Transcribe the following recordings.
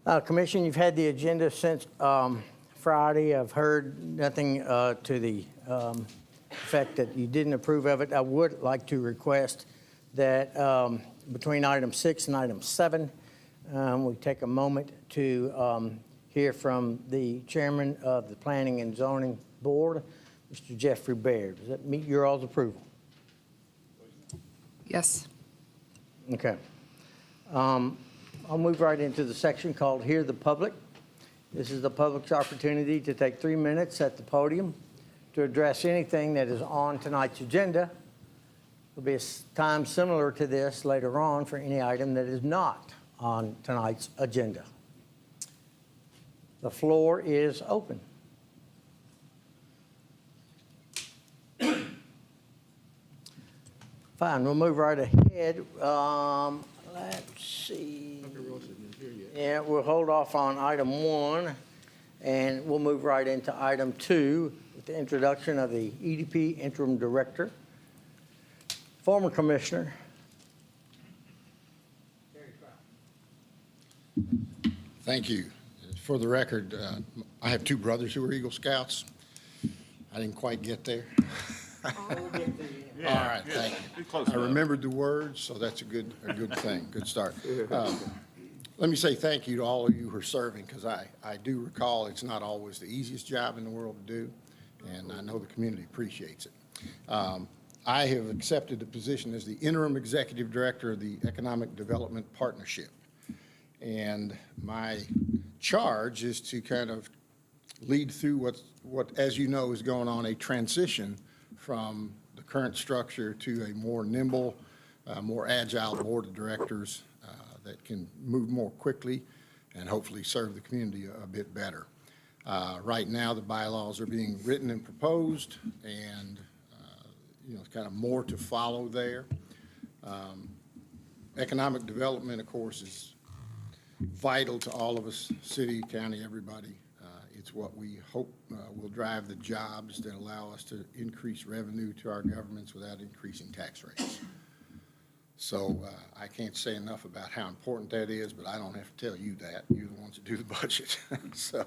Commission, you've had the agenda since Friday. I've heard nothing to the effect that you didn't approve of it. I would like to request that between item 6 and item 7, we take a moment to hear from the chairman of the Planning and Zoning Board, Mr. Jeffrey Baird. Does that meet your all's approval? Yes. Okay. I'll move right into the section called Hear the Public. This is the public's opportunity to take 3 minutes at the podium to address anything that is on tonight's agenda. There'll be a time similar to this later on for any item that is not on tonight's agenda. The floor is open. Fine, we'll move right ahead. Let's see. Yeah, we'll hold off on item 1, and we'll move right into item 2 with the introduction of the EDP Interim Director, former Commissioner. Thank you. For the record, I have 2 brothers who are Eagle Scouts. I didn't quite get there. All right, thank you. I remembered the words, so that's a good thing, good start. Let me say thank you to all of you who are serving, because I do recall it's not always the easiest job in the world to do, and I know the community appreciates it. I have accepted the position as the interim executive director of the Economic Development Partnership, and my charge is to kind of lead through what, as you know, is going on, a transition from the current structure to a more nimble, more agile board of directors that can move more quickly and hopefully serve the community a bit better. Right now, the bylaws are being written and proposed, and kind of more to follow there. Economic development, of course, is vital to all of us, city, county, everybody. It's what we hope will drive the jobs that allow us to increase revenue to our governments without increasing tax rates. So I can't say enough about how important that is, but I don't have to tell you that. You're the ones that do the budget. So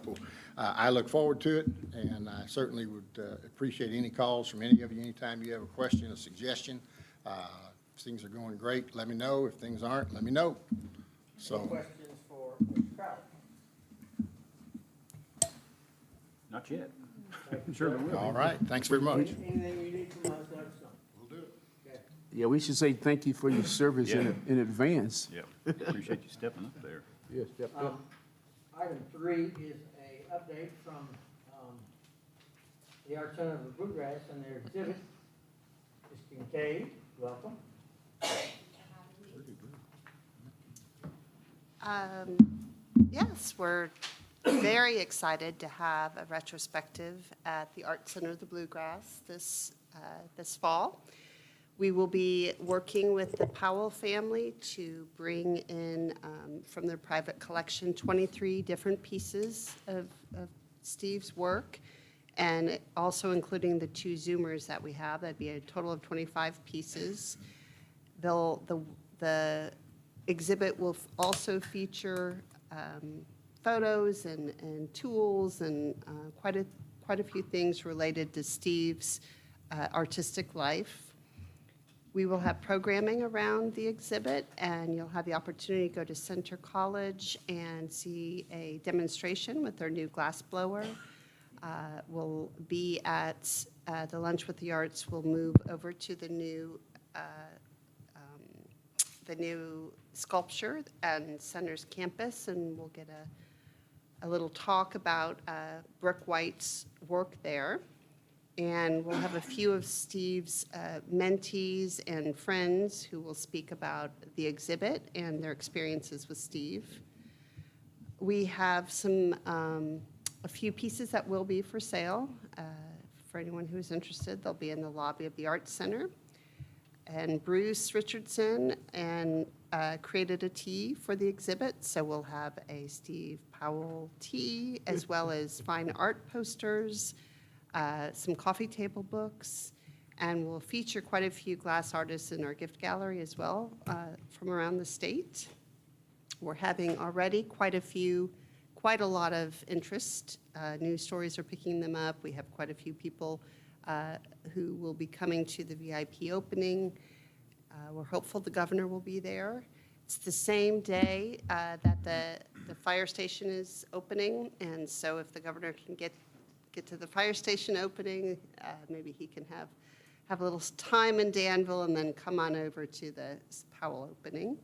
I look forward to it, and I certainly would appreciate any calls from any of you anytime you have a question, a suggestion. If things are going great, let me know. If things aren't, let me know. So. Any questions for Mr. Crowley? Not yet. Sure we will. All right. Thanks very much. Anything you need from us, let us know. We'll do it. Okay. Yeah, we should say thank you for your service Yeah. in advance. Yeah, appreciate you stepping up there. Yes, yep, yep. Item 3 is a update from the Art Center of the Bluegrass and their exhibit. Ms. Kincaid, welcome. Yes, we're very excited to have a retrospective at the Art Center of the Bluegrass this fall. We will be working with the Powell family to bring in, from their private collection, 23 different pieces of Steve's work, and also including the 2 Zoomers that we have. That'd be a total of 25 pieces. The exhibit will also feature photos and tools and quite a few things related to Steve's artistic life. We will have programming around the exhibit, and you'll have the opportunity to go to Center College and see a demonstration with their new glass blower. We'll be at the Lunch with the Arts. We'll move over to the new sculpture and Center's campus, and we'll get a little talk about Brooke White's work there. And we'll have a few of Steve's mentees and friends who will speak about the exhibit and their experiences with Steve. We have a few pieces that will be for sale. For anyone who's interested, they'll be in the lobby of the Arts Center. And Bruce Richardson created a tea for the exhibit, so we'll have a Steve Powell tea, as well as fine art posters, some coffee table books, and we'll feature quite a few glass artists in our gift gallery as well from around the state. We're having already quite a lot of interest. News stories are picking them up. We have quite a few people who will be coming to the VIP opening. We're hopeful the governor will be there. It's the same day that the fire station is opening, and so if the governor can get to the fire station opening, maybe he can have a little time in Danville and then come on over to the Powell opening.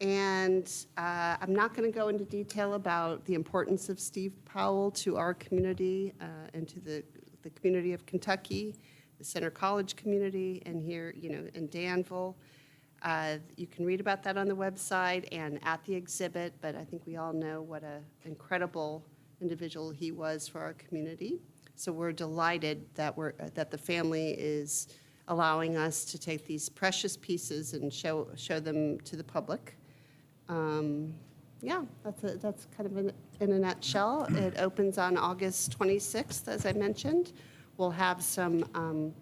And I'm not going to go into detail about the importance of Steve Powell to our community and to the community of Kentucky, the Center College community, and here, in Danville. You can read about that on the website and at the exhibit, but I think we all know what an incredible individual he was for our community. So we're delighted that the family is allowing us to take these precious pieces and show them to the public. Yeah, that's kind of in a nutshell. It opens on August 26th, as I mentioned. We'll have some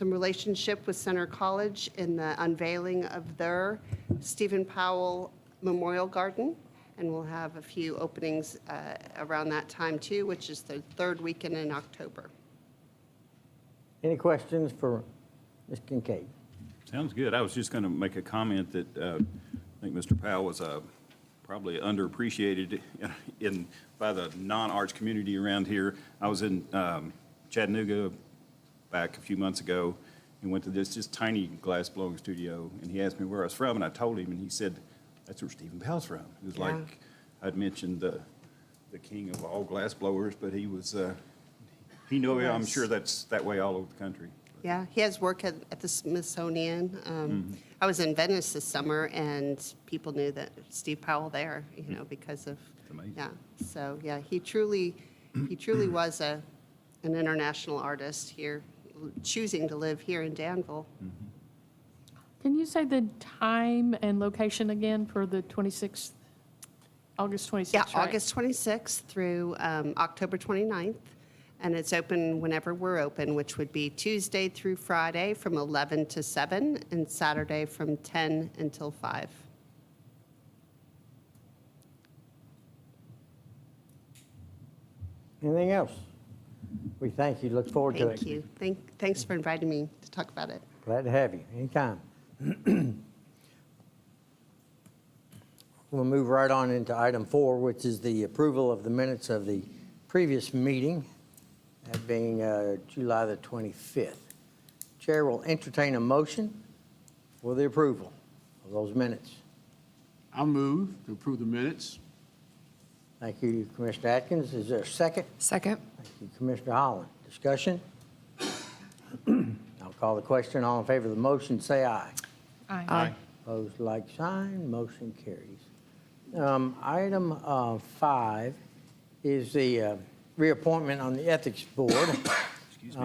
relationship with Center College in the unveiling of their Stephen Powell Memorial Garden, and we'll have a few openings around that time too, which is the third weekend in October. Any questions for Ms. Kincaid? Sounds good. I was just going to make a comment that I think Mr. Powell was probably underappreciated by the non-arts community around here. I was in Chattanooga back a few months ago and went to this tiny glass blowing studio, and he asked me where I was from, and I told him, and he said, "That's where Stephen Powell's from." It was like I'd mentioned the king of all glass blowers, but he was he knew it. I'm sure that's that way all over the country. Yeah, he has work at the Smithsonian. I was in Venice this summer, and people knew that Steve Powell there, because of, amazing. yeah. So, yeah, he truly was an international artist here, choosing to live here in Danville. Can you say the time and location again for the 26th, August 26th, Yeah, right? August 26th through October 29th. And it's open whenever we're open, which would be Tuesday through Friday from 11 to 7 and Saturday from 10 until 5. Anything else? We thank you, look forward to it. Thank you. Thanks for inviting me to talk about it. Glad to have you, anytime. We'll move right on into item 4, which is the approval of the minutes of the previous meeting, that being July the 25th. Chair will entertain a motion for the approval of those minutes. I'll move to approve the minutes. Thank you, Commissioner Atkins. Is there a second? Second. Thank you, Commissioner Holland. Discussion? I'll call the question. All in favor of the motion, say aye. Aye. Opposed, like sign, motion carries. Item 5 is the reappointment on the Ethics Board. Excuse me.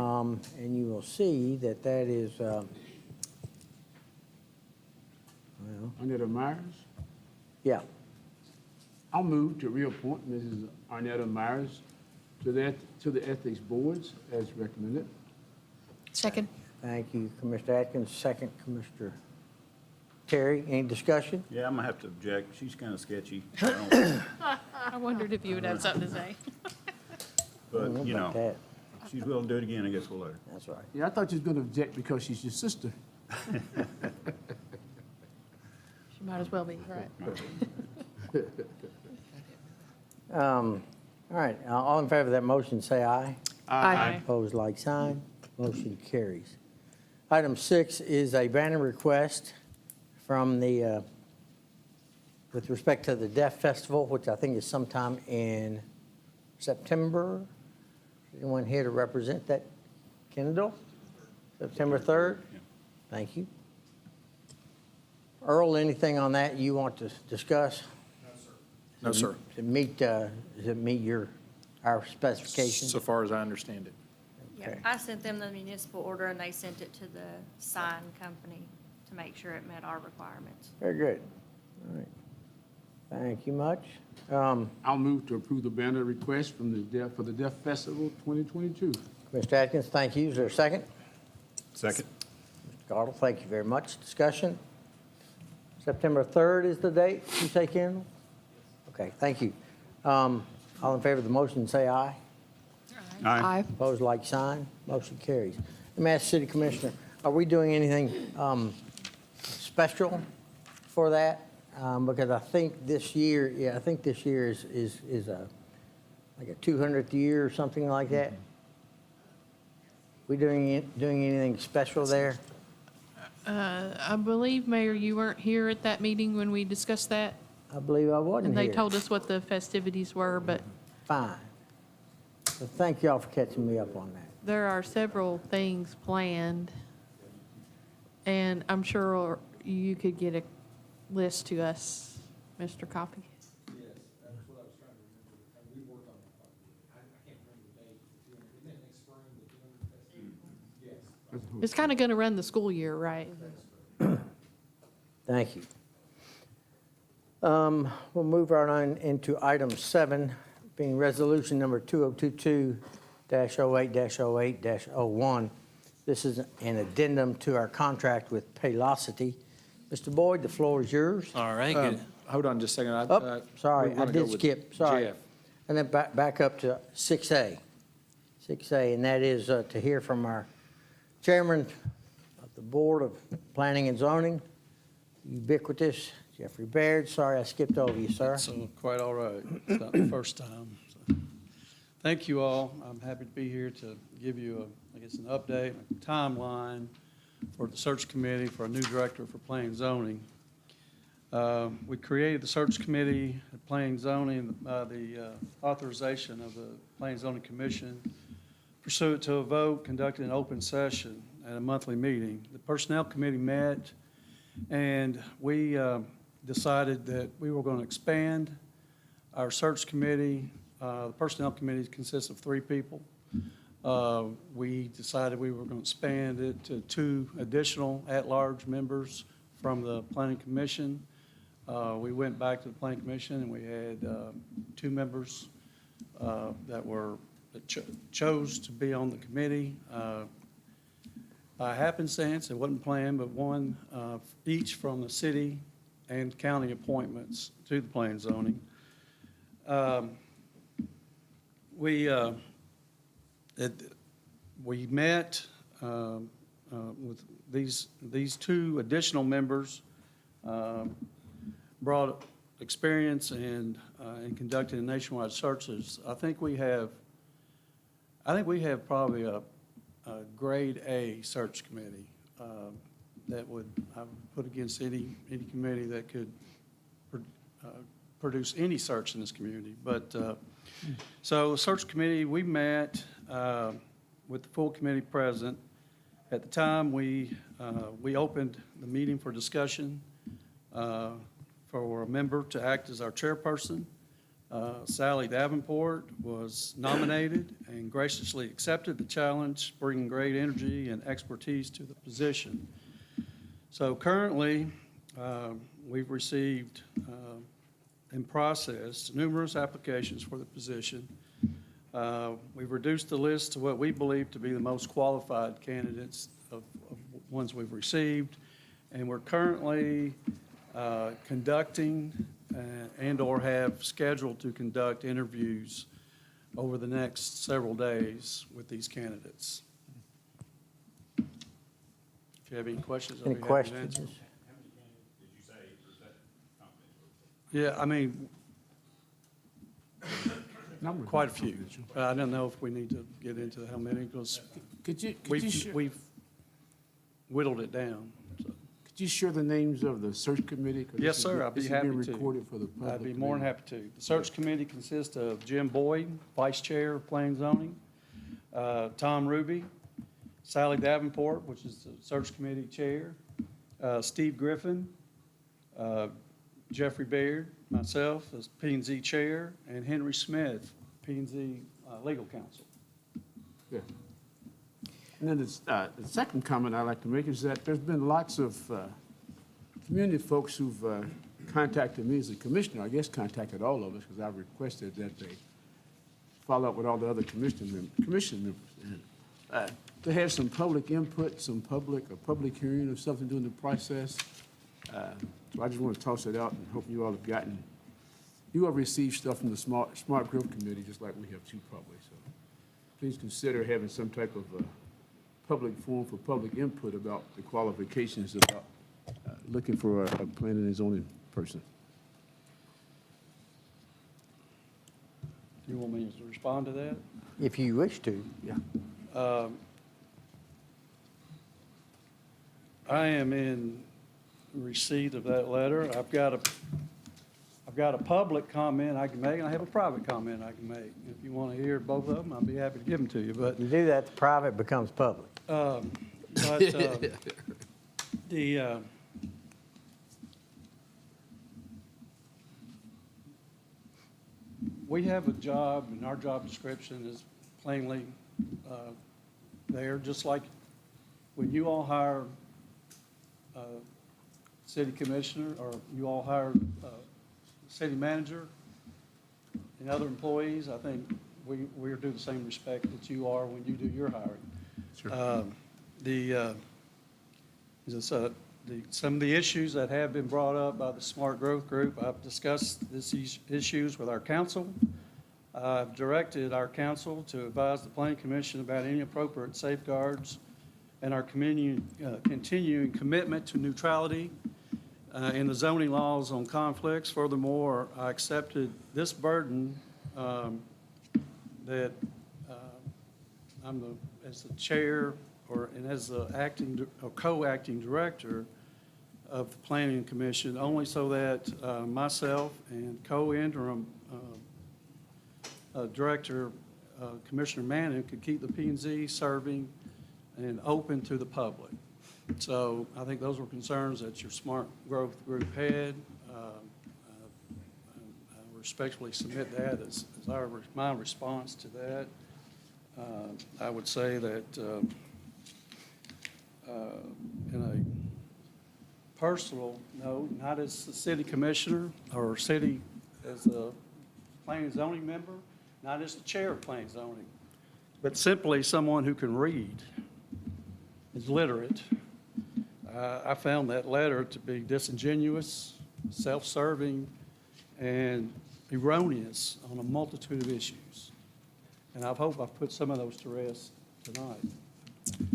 And you will see that that is, well, Arnetta Myers. yeah. I'll move to reappoint Mrs. Arnetta Myers to the Ethics Boards as recommended. Second. Thank you, Commissioner Atkins. Second, Commissioner Terry. Any discussion? Yeah, I'm going to have to object. She's kind of sketchy. I wondered if you would have something to say. I don't But, about that. she's willing to do it again. I guess we'll let her. That's right. Yeah, I thought you was going to object because she's your sister. She might as well be, right? All right, all in favor of that motion, say aye. Aye. Opposed, like sign. Motion carries. Item 6 is a banner request from the, with respect to the Deaf Festival, which I think is sometime in September. Anyone here to represent that? Kendall? September 3rd? Thank you. Earl, anything on that you want to discuss? No, sir. Does it meet our specifications? So far as I understand it. Yeah, Okay. I sent them the municipal order and they sent it to the sign company to make sure it met our requirements. Very good. All right. Thank you much. I'll move to approve the banner request for the Deaf Festival 2022. Mr. Atkins, thank you. Is there a second? Second. Mr. Cardle, thank you very much. Discussion? Is September 3rd is the date, you say, Kendall? Okay, thank you. All in favor of the motion, say aye. Aye. Opposed, like sign. Motion carries. Let me ask City Commissioner, are we doing anything special for that? Because I think this year, is like a 200th year or something like that. We doing anything special there? I believe, Mayor, you weren't here at that meeting when we discussed that, I believe I wasn't and they here. told us what the festivities were, but Fine. So thank y'all for catching me up on that. there are several things planned, and I'm sure you could get a list to us, Mr. Coffey. Yes, that's what I was trying to remember, and we worked on that. I can't remember the date, isn't that next spring, the 200th festival? Yes. It's kind of going to run the school year, right? Thank you. We'll move right on into item 7, being resolution number 2022-08-08-01. This is an addendum to our contract with Paylocity. Mr. Boyd, the floor is yours. All right, good. Hold on just a second. Oh, sorry, we're I gonna go did with skip, sorry. Jeff. And then back up to 6A. 6A, and that is to hear from our chairman of the Board of Planning and Zoning, ubiquitous Jeffrey Baird. Sorry, I skipped over you, sir. So quite all right. It's not the first time. So, thank you all. I'm happy to be here to give you, I guess, an update, a timeline for the search committee for a new director for planning and zoning. We created the search committee at planning and zoning by the authorization of the Planning and Zoning Commission pursuant to a vote conducted in open session at a monthly meeting. The personnel committee met, and we decided that we were going to expand our search committee. The personnel committee consists of 3 people. We decided we were going to expand it to 2 additional at-large members from the planning commission. We went back to the planning commission and we had 2 members that chose to be on the committee. By happenstance, it wasn't planned, but one each from the city and county appointments to the planning and zoning. We met with these 2 additional members, brought experience and conducting nationwide searches. I think we have probably a grade A search committee that I would put against any committee that could produce any search in this community. But so search committee, we met with the full committee present. At the time, we opened the meeting for discussion for a member to act as our chairperson. Sally Davenport was nominated and graciously accepted the challenge, bringing great energy and expertise to the position. So currently, we've received and processed numerous applications for the position. We've reduced the list to what we believe to be the most qualified candidates of ones we've received, and we're currently conducting and/or have scheduled to conduct interviews over the next several days with these candidates. If you have any questions, I'll Any be happy to questions? answer. Yeah, I mean, quite a few. I don't know if we need to get into how many, because we've whittled it down. So. Could you share the names of the search committee? 'Cause Yes, this is sir, be- I'd be this is happy being to. recorded for the public. I'd be more than happy to. The search committee consists of Jim Boyd, Vice Chair of Planning and Zoning, Tom Ruby, Sally Davenport, which is the search committee chair, Steve Griffin, Jeffrey Baird, myself as P&Z Chair, and Henry Smith, P&Z Legal Counsel. Yeah. And then the second comment I'd like to make is that there's been lots of community folks who've contacted me as a commissioner, I guess contacted all of us, because I've requested that they follow up with all the other commission members. To have some public input, a public hearing or something during the process. So I just want to toss it out and hope you all have received stuff from the Smart Growth Committee, just like we have too, probably. So please consider having some type of public forum for public input about the qualifications about looking for a planning and zoning person. Do you want me to respond to that? If you wish to. Yeah. I am in receipt of that letter. I've got a public comment I can make, and I have a private comment I can make. If you want to hear both of them, I'd be happy to give them to you, but. You do that, the private becomes public. We have a job, and our job description is plainly there, just like when you all hire a city commissioner, or you all hire a city manager and other employees. I think we are due the same respect that you are when you do your hiring. Sure. Some of the issues that have been brought up by the Smart Growth Group, I've discussed these issues with our council. I've directed our council to advise the Planning Commission about any appropriate safeguards and our continuing commitment to neutrality in the zoning laws on conflicts. Furthermore, I accepted this burden that as the chair and as the acting or co-acting director of the Planning Commission, only so that myself and co-interim director, Commissioner Manning, could keep the P&Z serving and open to the public. So I think those were concerns that your Smart Growth Group had. I respectfully submit that as my response to that. I would say that in a personal note, not as the city commissioner or city as a planning and zoning member, not as the chair of planning and zoning, but simply someone who can read, is literate. I found that letter to be disingenuous, self-serving, and erroneous on a multitude of issues. And I hope I've put some of those to rest tonight.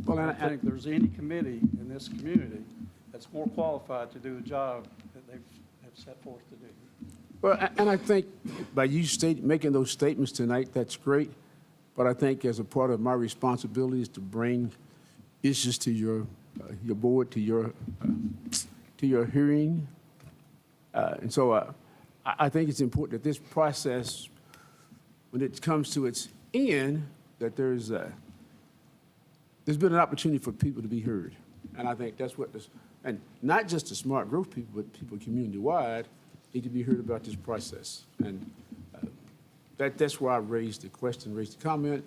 Well, I don't think there's any committee in this community that's more qualified to do the job that they have set forth to do. Well, and I think by you making those statements tonight, that's great. But I think as a part of my responsibility is to bring issues to your board, to your hearing. And so I think it's important that this process, when it comes to its end, that there's been an opportunity for people to be heard. And I think that's what this, and not just the Smart Growth people, but people community-wide need to be heard about this process. And that's why I raised the question, raised the comment.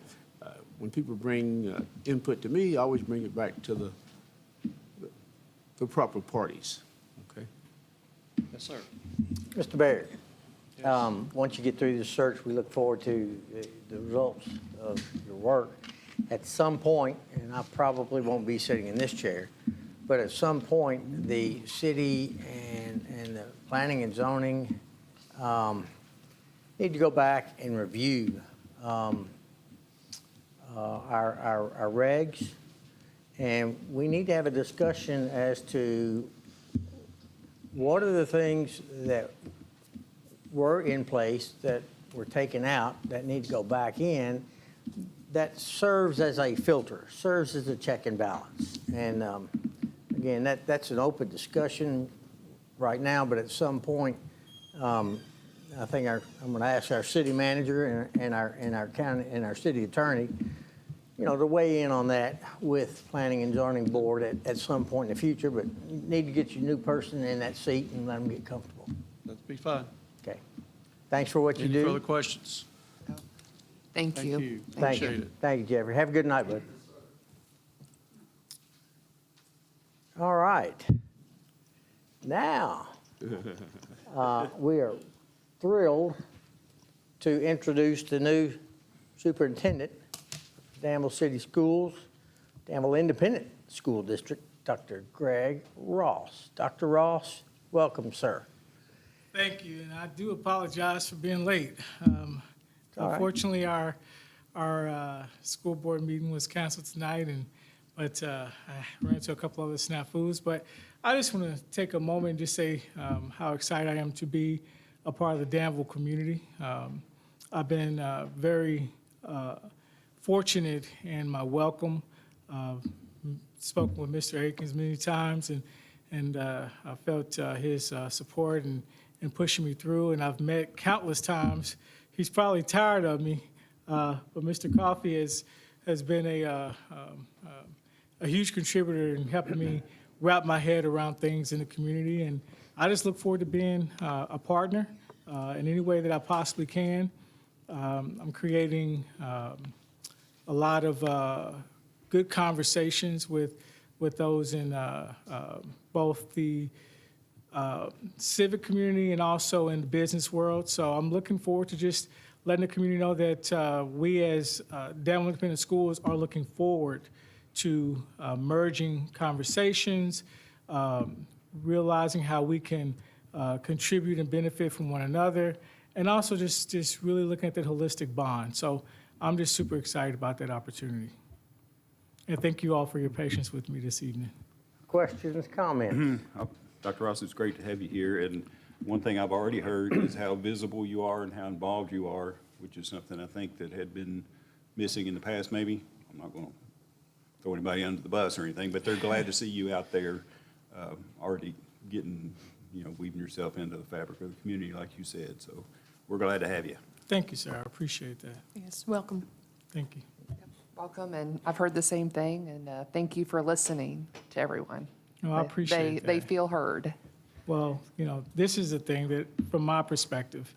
When people bring input to me, I always bring it back to the proper parties, okay? Yes, sir. Mr. Barrett, once you get through this search, we look forward to the results of your work. At some point, and I probably won't be sitting in this chair, but at some point, the city and the planning and zoning need to go back and review our regs, and we need to have a discussion as to what are the things that were in place that were taken out that need to go back in that serves as a filter, serves as a check and balance. And again, that's an open discussion right now, but at some point, I think I'm going to ask our city manager and our county and our city attorney, to weigh in on that with Planning and Zoning Board at some point in the future. But you need to get your new person in that seat and let them get comfortable. That'd be fine. Okay. Thanks for what you do. Any further questions? Thank you. Thank Appreciate you. it. Thank you, Jeffrey. Have a good night, bud. All right. Now, we are thrilled to introduce the new superintendent of Danville City Schools, Danville Independent School District, Dr. Greg Ross. Dr. Ross, welcome, sir. Thank you, and I do apologize for being late. all right. Unfortunately, our school board meeting was canceled tonight, but I ran into a couple other snafus. But I just want to take a moment and just say how excited I am to be a part of the Danville community. I've been very fortunate in my welcome. Spoken with Mr. Akins many times, and I felt his support and pushing me through. And I've met countless times. He's probably tired of me, but Mr. Coffey has been a huge contributor in helping me wrap my head around things in the community. And I just look forward to being a partner in any way that I possibly can. I'm creating a lot of good conversations with those in both the civic community and also in the business world. So I'm looking forward to just letting the community know that we as Danville Independent Schools are looking forward to merging conversations, realizing how we can contribute and benefit from one another, and also just really looking at that holistic bond. So I'm just super excited about that opportunity. And thank you all for your patience with me this evening. Questions, comments? Dr. Ross, it's great to have you here, and one thing I've already heard is how visible you are and how involved you are, which is something I think that had been missing in the past maybe. I'm not going to throw anybody under the bus or anything, but they're glad to see you out there already getting, weaving yourself into the fabric of the community like you said. So we're glad to have you. Thank you, sir. I appreciate that. Yes, welcome. Thank you. Welcome, and I've heard the same thing, and thank you for listening to everyone. No, I appreciate They that. feel heard. Well, this is the thing that, from my perspective,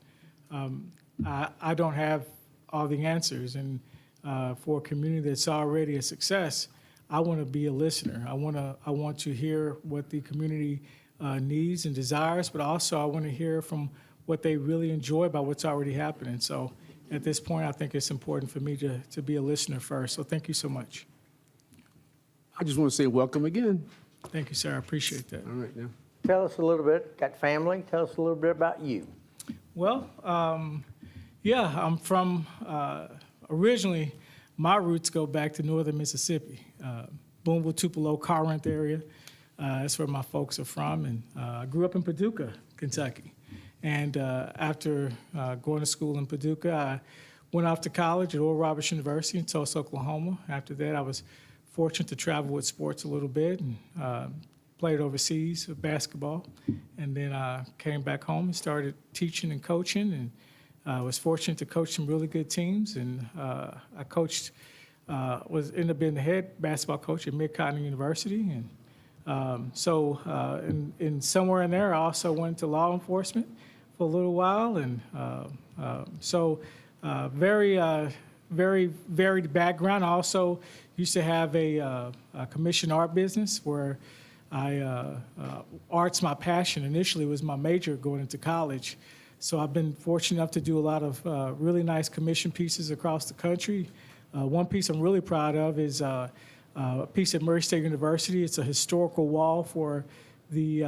I don't have all the answers. And for a community that's already a success, I want to be a listener. I want to hear what the community needs and desires, but also I want to hear from what they really enjoy about what's already happening. So at this point, I think it's important for me to be a listener first. So thank you so much. I just want to say welcome again. Thank you, sir. I appreciate that. All right, now. Tell us a little bit, got family, tell us a little bit about you. Well, yeah, I'm from, originally, my roots go back to northern Mississippi, Boonville, Tupelo, Corinth area. That's where my folks are from. And I grew up in Paducah, Kentucky. And after going to school in Paducah, I went off to college at Oral Roberts University in Tulsa, Oklahoma. After that, I was fortunate to travel with sports a little bit and played overseas with basketball. And then I came back home and started teaching and coaching, and I was fortunate to coach some really good teams. And I coached, ended up being the head basketball coach at Mid-Continent University. And in somewhere in there, I also went to law enforcement for a little while. And very varied background. I also used to have a commissioned art business where art's my passion. Initially, it was my major going into college. So I've been fortunate enough to do a lot of really nice commission pieces across the country. One piece I'm really proud of is a piece at Murray State University. It's a historical wall for the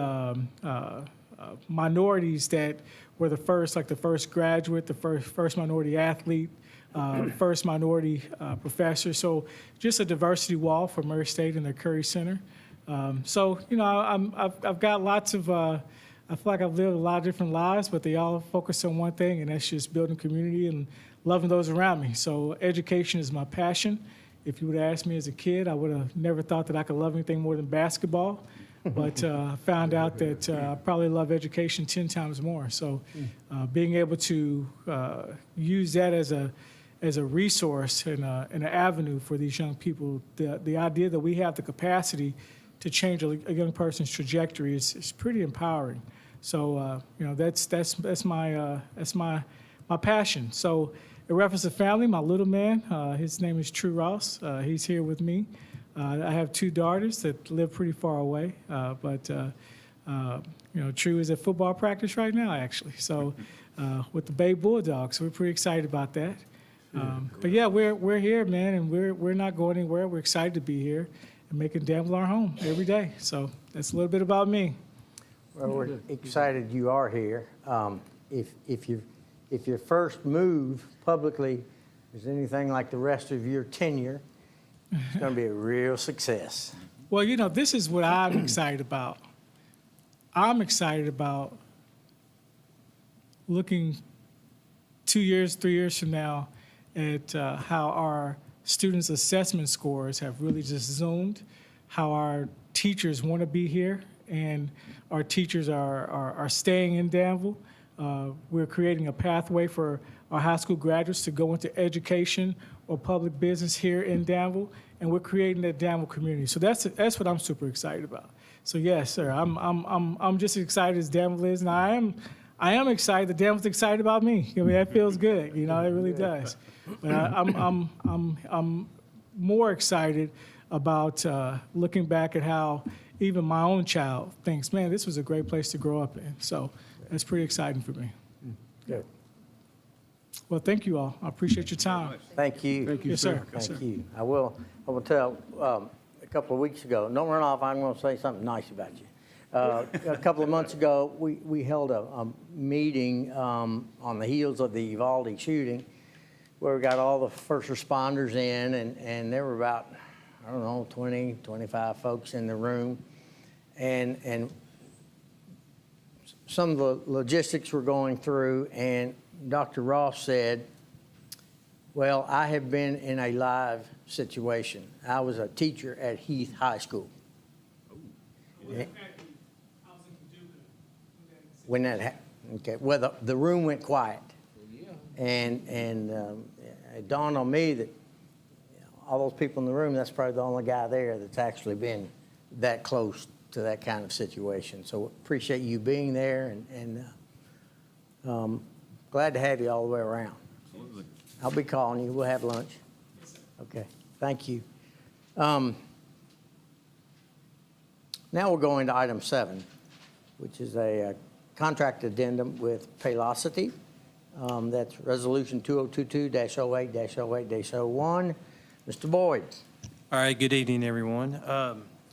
minorities that were the first graduate, the first minority athlete, first minority professor. So just a diversity wall for Murray State and their Curry Center. I've got lots of, I feel like I've lived a lot of different lives, but they all focus on one thing, and that's just building community and loving those around me. So education is my passion. If you would have asked me as a kid, I would have never thought that I could love anything more than basketball. But I found out that I probably love education 10 times more. So being able to use that as a resource and an avenue for these young people, the idea that we have the capacity to change a young person's trajectory is pretty empowering. So that's my passion. So in reference to family, my little man, his name is True Ross. He's here with me. I have two daughters that live pretty far away, but True is at football practice right now, actually. So with the Bay Bulldogs, so we're pretty excited about that. But yeah, we're here, man, and we're not going anywhere. We're excited to be here. and making Danville our home every day. So that's a little bit about me. Well, we're excited you are here. If your first move publicly is anything like the rest of your tenure, it's going to be a real success. Well, you know, this is what I'm excited about. I'm excited about looking 2 years, 3 years from now at how our students' assessment scores have really just zoomed, how our teachers want to be here, and our teachers are staying in Danville. We're creating a pathway for our high school graduates to go into education or public business here in Danville, and we're creating that Danville community. So that's what I'm super excited about. So yes, sir, I'm just as excited as Danville is, and I am excited that Danville's excited about me. I mean, that feels good, you know, it really does. But I'm more excited about looking back at how even my own child thinks, man, this was a great place to grow up in. So that's pretty exciting for me. Good. Well, thank you all. I appreciate your time. Thank you. Thank you, Yes, sir. sir. Yes, sir. Thank you. I will tell, a couple of weeks ago, don't run off, I'm going to say something nice about you. A couple of months ago, we held a meeting on the heels of the Uvalde shooting where we got all the first responders in, and there were about, I don't know, 20, 25 folks in the room. And some of the logistics were going through, and Dr. Ross said, well, I have been in a live situation. I was a teacher at Heath High School. When that happened, okay, well, the room went quiet. And it dawned on me that all those people in the room, that's probably the only guy there that's actually been that close to that kind of situation. So appreciate you being there, and glad to have you all the way around. Absolutely. I'll be calling you. We'll have lunch. Okay, thank you. Now we're going to item 7, which is a contract addendum with Paylocity. That's Resolution 2022-08-08-01. Mr. Boyd. All right, good evening, everyone.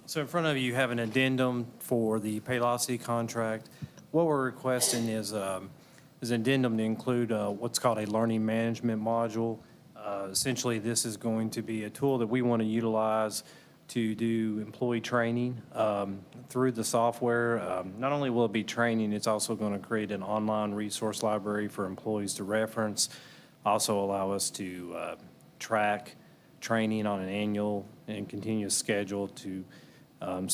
So in front of you have an addendum for the Paylocity contract. What we're requesting is an addendum to include what's called a learning management module. Essentially, this is going to be a tool that we want to utilize to do employee training through the software. Not only will it be training, it's also going to create an online resource library for employees to reference, also allow us to track training on an annual and continuous schedule to, and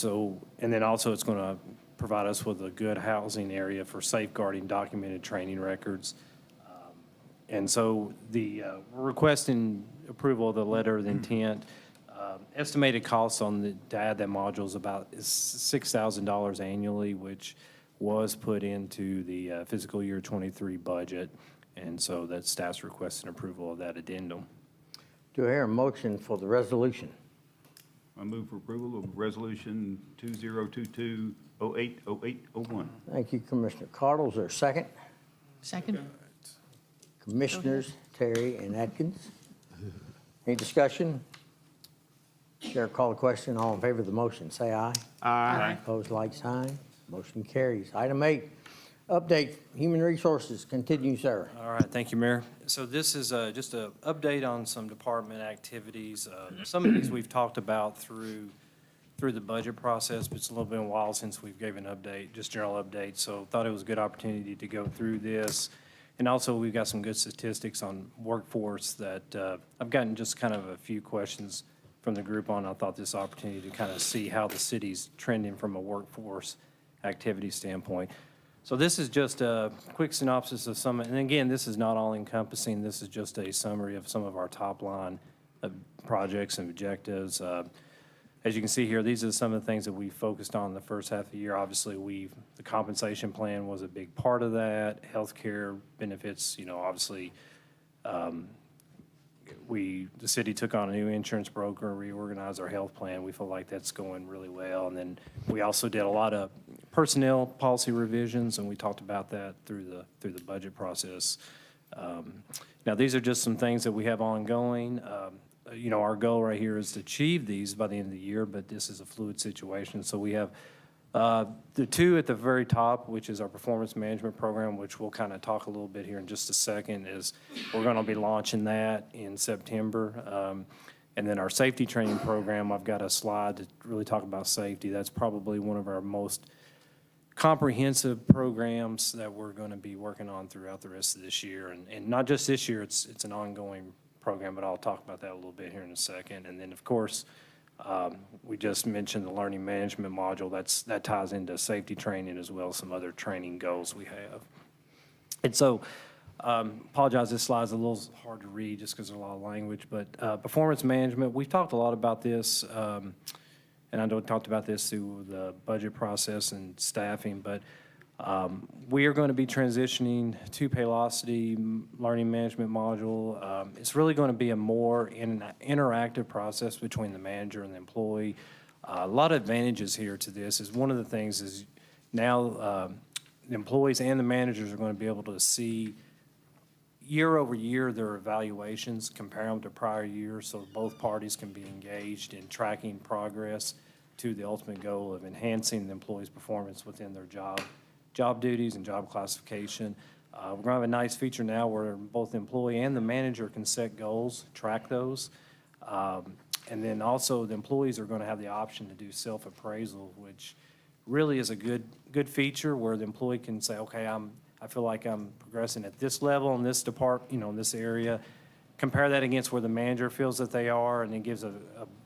then also it's going to provide us with a good housing area for safeguarding documented training records. And so we're requesting approval of the letter of intent. Estimated cost to add that module is about $6,000 annually, which was put into the fiscal year 23 budget. And so that staff's requesting approval of that addendum. Do I hear a motion for the resolution? I move for approval of Resolution 2022-08-08-01. Thank you, Commissioner Cardle. Is there a second? Second? Commissioners Terry and Atkins. Any discussion? Chair, call the question. All in favor of the motion, say aye. Aye. Opposed, like sign. Motion carries. Item 8, update Human Resources. Continue, sir. All right, thank you, Mayor. So this is just an update on some department activities. Some of these we've talked about through the budget process, but it's a little been a while since we've gave an update, just general update. So thought it was a good opportunity to go through this. And also, we've got some good statistics on workforce that I've gotten just kind of a few questions from the group on. I thought this opportunity to kind of see how the city's trending from a workforce activity standpoint. So this is just a quick synopsis of some, and again, this is not all encompassing. This is just a summary of some of our top line projects and objectives. As you can see here, these are some of the things that we focused on in the first half of the year. Obviously, the compensation plan was a big part of that. Healthcare benefits, obviously, the city took on a new insurance broker, reorganized our health plan. We feel like that's going really well. And then we also did a lot of personnel policy revisions, and we talked about that through the budget process. Now, these are just some things that we have ongoing. our goal right here is to achieve these by the end of the year, but this is a fluid situation. So we have the two at the very top, which is our performance management program, which we'll kind of talk a little bit here in just a second, is we're going to be launching that in September. And then our safety training program, I've got a slide to really talk about safety. That's probably one of our most comprehensive programs that we're going to be working on throughout the rest of this year. And not just this year, it's an ongoing program, but I'll talk about that a little bit here in a second. And then, of course, we just mentioned the learning management module. That ties into safety training as well as some other training goals we have. And so, apologize, this slide's a little hard to read just because there's a lot of language, but performance management, we've talked a lot about this, and I know we talked about this through the budget process and staffing, but we are going to be transitioning to Paylocity learning management module. It's really going to be a more interactive process between the manager and the employee. A lot of advantages here to this is one of the things is now the employees and the managers are going to be able to see year over year their evaluations, compare them to prior years, so both parties can be engaged in tracking progress to the ultimate goal of enhancing the employee's performance within their job duties and job classification. We're going to have a nice feature now where both the employee and the manager can set goals, track those. And then also the employees are going to have the option to do self-appraisal, which really is a good feature where the employee can say, okay, I feel like I'm progressing at this level in this department, in this area. Compare that against where the manager feels that they are, and it gives a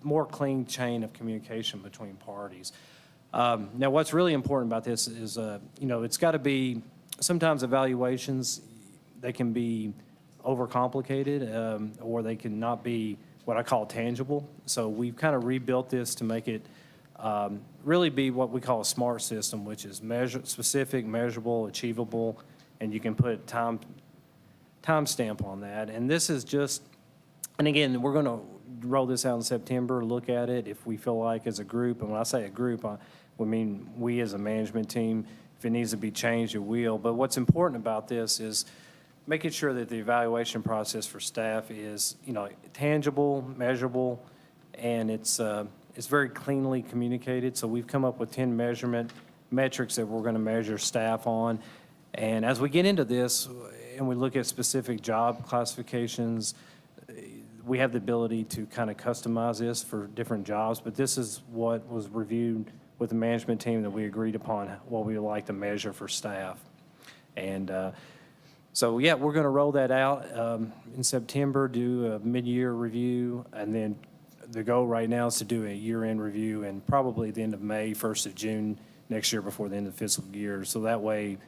more clean chain of communication between parties. Now, what's really important about this is, it's got to be, sometimes evaluations, they can be overcomplicated, or they can not be what I call tangible. So we've kind of rebuilt this to make it really be what we call a SMART system, which is specific, measurable, achievable, and you can put time stamp on that. And this is just, and again, we're going to roll this out in September, look at it if we feel like as a group, and when I say a group, we mean we as a management team, if it needs to be changed, it will. But what's important about this is making sure that the evaluation process for staff is, tangible, measurable, and it's very cleanly communicated. So we've come up with 10 measurement metrics that we're going to measure staff on. And as we get into this and we look at specific job classifications, we have the ability to kind of customize this for different jobs, but this is what was reviewed with the management team that we agreed upon what we would like to measure for staff. And so, yeah, we're going to roll that out in September, do a mid-year review, and then the goal right now is to do a year-end review and probably at the end of May, 1st of June next year before the end of the fiscal year. So that way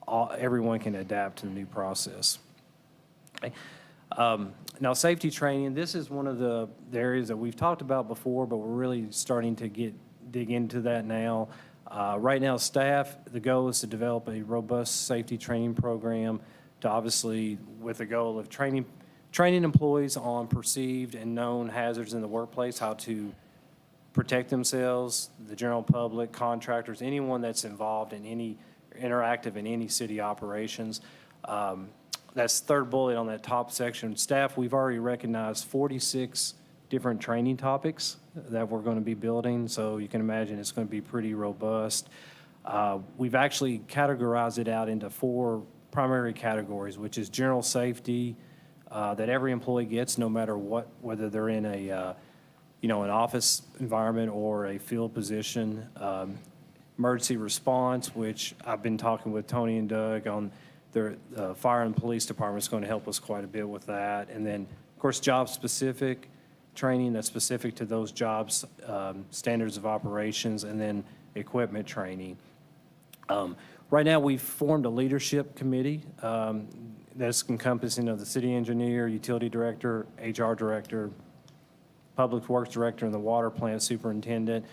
everyone can adapt to the new process. Okay. Now, safety training, this is one of the areas that we've talked about before, but we're really starting to dig into that now. Right now, staff, the goal is to develop a robust safety training program to obviously with the goal of training employees on perceived and known hazards in the workplace, how to protect themselves, the general public, contractors, anyone that's involved in any interactive in any city operations. That's third bullet on that top section. Staff, we've already recognized 46 different training topics that we're going to be building, so you can imagine it's going to be pretty robust. We've actually categorized it out into 4 primary categories, which is general safety, that every employee gets no matter what, whether they're in an office environment or a field position. Emergency response, which I've been talking with Tony and Doug on. The fire and police department is going to help us quite a bit with that. And then, of course, job-specific training that's specific to those jobs, standards of operations, and then equipment training. Right now, we've formed a leadership committee that's encompassing of the city engineer, utility director, HR director, public works director, and the water plant superintendent.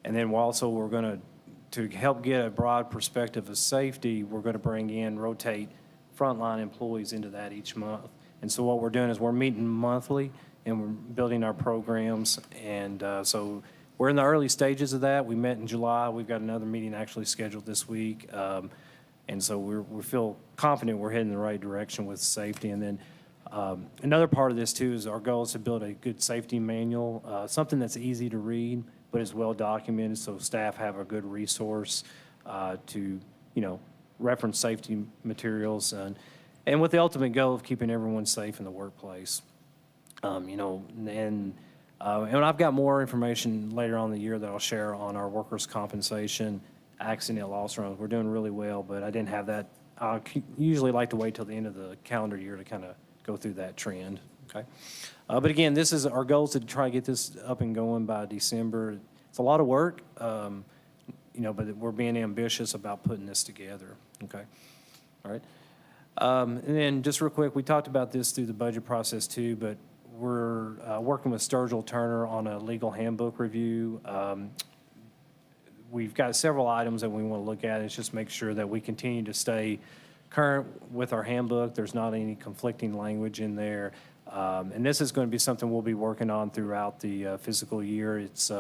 And then we're going to help get a broad perspective of safety, we're going to rotate frontline employees into that each month. And so what we're doing is we're meeting monthly and we're building our programs. And so we're in the early stages of that. We met in July. We've got another meeting actually scheduled this week. And so we feel confident we're heading in the right direction with safety. And then Another part of this too is our goal is to build a good safety manual, something that's easy to read, but is well documented, so staff have a good resource to, reference safety materials and with the ultimate goal of keeping everyone safe in the workplace. And I've got more information later on in the year that I'll share on our workers' compensation, accident loss runs. We're doing really well, but I didn't have that. I usually like to wait till the end of the calendar year to kind of go through that trend, okay? But again, this is our goal is to try to get this up and going by December. It's a lot of work, but we're being ambitious about putting this together, okay? All right. And then just real quick, we talked about this through the budget process too, but we're working with Sturgill Turner on a legal handbook review. We've got several items that we want to look at. It's just make sure that we continue to stay current with our handbook. There's not any conflicting language in there. And this is going to be something we'll be working on throughout the fiscal year. It's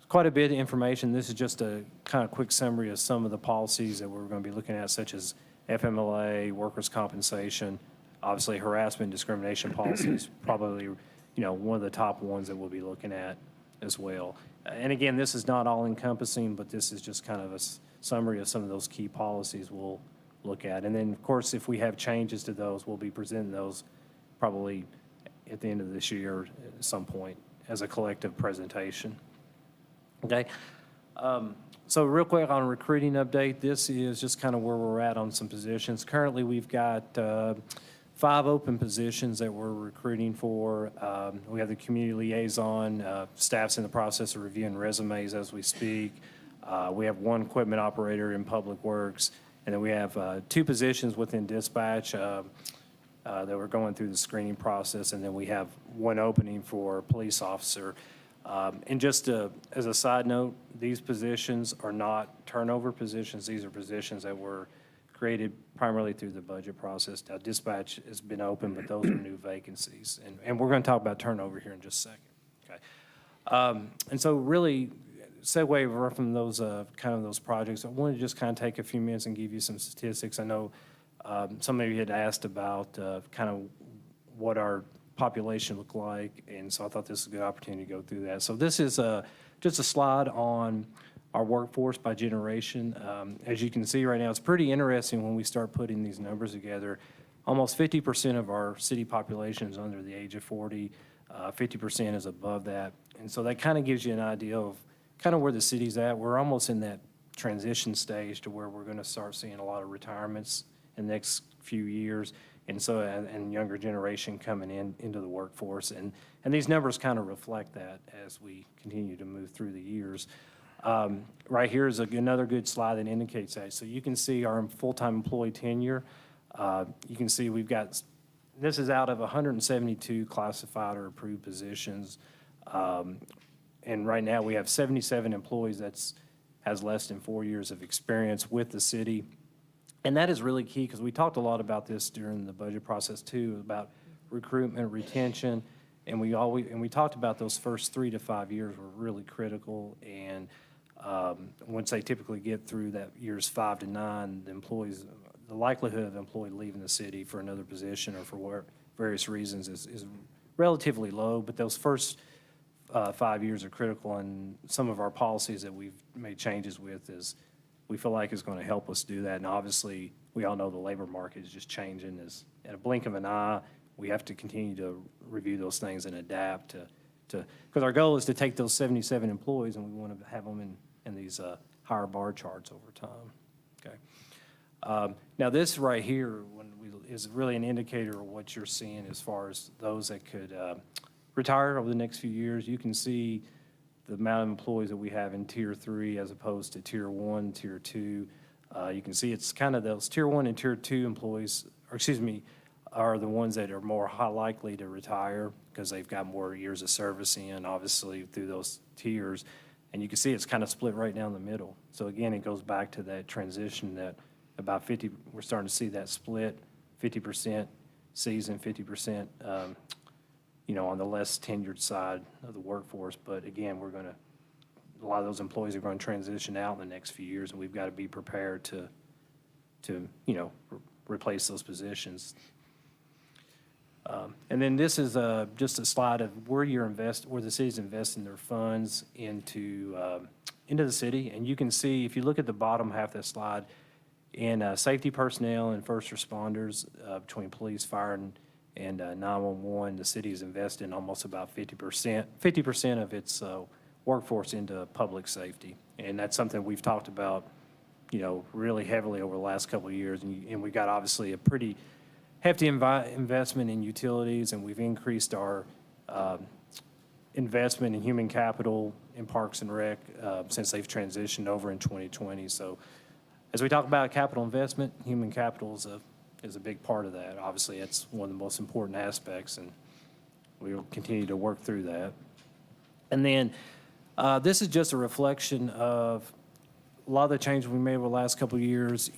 quite a bit of information. This is just a kind of quick summary of some of the policies that we're going to be looking at, such as FMLA, workers' compensation, obviously harassment, discrimination policies, probably, one of the top ones that we'll be looking at as well. And again, this is not all encompassing, but this is just kind of a summary of some of those key policies we'll look at. And then, of course, if we have changes to those, we'll be presenting those probably at the end of this year at some point as a collective presentation. Okay. So real quick on a recruiting update, this is just kind of where we're at on some positions. Currently, we've got 5 open positions that we're recruiting for. We have the community liaison, staff's in the process of reviewing resumes as we speak. We have 1 equipment operator in Public Works, and then we have 2 positions within dispatch that we're going through the screening process, and then we have 1 opening for police officer. And just as a side note, these positions are not turnover positions. These are positions that were created primarily through the budget process. Now, dispatch has been open, but those are new vacancies. And we're going to talk about turnover here in just a second. Okay. And so really, segue from those kind of those projects, I wanted to just kind of take a few minutes and give you some statistics. I know some of you had asked about kind of what our population look like, and so I thought this was a good opportunity to go through that. So this is just a slide on our workforce by generation. As you can see right now, it's pretty interesting when we start putting these numbers together. Almost 50% of our city population is under the age of 40, 50% is above that, and so that kind of gives you an idea of kind of where the city's at. We're almost in that transition stage to where we're going to start seeing a lot of retirements in the next few years. And so, and younger generation coming into the workforce. And these numbers kind of reflect that as we continue to move through the years. Right here is another good slide that indicates that. So you can see our full-time employee tenure. You can see we've got, this is out of 172 classified or approved positions. And right now we have 77 employees has less than 4 years of experience with the city. And that is really key because we talked a lot about this during the budget process too, about recruitment, retention, and we talked about those first 3 to 5 years were really critical. And once they typically get through that years 5 to 9, the likelihood of an employee leaving the city for another position or for various reasons is relatively low. But those first 5 years are critical, and some of our policies that we've made changes with is we feel like is going to help us do that. And obviously, we all know the labor market is just changing. At a blink of an eye, we have to continue to review those things and adapt to because our goal is to take those 77 employees and we want to have them in these higher bar charts over time. Okay. Now, this right here is really an indicator of what you're seeing as far as those that could retire over the next few years. You can see the amount of employees that we have in Tier 3 as opposed to Tier 1, Tier 2. You can see it's kind of those Tier 1 and Tier 2 employees, are the ones that are more likely to retire because they've got more years of service in, obviously, through those tiers. And you can see it's kind of split right down the middle. So again, it goes back to that transition that about 50, we're starting to see that split, 50% seasoned, 50% on the less tenured side of the workforce. But again, a lot of those employees are going to transition out in the next few years, and we've got to be prepared to replace those positions. And then this is just a slide of where where the city's investing their funds into the city. And you can see, if you look at the bottom half of the slide, in safety personnel and first responders, between police, fire, and 911, the city is investing almost about 50% of its workforce into public safety. And that's something we've talked about, really heavily over the last couple of years. And we've got obviously a pretty hefty investment in utilities, and we've increased our investment in human capital in Parks and Rec since they've transitioned over in 2020. So as we talk about capital investment, human capital is a big part of that. Obviously, it's one of the most important aspects, and we will continue to work through that. And then this is just a reflection of a lot of the changes we made over the last couple of years.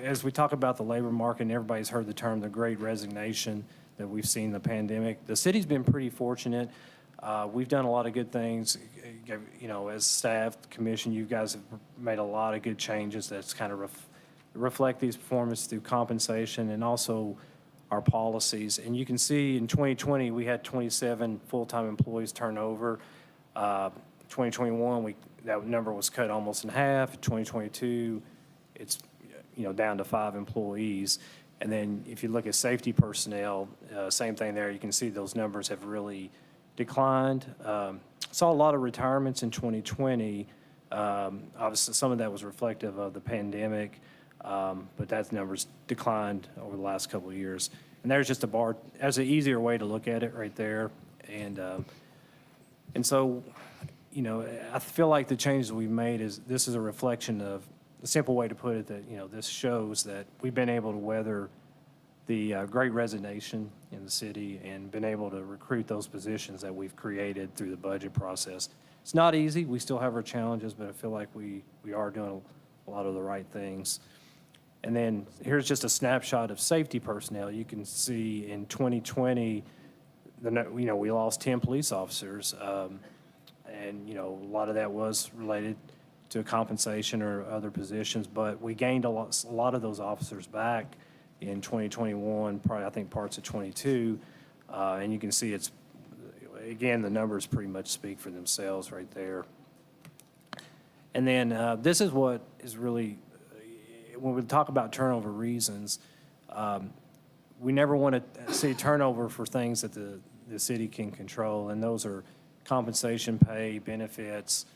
As we talk about the labor market, and everybody's heard the term, the Great Resignation that we've seen in the pandemic. The city's been pretty fortunate. We've done a lot of good things. As staff, commission, you guys have made a lot of good changes that's kind of reflect these performance through compensation and also our policies. And you can see in 2020, we had 27 full-time employees turnover. 2021, that number was cut almost in half. 2022, it's down to 5 employees. And then if you look at safety personnel, same thing there. You can see those numbers have really declined. Saw a lot of retirements in 2020. Obviously, some of that was reflective of the pandemic, but that numbers declined over the last couple of years. And there's just a bar. That's an easier way to look at it right there. And so, I feel like the changes we've made this is a reflection of, a simple way to put it, that, this shows that we've been able to weather the Great Resignation in the city and been able to recruit those positions that we've created through the budget process. It's not easy. We still have our challenges, but I feel like we are doing a lot of the right things. And then here's just a snapshot of safety personnel. You can see in 2020, we lost 10 police officers. And, a lot of that was related to compensation or other positions, but we gained a lot of those officers back in 2021, probably I think parts of 22, and you can see again, the numbers pretty much speak for themselves right there. And then this is what is really, when we talk about turnover reasons, we never want to see turnover for things that the city can control, and those are compensation, pay, benefits,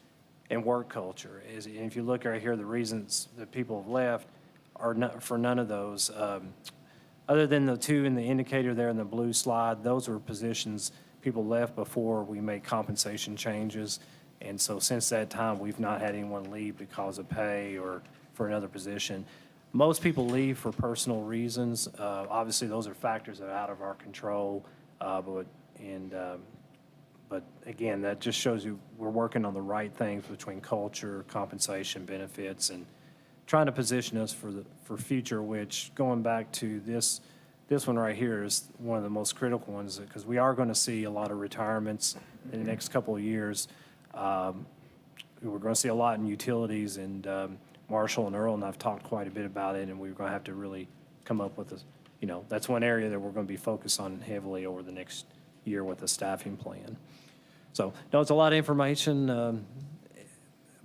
and work culture. And if you look right here, the reasons that people have left are for none of those. Other than the 2 in the indicator there in the blue slide, those were positions people left before we made compensation changes. And so since that time, we've not had anyone leave because of pay or for another position. Most people leave for personal reasons. Obviously, those are factors that are out of our control. But again, that just shows you we're working on the right things between culture, compensation, benefits, and trying to position us for future, which, going back to this one right here, is one of the most critical ones, because we are going to see a lot of retirements in the next couple of years. We're going to see a lot in utilities, and Marshall and Earl and I've talked quite a bit about it, and we're going to have to really come up with that's one area that we're going to be focused on heavily over the next year with a staffing plan. So, no, it's a lot of information,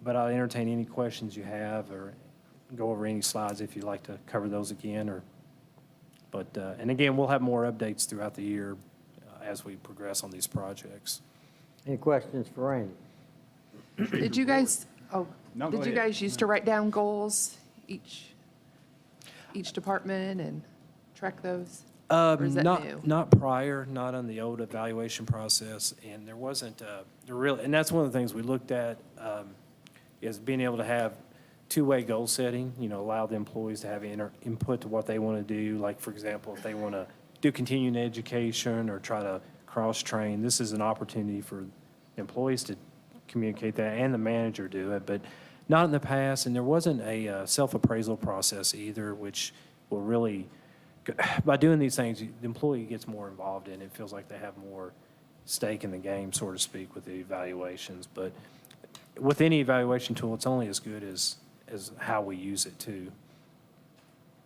but I'll entertain any questions you have or go over any slides if you'd like to cover those again. And again, we'll have more updates throughout the year as we progress on these projects. Any questions for Randy? Did you guys, No, go did you ahead. guys used to write down goals, each department, and track those? Or is that new? Not prior, not on the old evaluation process, and there wasn't and that's one of the things we looked at, is being able to have two-way goal setting, allow the employees to have input to what they want to do. Like, for example, if they want to do continuing education or try to cross-train, this is an opportunity for employees to communicate that and the manager do it, but not in the past. And there wasn't a self-appraisal process either, which will really, by doing these things, the employee gets more involved in it. It feels like they have more stake in the game, so to speak, with the evaluations. But with any evaluation tool, it's only as good as how we use it too.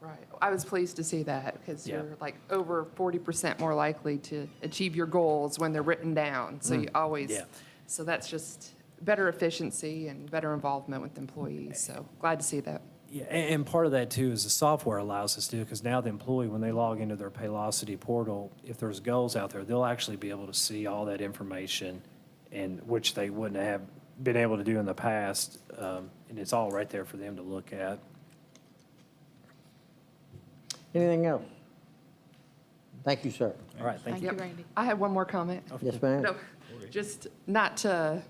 Right. I was pleased to see that because Yeah. you're like over 40% more likely to achieve your goals when they're written down. So you always, Yeah. so that's just better efficiency and better involvement with employees. So glad to see that. Yeah, and part of that too is the software allows us to, because now the employee, when they log into their Paylocity portal, if there's goals out there, they'll actually be able to see all that information, and which they wouldn't have been able to do in the past, and it's all right there for them to look at. Anything else? Thank you, sir. All right, thank you. Thank you, Randy. I have one more comment. Yes, ma'am? No, just not to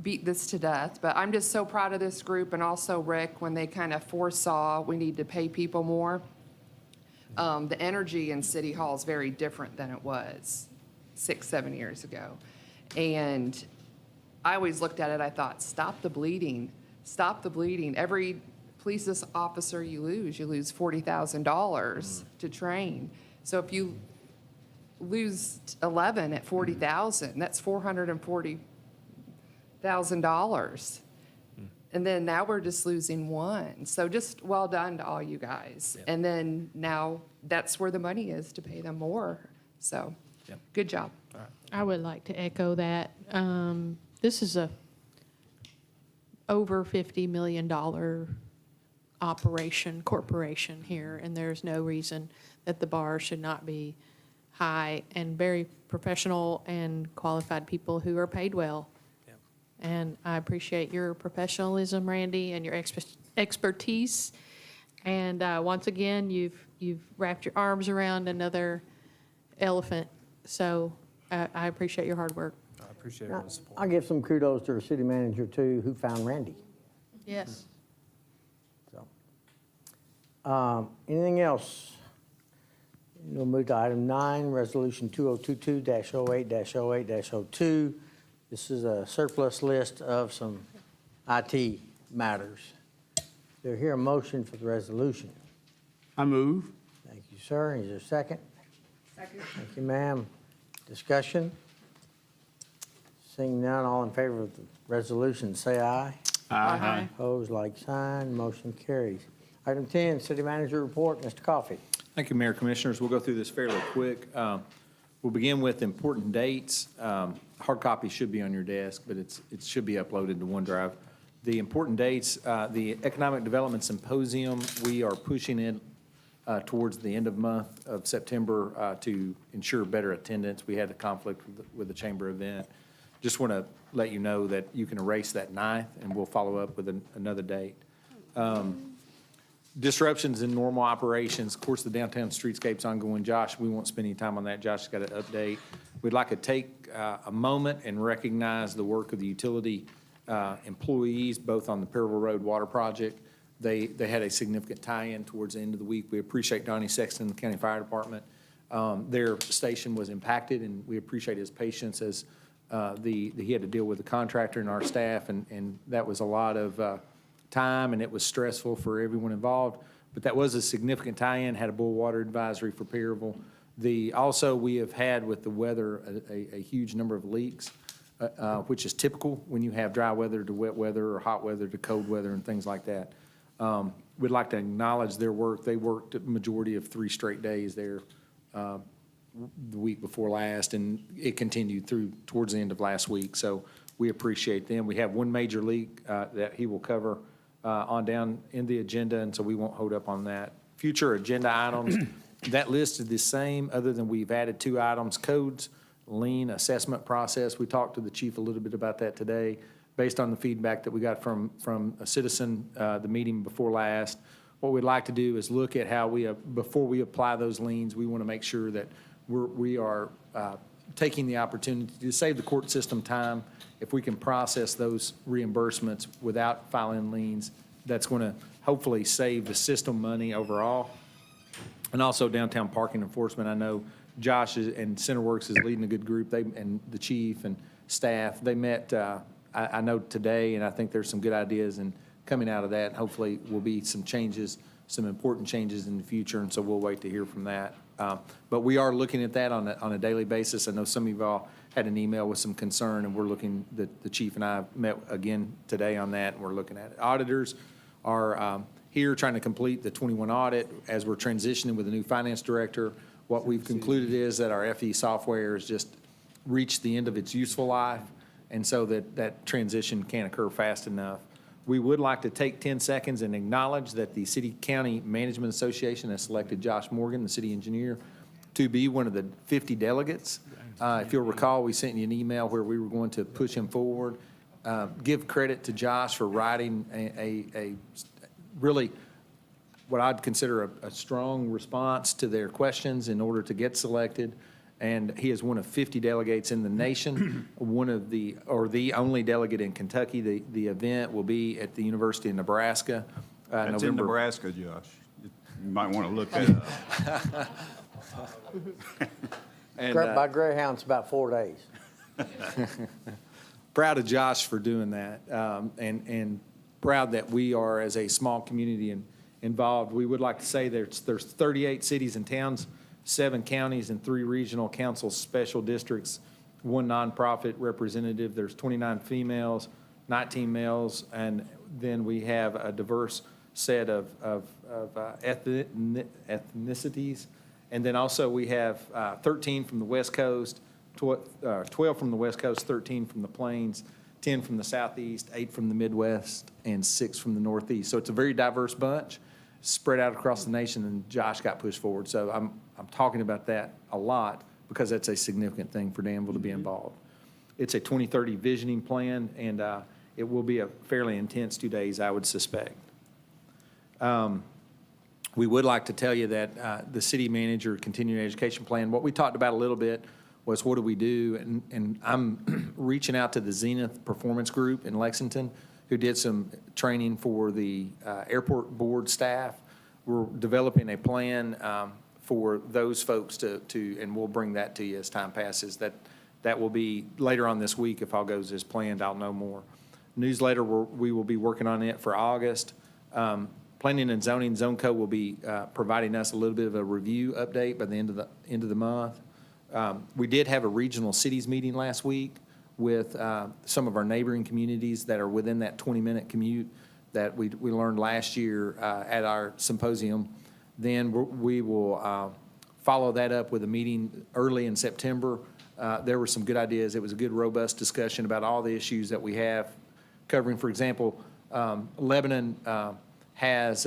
beat this to death, but I'm just so proud of this group and also Rick when they kind of foresaw we need to pay people more. The energy in City Hall is very different than it was 6, 7 years ago. And I always looked at it, I thought, stop the bleeding, stop the bleeding. Every police officer you lose $40,000 to train. So if you lose 11 at 40,000, that's $440,000. And then now we're just losing one. So just well done to all you guys. Yep. And then now that's where the money is to pay them more. So Yep. good job. I would like to echo that. This is a over $50 million corporation here, and there's no reason that the bar should not be high, and very professional and qualified people who are paid well. Yep. And I appreciate your professionalism, Randy, and your expertise. And once again, you've wrapped your arms around another elephant. So I appreciate your hard work. I appreciate everyone's support. I'll give some kudos to our city manager, too, who found Randy. Yes. So, anything else? We'll move to item 9, Resolution 2022-08-08-02. This is a surplus list of some IT matters. Do I hear a motion for the resolution? I move. Thank you, sir. Is there a second? Second. Thank you, ma'am. Discussion? Seeing none, all in favor of the resolution, say aye. Aye. Opposed, like sign, motion carries. Item 10, City Manager Report, Mr. Coffey. Thank you, Mayor, Commissioners. We'll go through this fairly quick. We'll begin with important dates. Hard copy should be on your desk, but it should be uploaded to OneDrive. The important dates, the Economic Development Symposium, we are pushing it towards the end of month of September to ensure better attendance. We had a conflict with the chamber event. Just want to let you know that you can erase that 9th, and we'll follow up with another date. Disruptions in normal operations. Of course, the downtown streetscape's ongoing. Josh, we won't spend any time on that. Josh has got an update. We'd like to take a moment and recognize the work of the utility employees, both on the Perryville Road Water Project. They had a significant tie-in towards the end of the week. We appreciate Donnie Sexton, the County Fire Department. Their station was impacted, and we appreciate his patience as he had to deal with the contractor and our staff, and that was a lot of time, and it was stressful for everyone involved. But that was a significant tie-in, had a boil water advisory for Perryville. Also, we have had with the weather a huge number of leaks, which is typical when you have dry weather to wet weather or hot weather to cold weather and things like that. We'd like to acknowledge their work. They worked a majority of 3 straight days there the week before last, and it continued through towards the end of last week. So we appreciate them. We have one major leak that he will cover on down in the agenda, and so we won't hold up on that. Future agenda items, that list is the same, other than we've added 2 items: codes, lien assessment process. We talked to the chief a little bit about that today, based on the feedback that we got from a citizen the meeting before last. What we'd like to do is look at how before we apply those liens, we want to make sure that we are taking the opportunity to save the court system time. If we can process those reimbursements without filing liens, that's going to hopefully save the system money overall. And also downtown parking enforcement. I know Josh and CenterWorks is leading a good group. And the chief and staff, they met, I know today, and I think there's some good ideas and coming out of that. Hopefully will be some changes, some important changes in the future, and so we'll wait to hear from that. But we are looking at that on a daily basis. I know some of you all had an email with some concern, and we're looking, the chief and I met again today on that, and we're looking at it. Auditors are, here trying to complete the 21 audit as we're transitioning with a new finance director. What we've concluded is that our FE software has just reached the end of its useful life, and so that transition can't occur fast enough. We would like to take 10 seconds and acknowledge that the City County Management Association has selected Josh Morgan, the city engineer, to be one of the 50 delegates. If you'll recall, we sent you an email where we were going to push him forward. Give credit to Josh for writing a really what I'd consider a strong response to their questions in order to get selected. And he is one of 50 delegates in the nation, the only delegate in Kentucky. The event will be at the University of Nebraska. That's in Nebraska, Josh. You might want to look that up. And, By Greyhound, it's about 4 days. proud of Josh for doing that, and proud that we are, as a small community, involved. We would like to say there's 38 cities and towns, 7 counties, and 3 regional council special districts, 1 nonprofit representative. There's 29 females, 19 males, and then we have a diverse set of ethnicities. And then also we have 13 from the West Coast, 12 from the West Coast, 13 from the Plains, 10 from the Southeast, 8 from the Midwest, and 6 from the Northeast. So it's a very diverse bunch spread out across the nation, and Josh got pushed forward. So I'm talking about that a lot because that's a significant thing for Danville to be involved. It's a 2030 visioning plan, and it will be a fairly intense 2 days, I would suspect. We would like to tell you that the city manager continuing education plan, what we talked about a little bit was what do we do? And I'm reaching out to the Zenith Performance Group in Lexington, who did some training for the airport board staff. We're developing a plan for those folks and we'll bring that to you as time passes. That will be later on this week. If all goes as planned, I'll know more. Newsletter, we will be working on it for August. Planning and Zoning, ZoneCo will be providing us a little bit of a review update by the end of the month. We did have a regional cities meeting last week with some of our neighboring communities that are within that 20-minute commute that we learned last year at our symposium. Then we will follow that up with a meeting early in September. There were some good ideas. It was a good, robust discussion about all the issues that we have covering. For example, Lebanon has,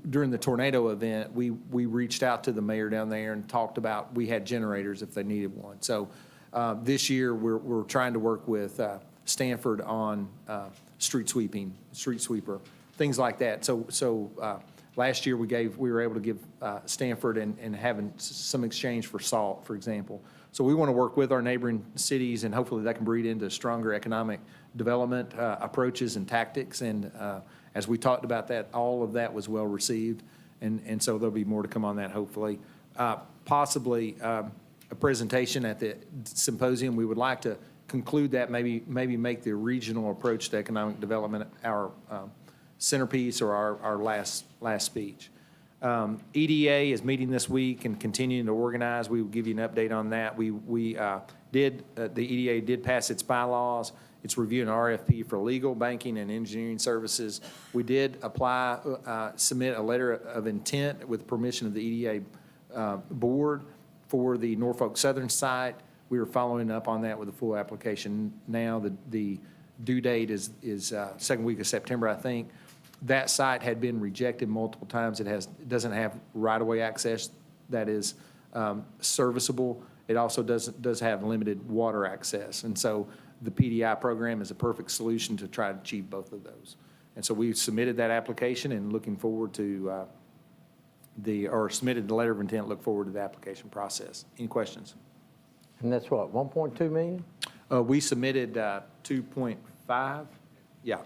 during the tornado event, we reached out to the mayor down there and talked about, we had generators if they needed one. So this year, we're trying to work with Stanford on street sweeper, things like that. So last year, we were able to give Stanford and having some exchange for salt, for example. So we want to work with our neighboring cities, and hopefully that can breed into stronger economic development approaches and tactics. And as we talked about that, all of that was well received, and so there'll be more to come on that, hopefully. Possibly a presentation at the symposium. We would like to conclude that, maybe make the regional approach to economic development our centerpiece or our last speech. EDA is meeting this week and continuing to organize. We will give you an update on that. The EDA did pass its bylaws. It's reviewing RFP for legal, banking, and engineering services. We did submit a letter of intent with permission of the EDA board for the Norfolk Southern site. We are following up on that with a full application now. The due date is second week of September, I think. That site had been rejected multiple times. It doesn't have right-of-way access that is serviceable. It also does have limited water access. And so the PDI program is a perfect solution to try to achieve both of those. And so we submitted that application and looking forward to submitted the letter of intent, look forward to the application process. Any questions? And that's what, 1.2 million? We submitted 2.5, yeah.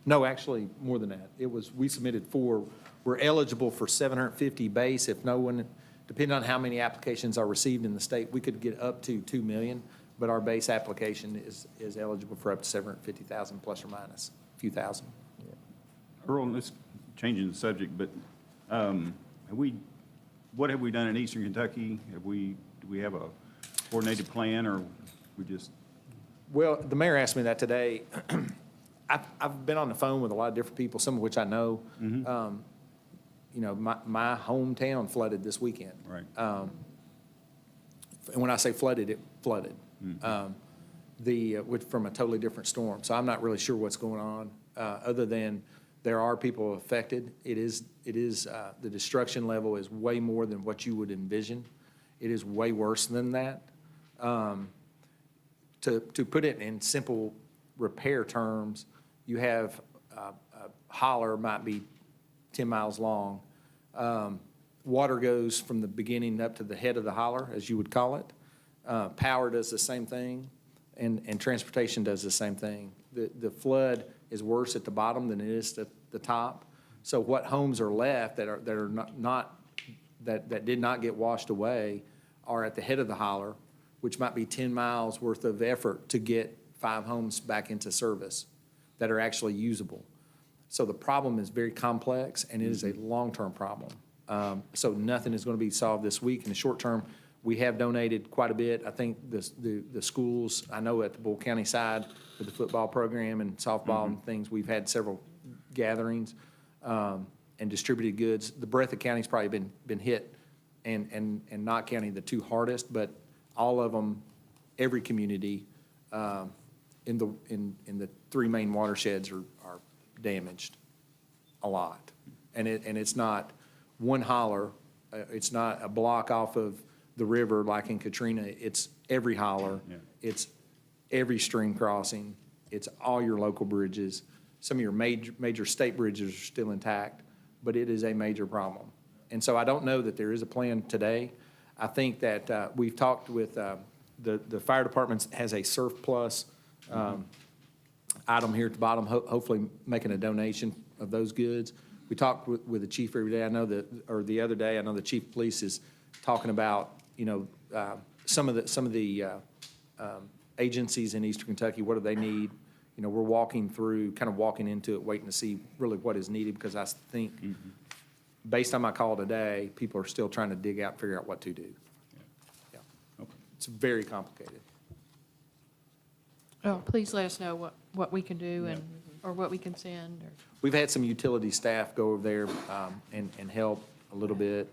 No, actually, more than that. We submitted 4. We're eligible for 750 base. If no one, depending on how many applications are received in the state, we could get up to 2 million, but our base application is eligible for up to 750,000 plus or minus a few thousand. Earl, this changing the subject, but what have we done in Eastern Kentucky? Do we have a coordinated plan, or we just? Well, the mayor asked me that today. I've been on the phone with a lot of different people, some of which I know. You know, my hometown flooded this weekend. Right. And when I say flooded, it flooded. From a totally different storm. So I'm not really sure what's going on, other than there are people affected. It is the destruction level is way more than what you would envision. It is way worse than that. To put it in simple repair terms, you have a holler might be 10 miles long. Water goes from the beginning up to the head of the holler, as you would call it. Power does the same thing, and transportation does the same thing. The flood is worse at the bottom than it is at the top. So what homes are left that did not get washed away are at the head of the holler, which might be 10 miles worth of effort to get 5 homes back into service that are actually usable. So the problem is very complex, and it is a long-term problem. So nothing is going to be solved this week. In the short term, we have donated quite a bit. I think the schools, I know at the Bull County side with the football program and softball and things, we've had several gatherings and distributed goods. The Breathitt County's probably been hit, and Knott County the 2 hardest, but all of them, every community in the 3 main watersheds are damaged a lot. And it's not one holler, it's not a block off of the river like in Katrina. It's every holler, it's every stream crossing, it's all your local bridges. Some of your major state bridges are still intact, but it is a major problem. And so I don't know that there is a plan today. I think that we've talked with the fire department has a Surf Plus item here at the bottom, hopefully making a donation of those goods. We talked with the chief every day. I know the other day, I know the chief of police is talking about, you know, some of the agencies in Eastern Kentucky, what do they need? You know, we're kind of walking into it, waiting to see really what is needed, because I think, based on my call today, people are still trying to dig out and figure out what to do. Yeah. Okay. It's very complicated. Oh, please let us know what we can do or what we can send. We've had some utility staff go over there and help a little bit.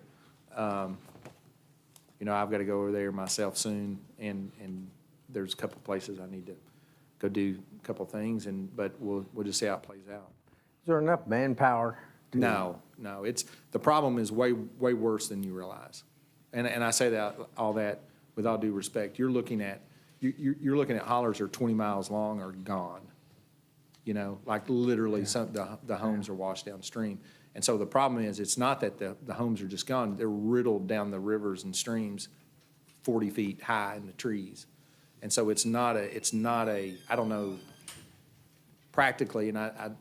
You know, I've got to go over there myself soon, and there's a couple places I need to go do a couple things, but we'll just see how it plays out. Is there enough manpower? No, it's, the problem is way worse than you realize. And I say all that with all due respect. You're looking at hollers that are 20 miles long are gone. You know, like literally the homes are washed downstream. And so the problem is, it's not that the homes are just gone, they're riddled down the rivers and streams 40 feet high in the trees. And so it's not a, I don't know, practically, and I'm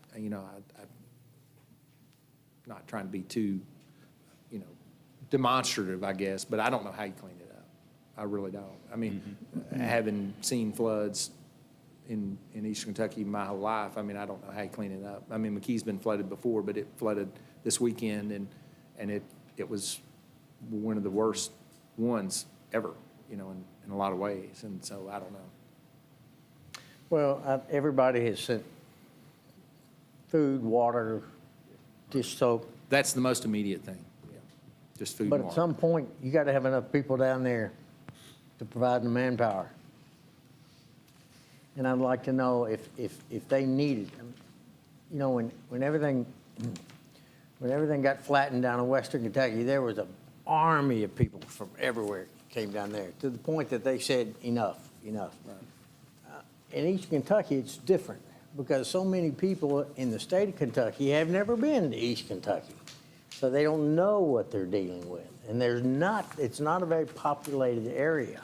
not trying to be too, you know, demonstrative, I guess, but I don't know how you clean it up. I really don't. I mean, having seen floods in Eastern Kentucky my whole life, I mean, I don't know how you clean it up. I mean, McKee's been flooded before, but it flooded this weekend, and it was one of the worst ones ever, you know, in a lot of ways. And so I don't know. Well, everybody has sent food, water, dish soap. That's the most immediate thing, just food and But water. at some point, you got to have enough people down there to provide the manpower. And I'd like to know if they need it. You know, when everything got flattened down in Western Kentucky, there was an army of people from everywhere came down there, to the point that they said, enough. In East Kentucky, it's different, because so many people in the state of Kentucky have never been to East Kentucky. So they don't know what they're dealing with. And it's not a very populated area.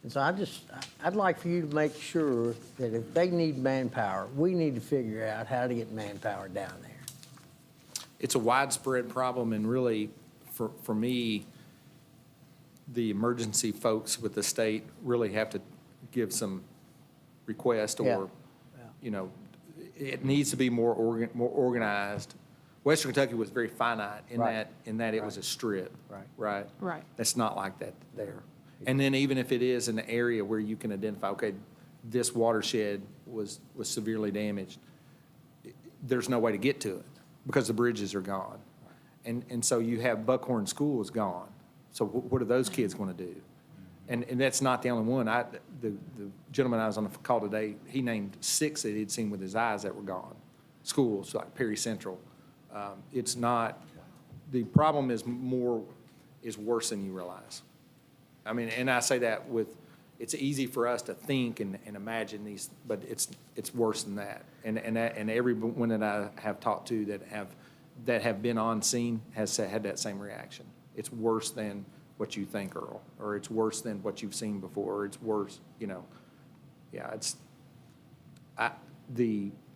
And so I'd like for you to make sure that if they need manpower, we need to figure out how to get manpower down there. It's a widespread problem, and really, for me, the emergency folks with the state really have to give some request, or, you know, it needs to be more organized. Western Kentucky was very finite in that it was a strip, right? Right. That's not like that there. And then even if it is an area where you can identify, okay, this watershed was severely damaged, there's no way to get to it because the bridges are gone. And so you have Buckhorn School is gone. So what are those kids going to do? And that's not the only one. The gentleman I was on the call today, he named 6 that he'd seen with his eyes that were gone. Schools like Perry Central. It's not, the problem is worse than you realize. I mean, and I say that with, it's easy for us to think and imagine these, but it's worse than that. And everyone that I have talked to that have been on scene has had that same reaction. It's worse than what you think, Earl, or it's worse than what you've seen before, or it's worse, yeah, I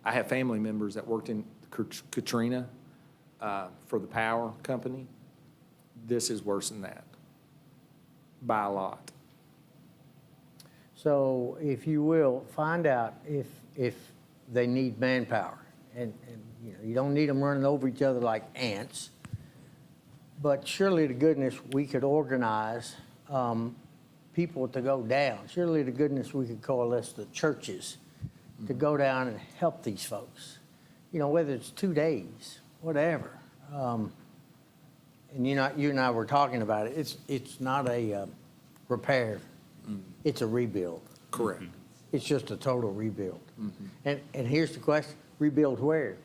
have family members that worked in Katrina for the power company. This is worse than that by a lot. So if you will, find out if they need manpower. And you don't need them running over each other like ants. But surely to goodness, we could organize people to go down. Surely to goodness, we could coalesce the churches to go down and help these folks. Whether it's 2 days, whatever. And you and I were talking about it. It's not a repair. It's a rebuild. Correct. It's just a total rebuild. And here's the question, rebuild where?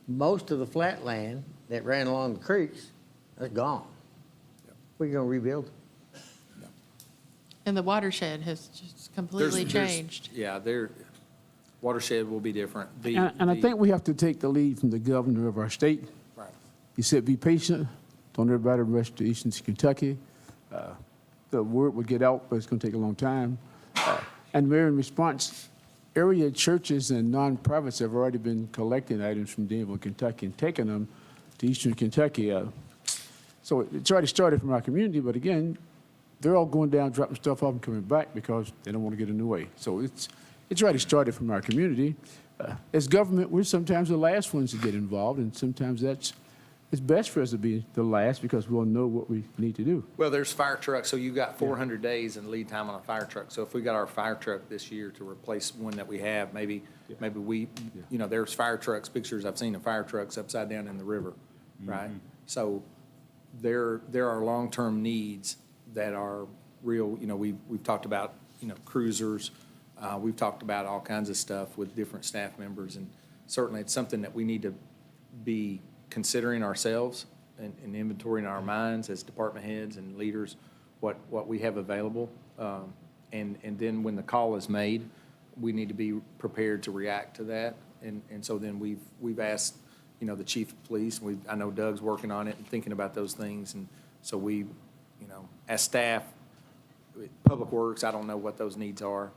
Most of the flat land that ran along the creeks is gone. Where you gonna rebuild? And the watershed has just completely changed. Yeah, watershed will be different. And I think we have to take the lead from the governor of our state. Right. He said, be patient, don't everybody rush to Eastern Kentucky. The word will get out, but it's gonna take a long time. And we're in response, area churches and nonprofits have already been collecting items from Danville, Kentucky, and taking them to Eastern Kentucky. So it's already started from our community, but again, they're all going down, dropping stuff off and coming back because they don't want to get in the way. So it's already started from our community. As government, we're sometimes the last ones to get involved, and sometimes it's best for us to be the last because we'll know what we need to do. Well, there's fire trucks, so you've got 400 days in lead time on a fire truck. So if we got our fire truck this year to replace one that we have, maybe we, there's fire trucks, pictures I've seen of fire trucks upside down in the river, right? So there are long-term needs that are real. We've talked about, cruisers. We've talked about all kinds of stuff with different staff members, and certainly it's something that we need to be considering ourselves and inventorying our minds as department heads and leaders, what we have available. And then when the call is made, we need to be prepared to react to that. And so then we've asked, the chief of police, I know Doug's working on it and thinking about those things. And so we, as staff, Public Works, I don't know what those needs are.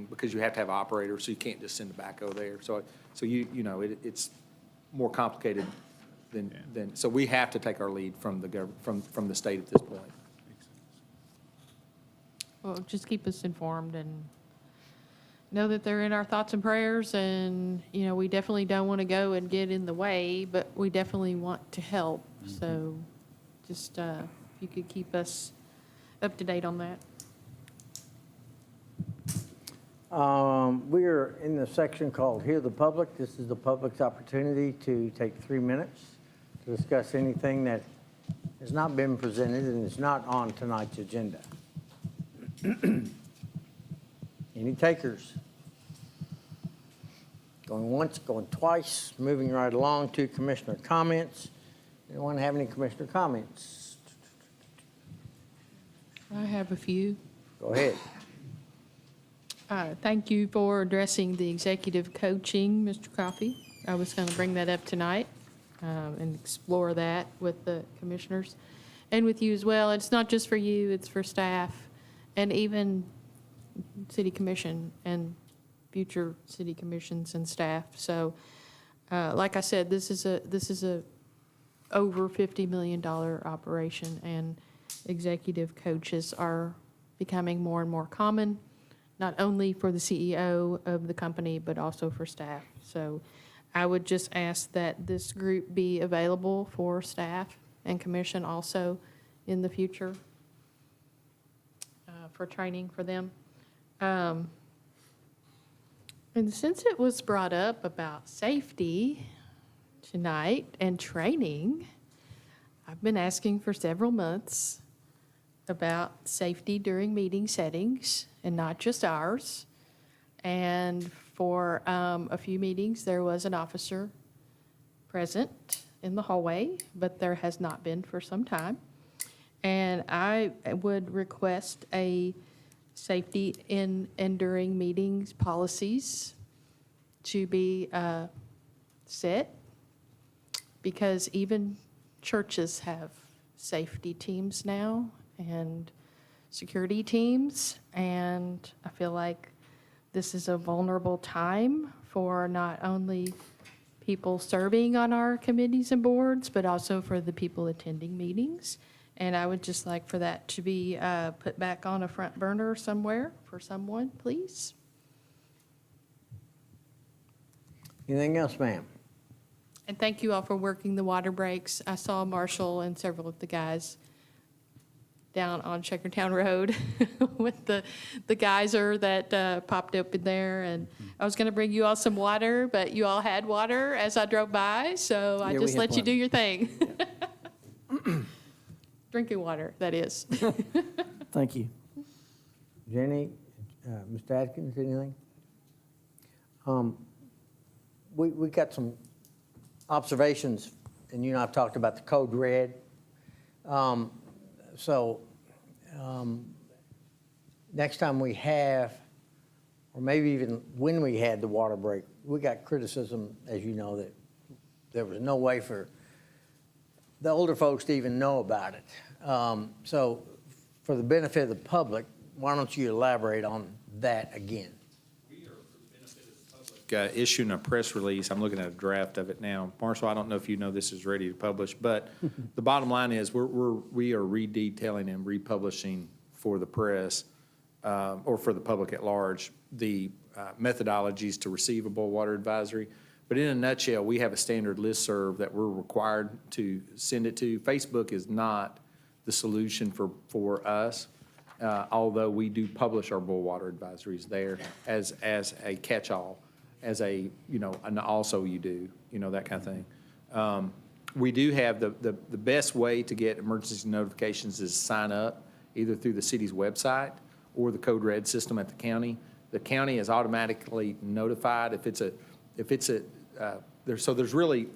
Because you have to have operators, so you can't just send a backhoe there. So it's more complicated than, so we have to take our lead from the state at this point. Well, just keep us informed and know that they're in our thoughts and prayers. And, we definitely don't want to go and get in the way, but we definitely want to help. So just if you could keep us up to date on that. We're in the section called Hear the Public. This is the public's opportunity to take 3 minutes to discuss anything that has not been presented and is not on tonight's agenda. Any takers? Going once, going twice, moving right along to commissioner comments. Anyone have any commissioner comments? I have a few. Go ahead. Thank you for addressing the executive coaching, Mr. Coffey. I was going to bring that up tonight and explore that with the commissioners and with you as well. It's not just for you, it's for staff and even city commission and future city commissions and staff. So like I said, this is a over $50 million operation, and executive coaches are becoming more and more common, not only for the CEO of the company, but also for staff. So I would just ask that this group be available for staff and commission also in the future for training for them. And since it was brought up about safety tonight and training, I've been asking for several months about safety during meeting settings and not just ours. And for a few meetings, there was an officer present in the hallway, but there has not been for some time. And I would request a safety in and during meetings policies to be set, because even churches have safety teams now and security teams, and I feel like this is a vulnerable time for not only people serving on our committees and boards, but also for the people attending meetings. And I would just like for that to be put back on a front burner somewhere for someone, please. Anything else, ma'am? And thank you all for working the water breaks. I saw Marshall and several of the guys down on Checkertown Road with the geyser that popped open there. And I was going to bring you all some water, but you all had water as I drove by, so I Yeah, we just had let you do plenty. your thing. Drinking water, that is. Thank you. Jenny, Mr. Atkins, anything? We got some observations, and you and I have talked about the code red. Next time we have, or maybe even when we had the water break, we got criticism, as you know, that there was no way for the older folks to even know about it. So for the benefit of the public, why don't you elaborate on that again? Issuing a press release, I'm looking at a draft of it now. Marshall, I don't know if you know this is ready to publish, but the bottom line is we are redetailing and republishing for the press, or for the public at large, the methodologies to receive a boil water advisory. But in a nutshell, we have a standard listserv that we're required to send it to. Facebook is not the solution for us, although we do publish our boil water advisories there as a catch-all. As a, and also you do, that kind of thing. We do have the best way to get emergency notifications is sign up either through the city's website or the Code Red system at the county. The county is automatically notified so there's really,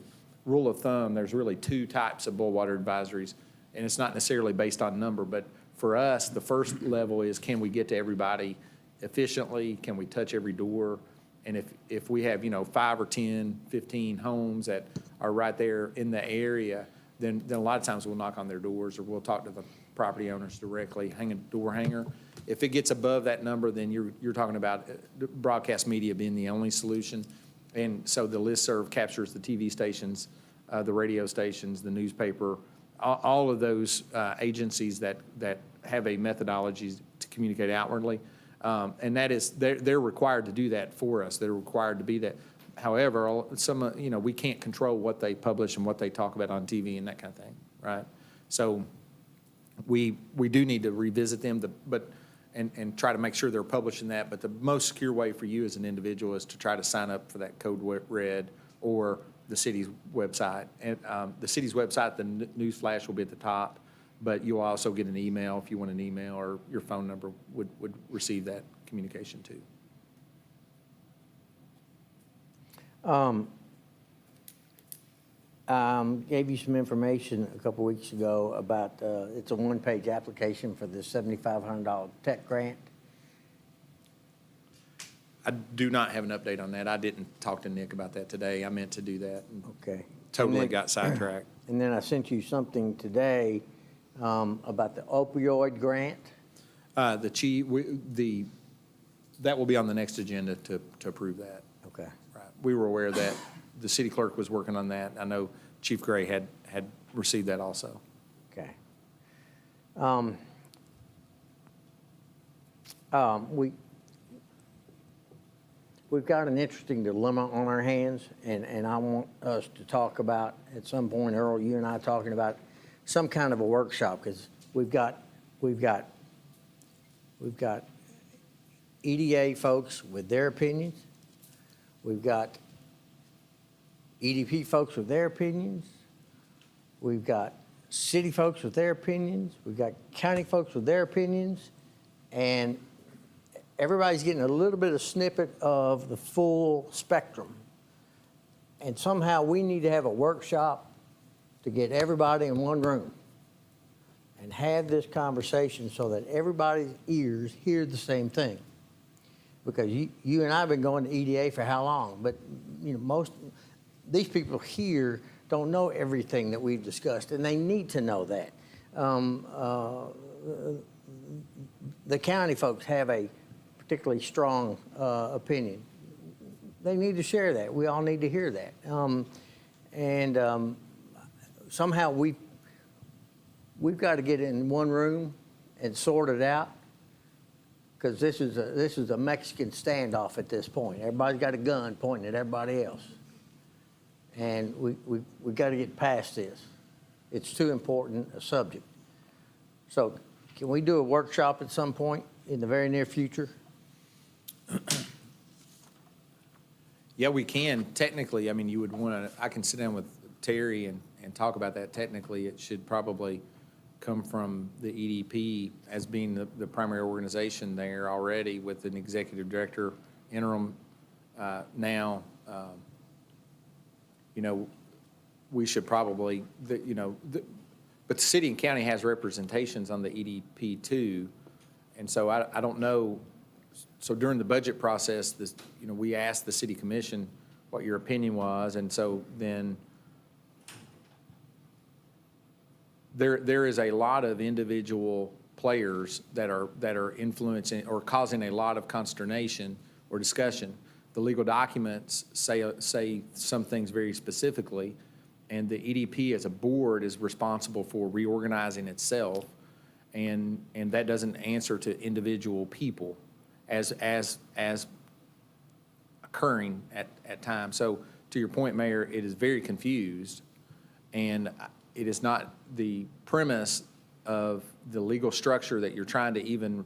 rule of thumb, there's really two types of boil water advisories, and it's not necessarily based on number, but for us, the first level is, can we get to everybody efficiently? Can we touch every door? And if we have, 5 or 10, 15 homes that are right there in the area, then a lot of times we'll knock on their doors or we'll talk to the property owners directly, hang a door hanger. If it gets above that number, then you're talking about broadcast media being the only solution. And so the listserv captures the TV stations, the radio stations, the newspaper, all of those agencies that have a methodology to communicate outwardly. And that is, they're required to do that for us. They're required to be that. However, we can't control what they publish and what they talk about on TV and that kind of thing, right? So we do need to revisit them, and try to make sure they're publishing that. But the most secure way for you as an individual is to try to sign up for that Code Red or the city's website. And the city's website, the news flash will be at the top. But you'll also get an email if you want an email, or your phone number would receive that communication too. Gave you some information a couple weeks ago about, it's a one-page application for the $7,500 tech grant. I do not have an update on that. I didn't talk to Nick about that today. I meant to do that. And Okay. totally And then- got sidetracked. And then I sent you something today about the opioid grant. That will be on the next agenda to approve that. Okay. Right. We were aware that the city clerk was working on that. I know Chief Gray had received that also. Okay. We've got an interesting dilemma on our hands, and I want us to talk about, at some point, Earl, you and I talking about some kind of a workshop, because we've got EDA folks with their opinions. We've got EDP folks with their opinions. We've got city folks with their opinions. We've got county folks with their opinions. And everybody's getting a little bit of snippet of the full spectrum. And somehow we need to have a workshop to get everybody in one room and have this conversation so that everybody's ears hear the same thing. Because you and I have been going to EDA for how long? But most these people here don't know everything that we've discussed, and they need to know that. The county folks have a particularly strong opinion. They need to share that. We all need to hear that. Somehow we've got to get in one room and sort it out, because this is a Mexican standoff at this point. Everybody's got a gun pointing at everybody else. And we got to get past this. It's too important a subject. So can we do a workshop at some point in the very near future? Yeah, we can. Technically, I mean, you would want to, I can sit down with Terry and talk about that. Technically, it should probably come from the EDP as being the primary organization there already, with an executive director interim now. We should probably, but the city and county has representations on the EDP too. And so I don't know. So during the budget process, we asked the city commission what your opinion was. And so then there is a lot of individual players that are influencing or causing a lot of consternation or discussion. The legal documents say some things very specifically, and the EDP as a board is responsible for reorganizing itself, and that doesn't answer to individual people as occurring at times. So to your point, Mayor, it is very confused, and it is not the premise of the legal structure that you're trying to even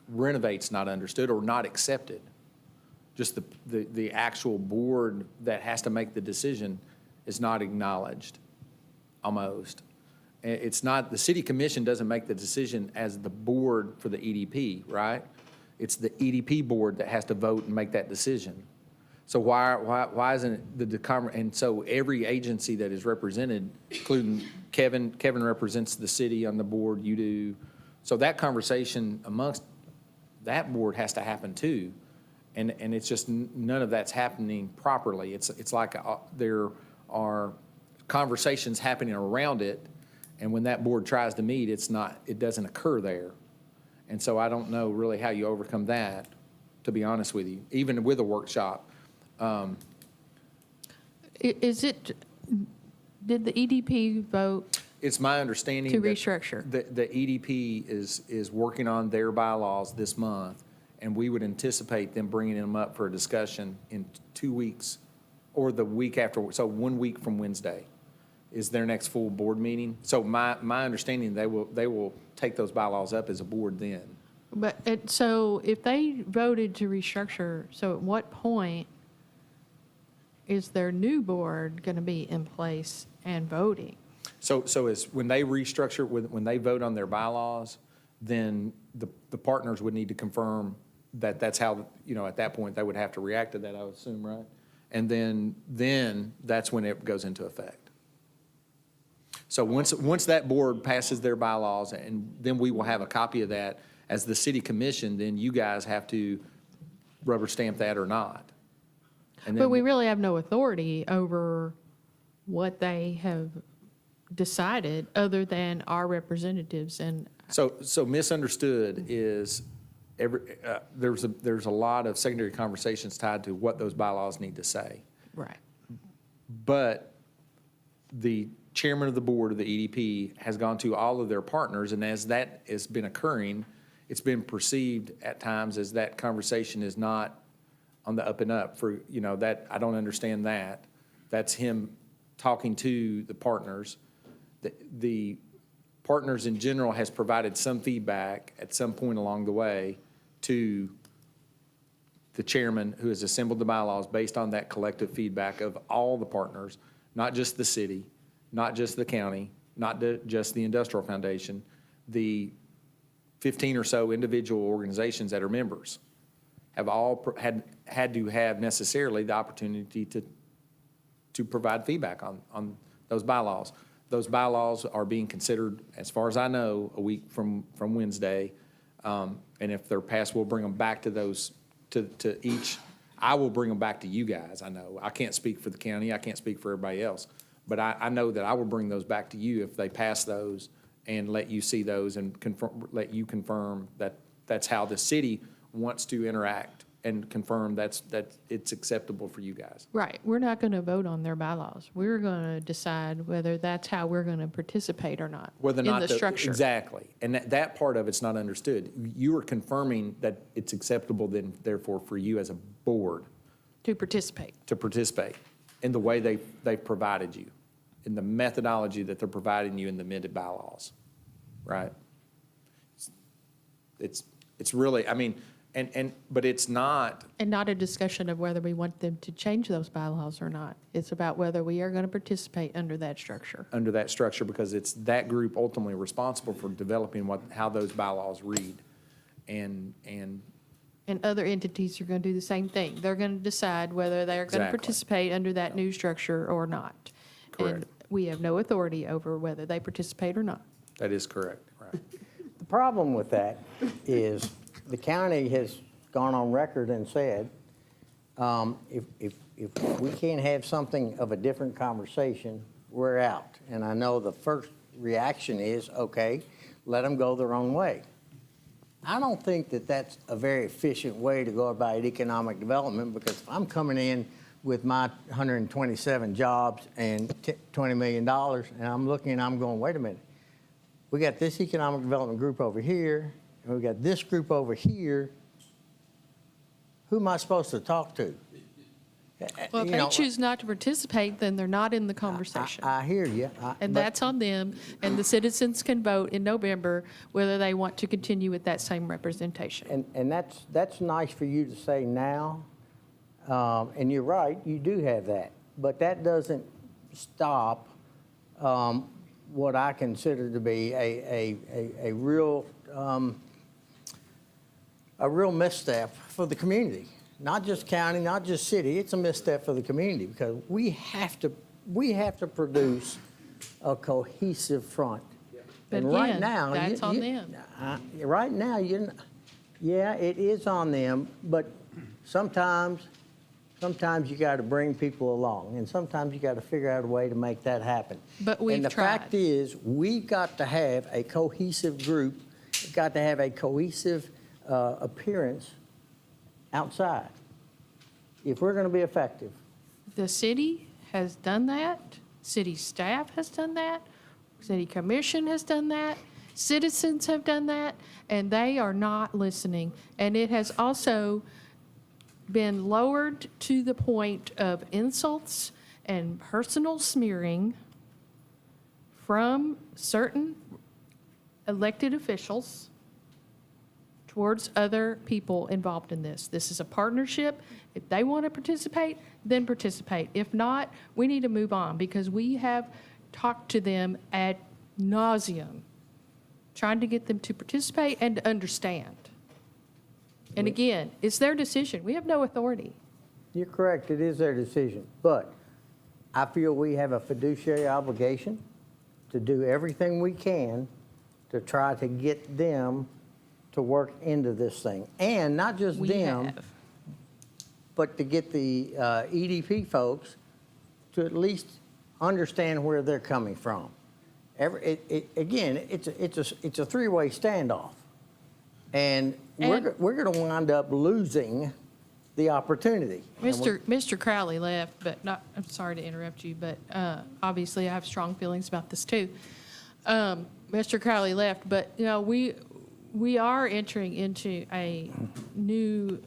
renovate's not understood or not accepted. Just the actual board that has to make the decision is not acknowledged, almost. It's not, the city commission doesn't make the decision as the board for the EDP, right? It's the EDP board that has to vote and make that decision. So why isn't it and so every agency that is represented, including Kevin represents the city on the board, you do. So that conversation amongst that board has to happen too. And it's just none of that's happening properly. It's like there are conversations happening around it, and when that board tries to meet, it doesn't occur there. And so I don't know really how you overcome that, to be honest with you, even with a workshop. Did the EDP vote It's my understanding to that restructure? the EDP is working on their bylaws this month, and we would anticipate them bringing them up for a discussion in 2 weeks or the week after. So 1 week from Wednesday is their next full board meeting. So my understanding, they will take those bylaws up as a board then. But so if they voted to restructure, so at what point is their new board going to be in place and voting? So as when they restructure, when they vote on their bylaws, then the partners would need to confirm that that's how, at that point, they would have to react to that, I would assume, right? And then that's when it goes into effect. So once that board passes their bylaws, and then we will have a copy of that as the city commission, then you guys have to rubber stamp that or not. And But then we really have no authority over what they have decided other than our representatives. And So misunderstood is there's a lot of secondary conversations tied to what those bylaws need to say. right. But the chairman of the board of the EDP has gone to all of their partners, and as that has been occurring, it's been perceived at times as that conversation is not on the up and up for, that, I don't understand that. That's him talking to the partners. The partners in general has provided some feedback at some point along the way to the chairman who has assembled the bylaws based on that collective feedback of all the partners, not just the city, not just the county, not just the Industrial Foundation, the 15 or so individual organizations that are members have all had to have necessarily the opportunity to provide feedback on those bylaws. Those bylaws are being considered, as far as I know, a week from Wednesday. And if they're passed, we'll bring them back to those, to each. I will bring them back to you guys, I know. I can't speak for the county, I can't speak for everybody else. But I know that I will bring those back to you if they pass those and let you see those and let you confirm that that's how the city wants to interact and confirm that it's acceptable for you guys. Right. We're not going to vote on their bylaws. We're going to decide whether that's how we're going to participate or not Whether or not in the structure. Exactly. And that part of it's not understood. You are confirming that it's acceptable then, therefore, for you as a board To participate. to participate in the way they've provided you, in the methodology that they're providing you in the amended bylaws, right? It's really, I mean, but it's not, And not a discussion of whether we want them to change those bylaws or not. It's about whether we are going to participate under that structure. under that structure because it's that group ultimately responsible for developing how those bylaws read. And And other entities are going to do the same thing. They're going to decide whether they're going to Exactly. participate under that new structure or not. Correct. And we have no authority over whether they participate or not. that is correct, right? The problem with that is the county has gone on record and said, if we can't have something of a different conversation, we're out. And I know the first reaction is, okay, let them go their own way. I don't think that that's a very efficient way to go about economic development, because if I'm coming in with my 127 jobs and $20 million, and I'm looking and I'm going, wait a minute, we got this economic development group over here, and we got this group over here. Who am I supposed to talk to? Well, if You they know, choose not to participate, then they're not in the conversation. I hear you. And but- that's on them, and the citizens can vote in November whether they want to continue with that same representation. And that's nice for you to say now, and you're right, you do have that. But that doesn't stop what I consider to be a real misstep for the community. Not just county, not just city, it's a misstep for the community, because we have to produce a cohesive front. But And right again, now, that's on them. Right now, yeah, it is on them, but sometimes you got to bring people along, and sometimes you got to figure out a way to make that happen. But we've And the tried. fact is, we've got to have a cohesive group, we've got to have a cohesive appearance outside, if we're going to be effective. The city has done that, city staff has done that, city commission has done that, citizens have done that, and they are not listening. And it has also been lowered to the point of insults and personal smearing from certain elected officials towards other people involved in this. This is a partnership. If they want to participate, then participate. If not, we need to move on, because we have talked to them ad nauseum, trying to get them to participate and to understand. And again, it's their decision. We have no authority. You're correct, it is their decision, but I feel we have a fiduciary obligation to do everything we can to try to get them to work into this thing. And not just We them, have. but to get the EDP folks to at least understand where they're coming from. Again, it's a three-way standoff. And we're going to wind up losing the opopportunity. And we're- Mr. Crowley left, but not, I'm sorry to interrupt you, but obviously I have strong feelings about this too. Mr. Crowley left, but, you know, we are entering into a new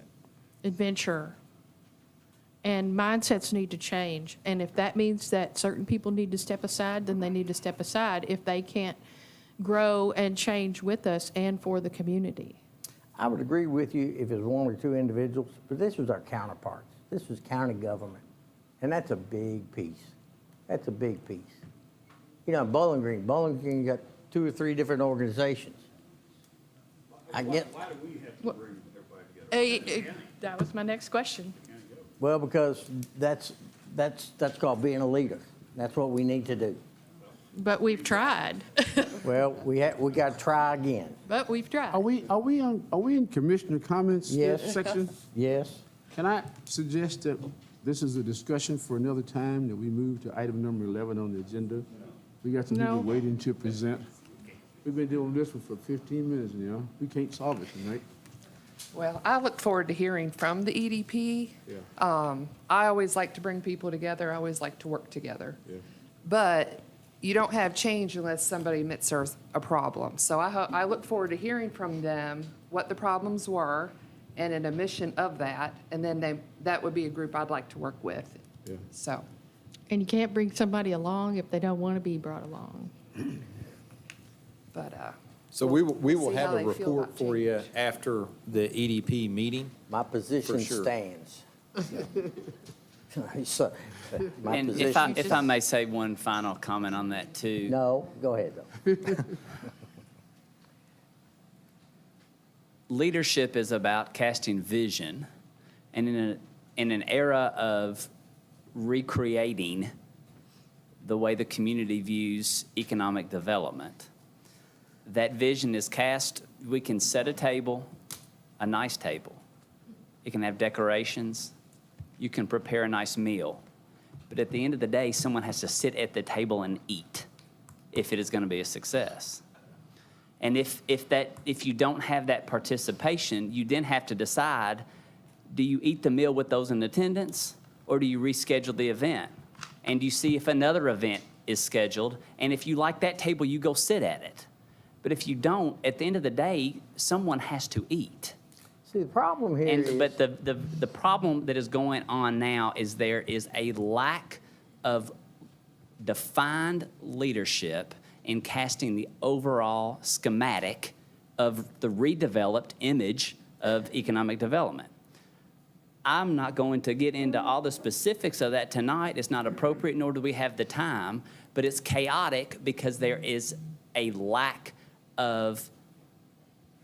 adventure, and mindsets need to change. And if that means that certain people need to step aside, then they need to step aside if they can't grow and change with us and for the community. I would agree with you if it was one or two individuals, but this was our counterparts. This was county government, and that's a big piece. That's a big piece. You know, Bowling Green got 2 or 3 different organizations. I get, Why do we have to bring everybody together? That was my next question. well, because that's called being a leader. That's what we need to do. But we've tried. Well, we got to try again. But we've tried. Are we in commissioner comments Yes. section? Yes? Can I suggest that this is a discussion for another time, that we move to item number 11 on the agenda? We got some No. people waiting to present. We've been doing this one for 15 minutes now. We can't solve it tonight. Well, I look forward to hearing from the EDP. Yeah. I always like to bring people together. I always like to work together. Yeah. But you don't have change unless somebody admits there's a problem. So I look forward to hearing from them what the problems were and an admission of that. And then that would be a group I'd like to work with. Yeah. So, And you can't bring somebody along if they don't want to be brought along. but, So we will see have how a they feel report about for you change. after the EDP meeting. My position For sure. stands. So, my And position. if I may say one final comment on that too. No, go ahead, though. Leadership is about casting vision, and in an era of recreating the way the community views economic development, that vision is cast. We can set a table, a nice table. It can have decorations. You can prepare a nice meal. But at the end of the day, someone has to sit at the table and eat if it is going to be a success. And if you don't have that participation, you then have to decide, do you eat the meal with those in attendance, or do you reschedule the event? And you see if another event is scheduled, and if you like that table, you go sit at it. But if you don't, at the end of the day, someone has to eat. See, the problem here is. But the problem that is going on now is there is a lack of defined leadership in casting the overall schematic of the redeveloped image of economic development. I'm not going to get into all the specifics of that tonight. It's not appropriate, nor do we have the time, but it's chaotic because there is a lack of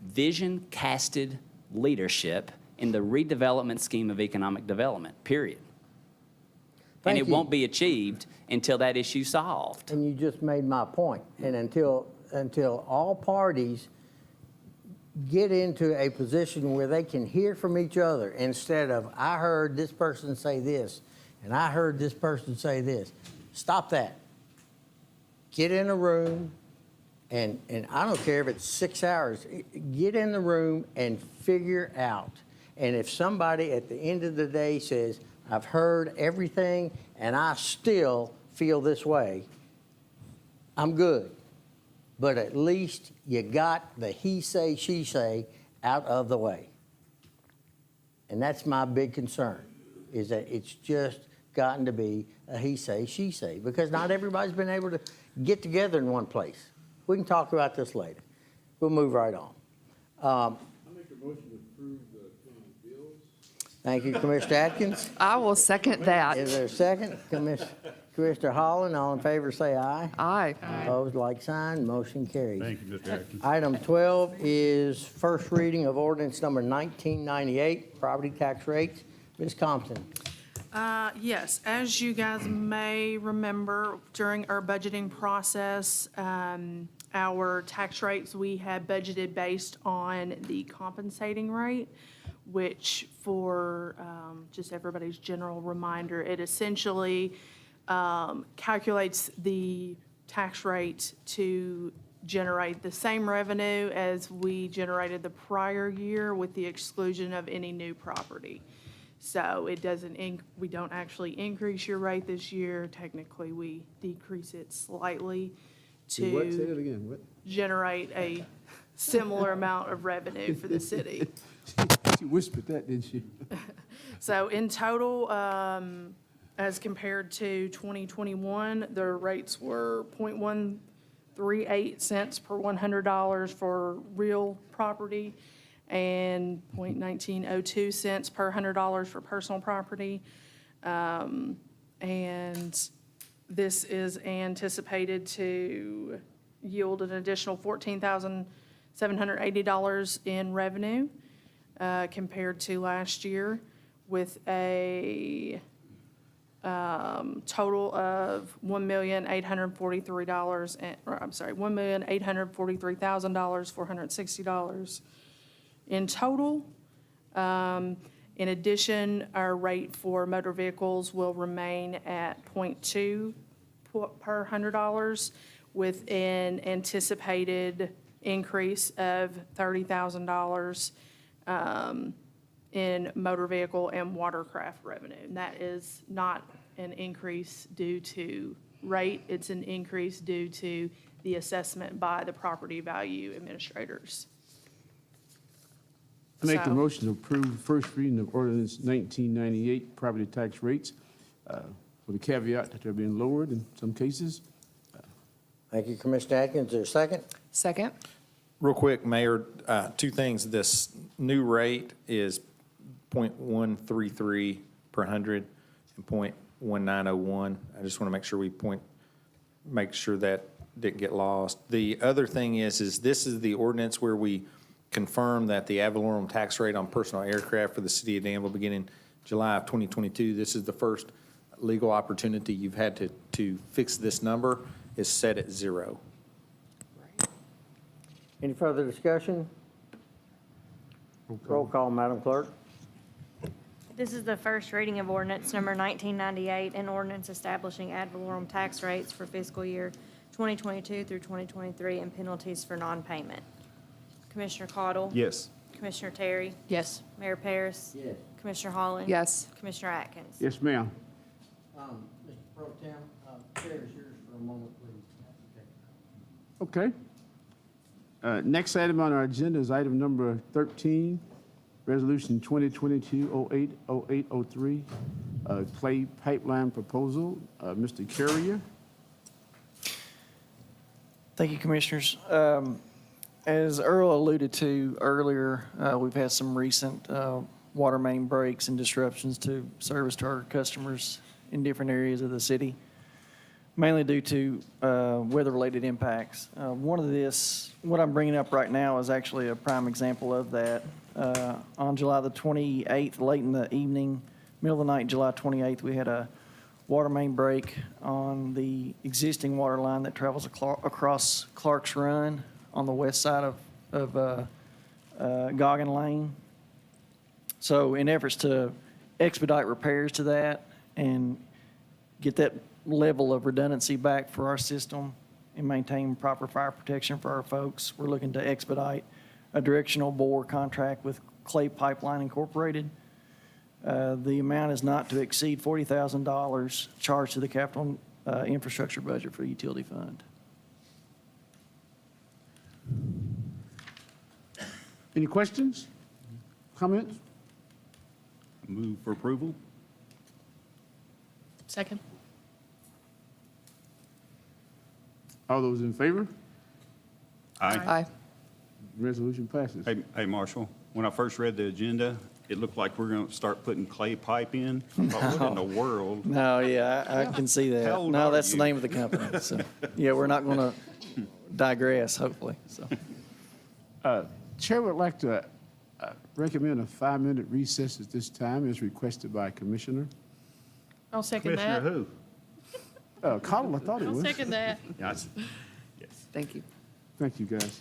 vision-casted leadership in the redevelopment scheme of economic development, period. And Thank it you. won't be achieved until that issue's solved. And you just made my point. And until all parties get into a position where they can hear from each other instead of, I heard this person say this, and I heard this person say this. Stop that. Get in a room, and I don't care if it's 6 hours, get in the room and figure out. And if somebody at the end of the day says, I've heard everything and I still feel this way, I'm good. But at least you got the he say, she say out of the way. And that's my big concern, is that it's just gotten to be a he say, she say, because not everybody's been able to get together in one place. We can talk about this later. We'll move right on. I make a motion to approve the bills. Thank you, Commissioner Atkins. I will second that. Is there a second? Commissioner Holland, all in favor say aye. Aye. Opposed, like sign, motion carries. Thank you, Mr. Atkins. Item 12 is first reading of ordinance number 1998, property tax rates. Ms. Compton. Yes, as you guys may remember, during our budgeting process, our tax rates, we had budgeted based on the compensating rate, which for just everybody's general reminder, it essentially calculates the tax rate to generate the same revenue as we generated the prior year with the exclusion of any new property. So it doesn't, we don't actually increase your rate this year. Technically, we decrease it slightly What? Say it to again. What? generate a similar amount of revenue for the city. She whispered that, didn't she? So in total, as compared to 2021, the rates were 0.138 cents per $100 for real property and .1902 per $100 for personal property. And this is anticipated to yield an additional $14,780 in revenue compared to last year, with a total of $1,843,460 in total. In addition, our rate for motor vehicles will remain at .2 per $100, with an anticipated increase of $30,000 in motor vehicle and watercraft revenue. And that is not an increase due to rate, it's an increase due to the assessment by the property value administrators. I make the So- motion to approve first reading of ordinance 1998 property tax rates, with the caveat that they're being lowered in some cases. Thank you, Commissioner Atkins. Is there a second? Second? Real quick, Mayor, two things. This new rate is .133 per hundred and .1901. I just want to make sure make sure that didn't get lost. The other thing is this is the ordinance where we confirm that the ad valorem tax rate on personal aircraft for the city of Danville beginning July of 2022, this is the first legal opportunity you've had to fix this number, is set at 0. Any further discussion? Roll call, Madam Clerk. This is the first reading of ordinance number 1998, an ordinance establishing ad valorem tax rates for fiscal year 2022 through 2023 and penalties for non-payment. Commissioner Cottle? Yes. Commissioner Terry? Yes. Mayor Paris? Yes. Commissioner Holland? Yes. Commissioner Atkins? Yes, ma'am. Mr. Pro Tem, chair is yours for a moment, please. Okay. Next item on our agenda is item number 13, Resolution 2022-08-0803, Clay Pipeline Proposal. Mr. Carrier. Thank you, Commissioners. As Earl alluded to earlier, we've had some recent water main breaks and disruptions to service to our customers in different areas of the city, mainly due to weather-related impacts. What I'm bringing up right now is actually a prime example of that. On July the 28th, late in the evening, middle of the night, July 28th, we had a water main break on the existing water line that travels across Clark's Run on the west side of Goggin Lane. So in efforts to expedite repairs to that and get that level of redundancy back for our system and maintain proper fire protection for our folks, we're looking to expedite a directional bore contract with Clay Pipeline Incorporated. The amount is not to exceed $40,000 charged to the capital infrastructure budget for the utility fund. Any questions? Comments? Move for approval? Second? All those in favor? Aye. Resolution passes. Hey, Marshall, when I first read the agenda, it looked like we're going to start putting clay pipe in. I thought, what in the world? No, yeah, I can see that. How old No, are that's the you? name of the company. So, yeah, we're not going to digress, hopefully. So, Chair would like to recommend a 5-minute recess at this time, as requested by Commissioner. I'll second that. Commissioner who? Cottle, I thought it I'll was. second that. Yes. Thank you. Thank you, guys.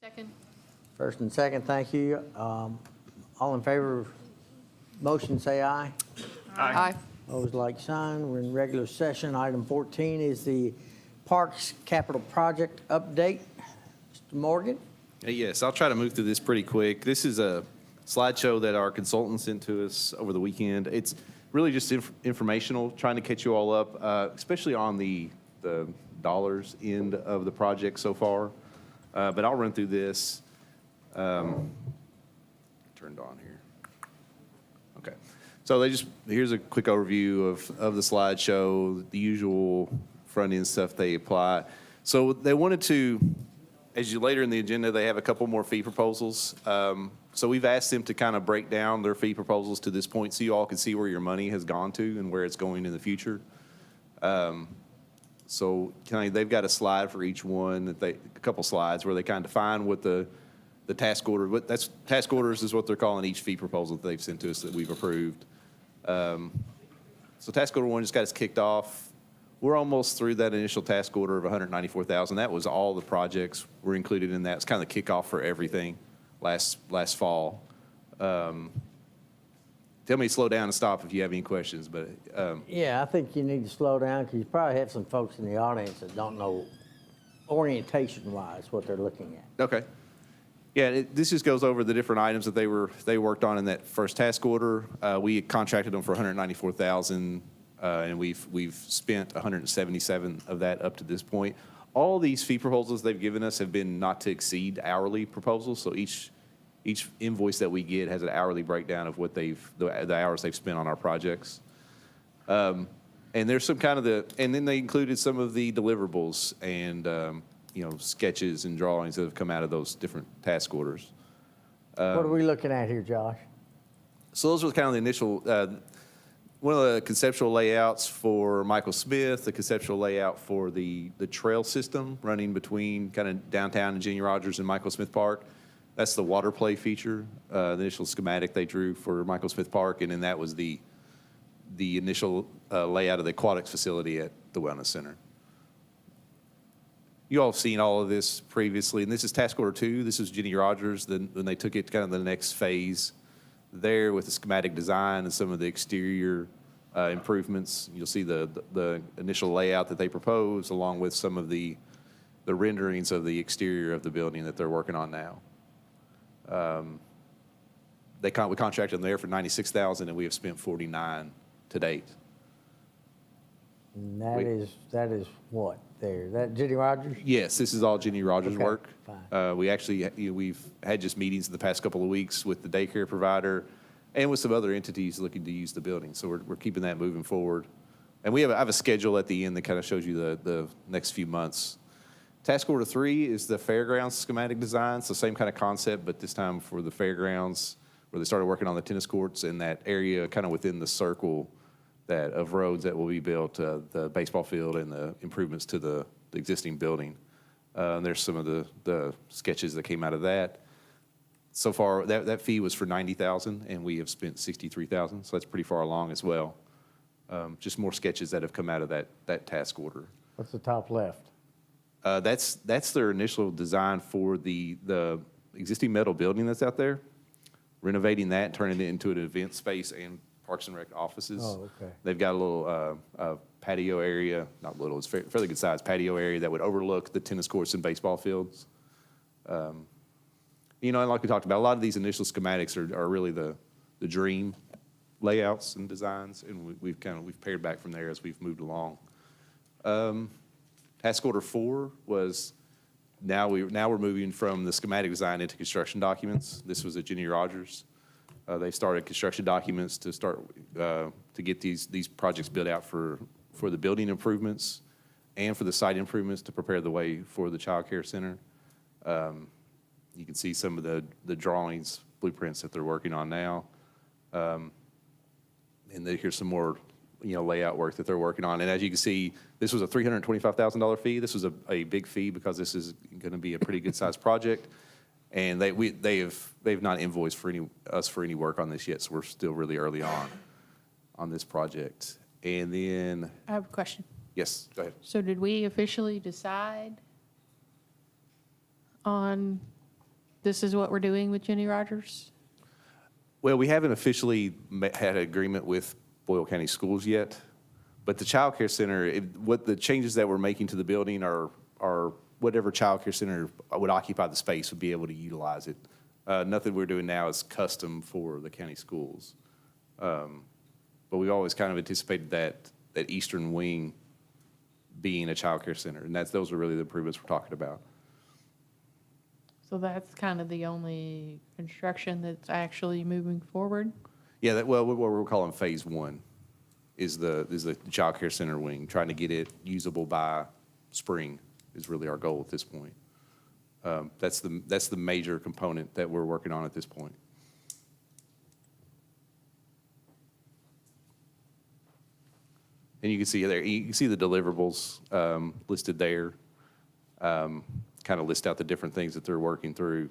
Second. First and second, thank you. All in favor of motion, say aye. Aye. Opposed, like sign. We're in regular session. Item 14 is the Parks Capital Project update. Mr. Morgan? Yes, I'll try to move through this pretty quick. This is a slideshow that our consultant sent to us over the weekend. It's really just informational, trying to catch you all up, especially on the dollars end of the project so far. But I'll run through this. Turned on here. Okay. So here's a quick overview of the slideshow, the usual front-end stuff they apply. So they wanted to, as you later in the agenda, they have a couple more fee proposals. So we've asked them to kind of break down their fee proposals to this point so you all can see where your money has gone to and where it's going in the future. So they've got a slide for each one, a couple slides where they kind of define what the task order, task orders is what they're calling each fee proposal that they've sent to us that we've approved. So task order 1 just got us kicked off. We're almost through that initial task order of $194,000. That was all the projects were included in that. It's kind of the kickoff for everything last fall. Tell me to slow down and stop if you have any questions. But Yeah, I think you need to slow down because you probably have some folks in the audience that don't know orientation-wise what they're looking at. Okay. Yeah, this just goes over the different items that they worked on in that first task order. We contracted them for $194,000, and we've spent $177 of that up to this point. All these fee proposals they've given us have been not to exceed hourly proposals. So each invoice that we get has an hourly breakdown of what the hours they've spent on our projects. And there's some kind of and then they included some of the deliverables and sketches and drawings that have come out of those different task orders. What are we looking at here, Josh? So those were kind of the initial, one of the conceptual layouts for Michael Smith, the conceptual layout for the trail system running between kind of downtown and Jenny Rogers and Michael Smith Park. That's the water play feature, the initial schematic they drew for Michael Smith Park, and then that was the initial layout of the aquatics facility at the Wellness Center. You all have seen all of this previously, and this is task order 2. This is Jenny Rogers. Then they took it to kind of the next phase there with the schematic design and some of the exterior improvements. You'll see the initial layout that they proposed along with some of the renderings of the exterior of the building that they're working on now. We contracted them there for $96,000, and we have spent $49,000 to date. And that is what there? That Jenny Rogers? Yes, this is all Jenny Rogers Okay, work. fine. We actually, we've had just meetings in the past couple of weeks with the daycare provider and with some other entities looking to use the building. So we're keeping that moving forward. And I have a schedule at the end that kind of shows you the next few months. Task order 3 is the fairgrounds schematic design. So same kind of concept, but this time for the fairgrounds where they started working on the tennis courts in that area kind of within the circle of roads that will be built, the baseball field and the improvements to the existing building. There's some of the sketches that came out of that. So far, that fee was for $90,000, and we have spent $63,000, so that's pretty far along as well. Just more sketches that have come out of that task order. What's the top left? That's their initial design for the existing metal building that's out there, renovating that, turning it into an event space and Parks and Rec offices. Oh, okay. They've got a little patio area, not little, it's fairly good sized patio area that would overlook the tennis courts and baseball fields. And like we talked about, a lot of these initial schematics are really the dream layouts and designs, and we've pared back from there as we've moved along. Task order 4 was now we're moving from the schematic design into construction documents. This was at Jenny Rogers. They started construction documents to start to get these projects built out for the building improvements and for the site improvements to prepare the way for the child care center. You can see some of the drawings, blueprints that they're working on now. And then here's some more layout work that they're working on. And as you can see, this was a $325,000 fee. This was a big fee because this is going to be a pretty good sized project. And they've not invoiced us for any work on this yet, so we're still really early on this project. And then, I have a question. yes, go ahead. So did we officially decide on this is what we're doing with Jenny Rogers? Well, we haven't officially had an agreement with Boyle County Schools yet, but the child care center, what the changes that we're making to the building are whatever child care center would occupy the space would be able to utilize it. Nothing we're doing now is custom for the county schools. But we've always kind of anticipated that eastern wing being a child care center, and those are really the improvements we're talking about. So that's kind of the only construction that's actually moving forward? Yeah, what we're calling phase one is the child care center wing, trying to get it usable by spring is really our goal at this point. That's the major component that we're working on at this point. And you can see there, you can see the deliverables listed there. Kind of list out the different things that they're working through.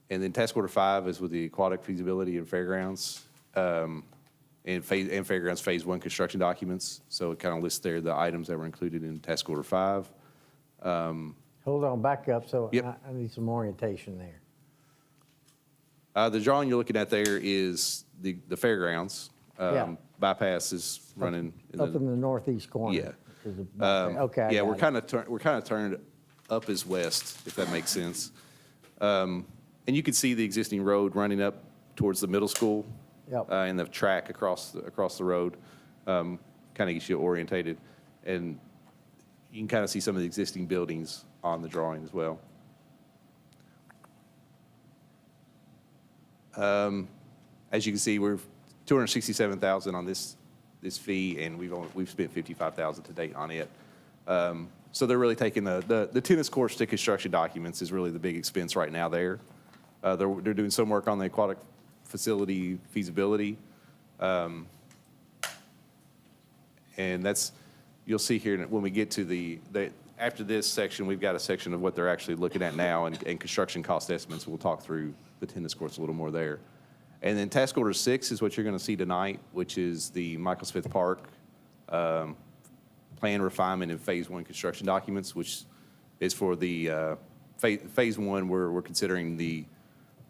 And then task order 5 is with the aquatic feasibility and fairgrounds, and fairgrounds phase 1 construction documents. So it kind of lists there the items that were included in task order 5. Hold on, back up, so Yep. I need some orientation there. The drawing you're looking at there is the fairgrounds. Yeah. Bypass is running. Up in the northeast corner. Yeah. is the- Okay. I Yeah, got we're it. kind of turned up as west, if that makes sense. And you can see the existing road running up towards the middle school. Yep. And the track across the road, kind of gets you orientated. And you can kind of see some of the existing buildings on the drawing as well. As you can see, we're $267,000 on this fee, and we've spent $55,000 to date on it. So they're really taking the tennis courts to construction documents is really the big expense right now there. They're doing some work on the aquatic facility feasibility. And you'll see here when we get to after this section, we've got a section of what they're actually looking at now and construction cost estimates. We'll talk through the tennis courts a little more there. And then task order 6 is what you're going to see tonight, which is the Michael Smith Park plan refinement and phase 1 construction documents, which is for the phase 1. We're considering the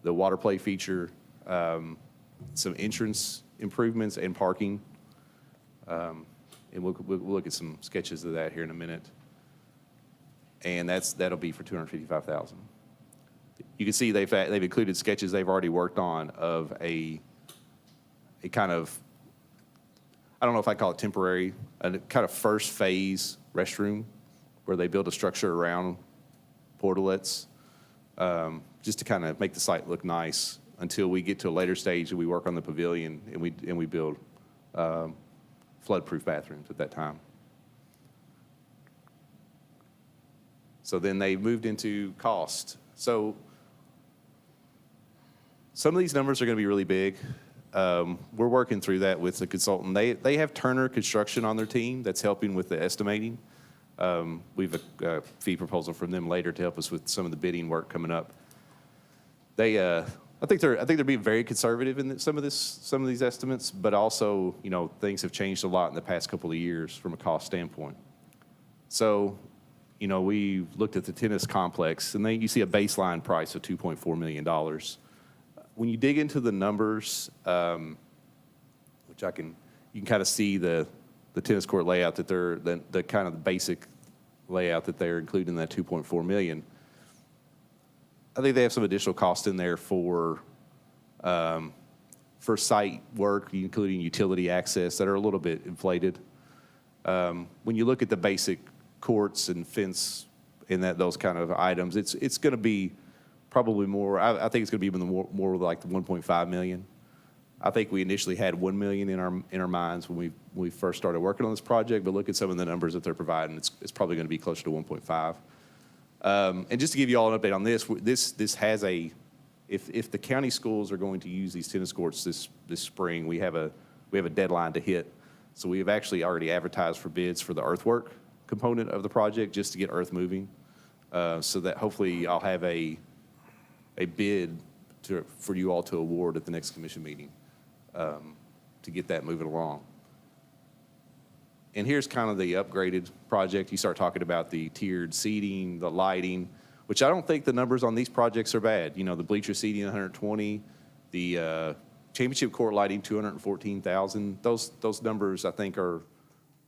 water play feature, some entrance improvements and parking. And we'll look at some sketches of that here in a minute. And that'll be for $255,000. You can see they've included sketches they've already worked on of a kind of, I don't know if I call it temporary, a kind of first phase restroom where they build a structure around portalets, just to kind of make the site look nice until we get to a later stage and we work on the pavilion and we build flood-proof bathrooms at that time. So then they moved into cost. So some of these numbers are going to be really big. We're working through that with the consultant. They have Turner Construction on their team that's helping with the estimating. We've a fee proposal from them later to help us with some of the bidding work coming up. I think they're being very conservative in some of these estimates, but also, things have changed a lot in the past couple of years from a cost standpoint. So, we looked at the tennis complex, and you see a baseline price of $2.4 million. When you dig into the numbers, which you can kind of see the tennis court layout that the kind of the basic layout that they're including in that $2.4 million. I think they have some additional cost in there for site work, including utility access, that are a little bit inflated. When you look at the basic courts and fence and those kind of items, it's going to be probably more. I think it's going to be even more like the 1.5 million. I think we initially had 1 million in our minds when we first started working on this project, but look at some of the numbers that they're providing. It's probably going to be closer to 1.5. And just to give you all an update on this has if the county schools are going to use these tennis courts this spring, we have a deadline to hit. So we have actually already advertised for bids for the earthwork component of the project just to get earth moving, so that hopefully I'll have a bid for you all to award at the next commission meeting, to get that moving along. And here's kind of the upgraded project. You start talking about the tiered seating, the lighting. which I don't think the numbers on these projects are bad. You know, the bleacher seating, 120, the championship court lighting, 214,000. Those numbers, I think, are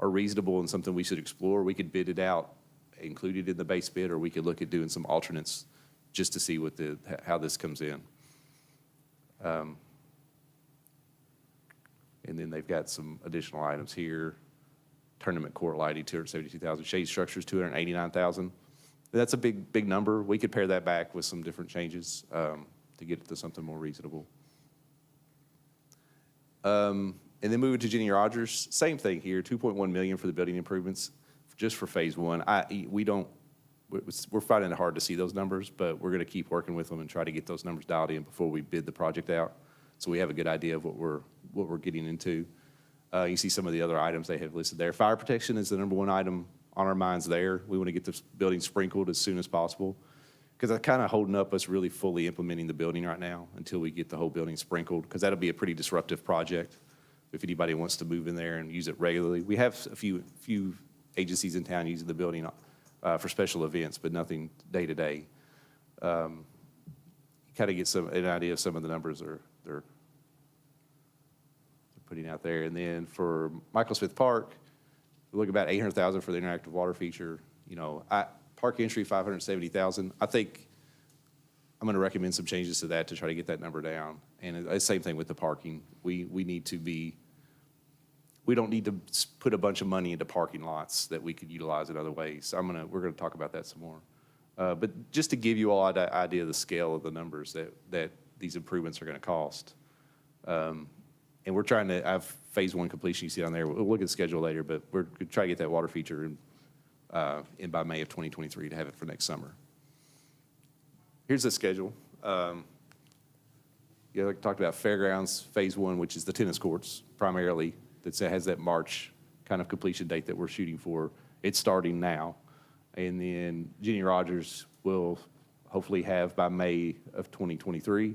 reasonable and something we should explore. We could bid it out, include it in the base bid, or we could look at doing some alternates just to see how this comes in. And then they've got some additional items here. Tournament court lighting, 272,000. Shade structures, 289,000. That's a big number. We could pare that back with some different changes to get it to something more reasonable. And then moving to Jenny Rogers, same thing here, 2.1 million for the building improvements, just for phase one. We're finding it hard to see those numbers, but we're going to keep working with them and try to get those numbers dialed in before we bid the project out, so we have a good idea of what we're getting into. You see some of the other items they have listed there. Fire protection is the number one item on our minds there. We want to get this building sprinkled as soon as possible, because that's kind of holding up us really fully implementing the building right now until we get the whole building sprinkled, because that'll be a pretty disruptive project if anybody wants to move in there and use it regularly. We have a few agencies in town using the building for special events, but nothing day to day. Kind of get an idea of some of the numbers they're putting out there. And then for Michael Smith Park, we look about 800,000 for the interactive water feature. You know, park entry 570,000. I think I'm going to recommend some changes to that to try to get that number down. And the same thing with the parking. We don't need to put a bunch of money into parking lots that we could utilize in other ways. So we're going to talk about that some more. But just to give you all an idea of the scale of the numbers that these improvements are going to cost. And we're trying to have phase one completion you see down there. We'll look at the schedule later, but we're going to try to get that water feature in by May of 2023 to have it for next summer. Here's the schedule. I talked about fairgrounds phase one, which is the tennis courts primarily. That has that March kind of completion date that we're shooting for. It's starting now. And then Jenny Rogers will hopefully have by May of 2023.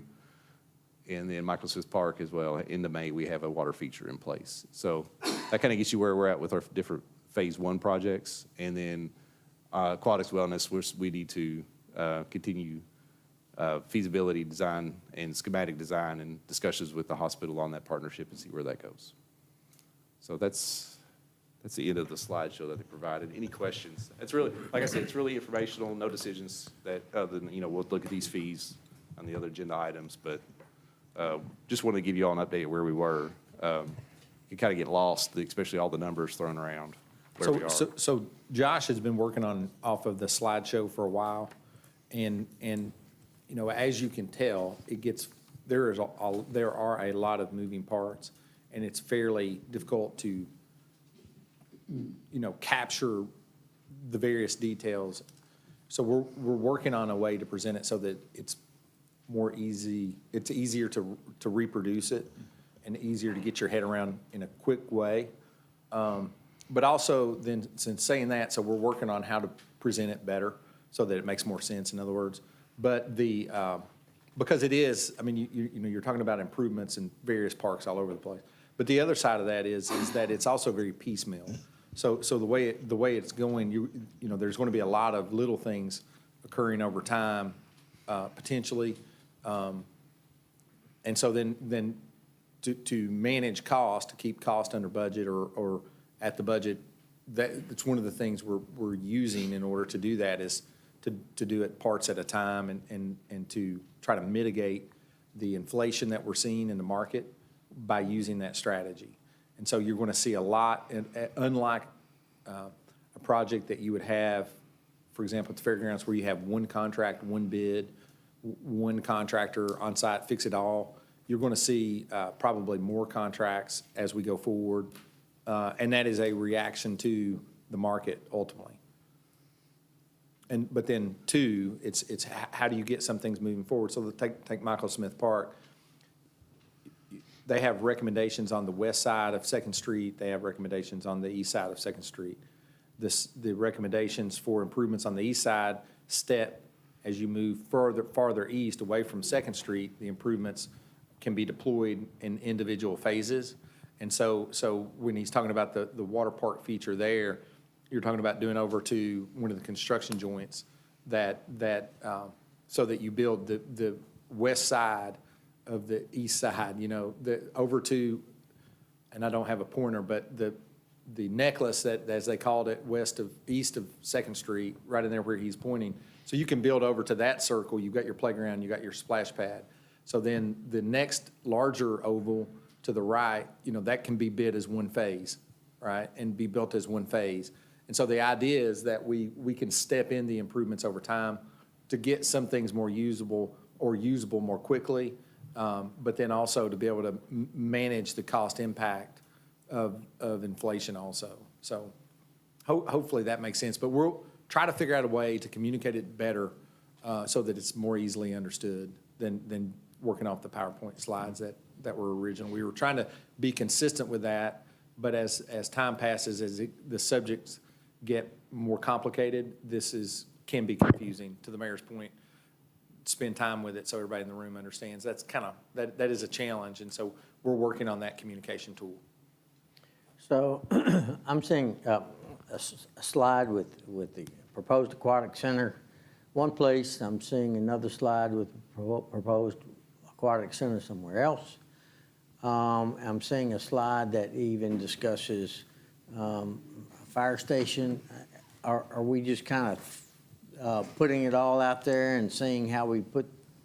And then Michael Smith Park as well. In the May, we have a water feature in place. So that kind of gets you where we're at with our different phase one projects. And then aquatics wellness, we need to continue feasibility design and schematic design and discussions with the hospital on that partnership and see where that goes. So that's the end of the slideshow that they provided. Any questions? It's really, like I said, it's really informational, no decisions that other than, we'll look at these fees on the other agenda items, but just want to give you all an update of where we were. You kind of get lost, especially all the numbers thrown around where we are. So Josh has been working off of the slideshow for a while, and as you can tell, there are a lot of moving parts, and it's fairly difficult to capture the various details. So we're working on a way to present it so that it's easier to reproduce it and easier to get your head around in a quick way. But also then, since saying that, so we're working on how to present it better so that it makes more sense, in other words. But because it is, you're talking about improvements in various parks all over the place. But the other side of that is that it's also very piecemeal. So the way it's going, there's going to be a lot of little things occurring over time, potentially. And so then to manage cost, to keep cost under budget or at the budget, that's one of the things we're using in order to do that is to do it parts at a time and to try to mitigate the inflation that we're seeing in the market by using that strategy. And so you're going to see a lot, unlike a project that you would have, for example, at the fairgrounds where you have one contract, one bid, one contractor on site, fix it all. You're going to see probably more contracts as we go forward. And that is a reaction to the market ultimately. But then two, it's how do you get some things moving forward? So take Michael Smith Park. They have recommendations on the west side of 2nd Street. They have recommendations on the east side of 2nd Street. The recommendations for improvements on the east side step as you move farther east away from 2nd Street. The improvements can be deployed in individual phases. And so when he's talking about the water park feature there, you're talking about doing over to one of the construction joints. so that you build the west side of the east side, over to, and I don't have a pointer, but the necklace that, as they called it, east of Second Street, right in there where he's pointing. So you can build over to that circle. You've got your playground, you got your splash pad. So then the next larger oval to the right, that can be bid as one phase, right? And be built as one phase. And so the idea is that we can step in the improvements over time to get some things more usable or usable more quickly, but then also to be able to manage the cost impact of inflation also. So hopefully that makes sense. But we'll try to figure out a way to communicate it better so that it's more easily understood than working off the PowerPoint slides that were original. We were trying to be consistent with that, but as time passes, the subjects get more complicated, can be confusing. To the mayor's point, spend time with it so everybody in the room understands. That's that is a challenge, and so we're working on that communication tool. So I'm seeing a slide with the proposed aquatic center one place. I'm seeing another slide with proposed aquatic center somewhere else. I'm seeing a slide that even discusses a fire station. Are we just kind of putting it all out there and seeing how we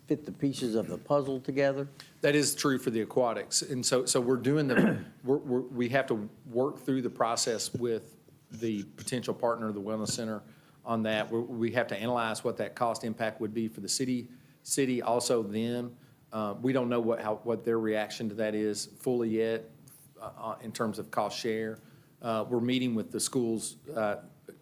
fit the pieces of the puzzle together? That is true for the aquatics. And so we're doing we have to work through the process with the potential partner of the Wellness Center on that. We have to analyze what that cost impact would be for the city, also them. We don't know what their reaction to that is fully yet in terms of cost share. We're meeting with the schools.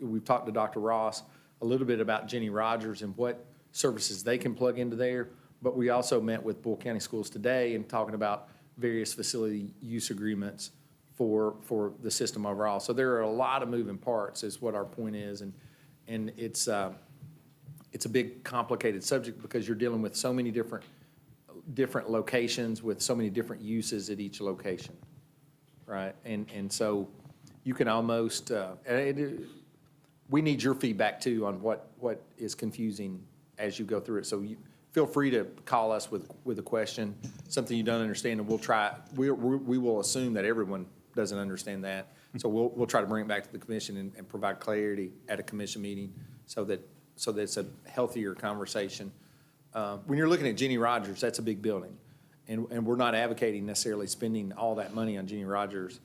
We've talked to Dr. Ross a little bit about Jenny Rogers and what services they can plug into there. But we also met with Bull County Schools today and talking about various facility use agreements for the system overall. So there are a lot of moving parts is what our point is. And it's a big complicated subject because you're dealing with so many different locations with so many different uses at each location, right? And so you can almost, we need your feedback too on what is confusing as you go through it. So you feel free to call us with a question, something you don't understand, and we'll try, we will assume that everyone doesn't understand that. So we'll try to bring it back to the commission and provide clarity at a commission meeting so that it's a healthier conversation. When you're looking at Jenny Rogers, that's a big building. And we're not advocating necessarily spending all that money on Jenny Rogers.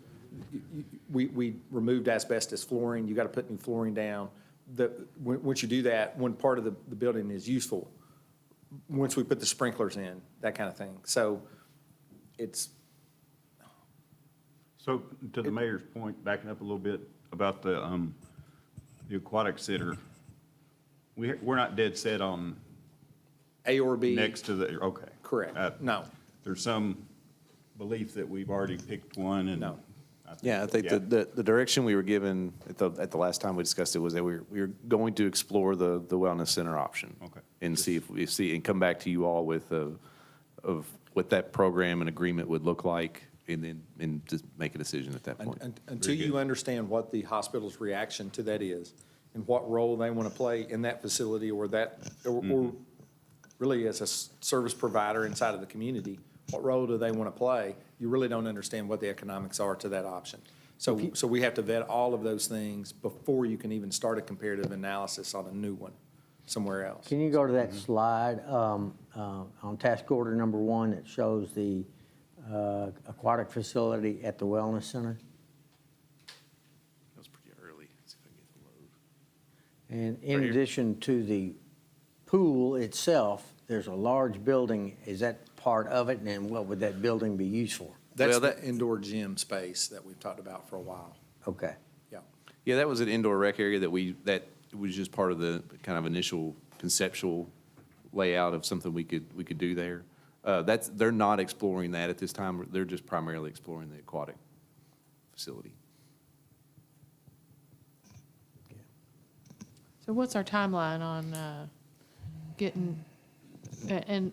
We removed asbestos flooring. You got to put new flooring down. Once you do that, one part of the building is useful. Once we put the sprinklers in, that kind of thing. So it's. So to the mayor's point, backing up a little bit about the aquatic center, we're not dead set on A or B. Next to the, okay. Correct. No. There's some belief that we've already picked one and. No. Yeah, I think the direction we were given at the last time we discussed it was that we were going to explore the wellness center option. Okay. And see and come back to you all with of what that program and agreement would look like and just make a decision at that point. Until you understand what the hospital's reaction to that is and what role they want to play in that facility or really as a service provider inside of the community, what role do they want to play? You really don't understand what the economics are to that option. So we have to vet all of those things before you can even start a comparative analysis on a new one somewhere else. Can you go to that slide on task order number 1 that shows the aquatic facility at the Wellness Center? That was pretty early. Let's see if I can get the load. And in addition to the pool itself, there's a large building. Is that part of it? And what would that building be used for? That's the indoor gym space that we've talked about for a while. Okay. Yeah. Yeah, that was an indoor rec area that was just part of the kind of initial conceptual layout of something we could do there. They're not exploring that at this time. They're just primarily exploring the aquatic facility. So what's our timeline on getting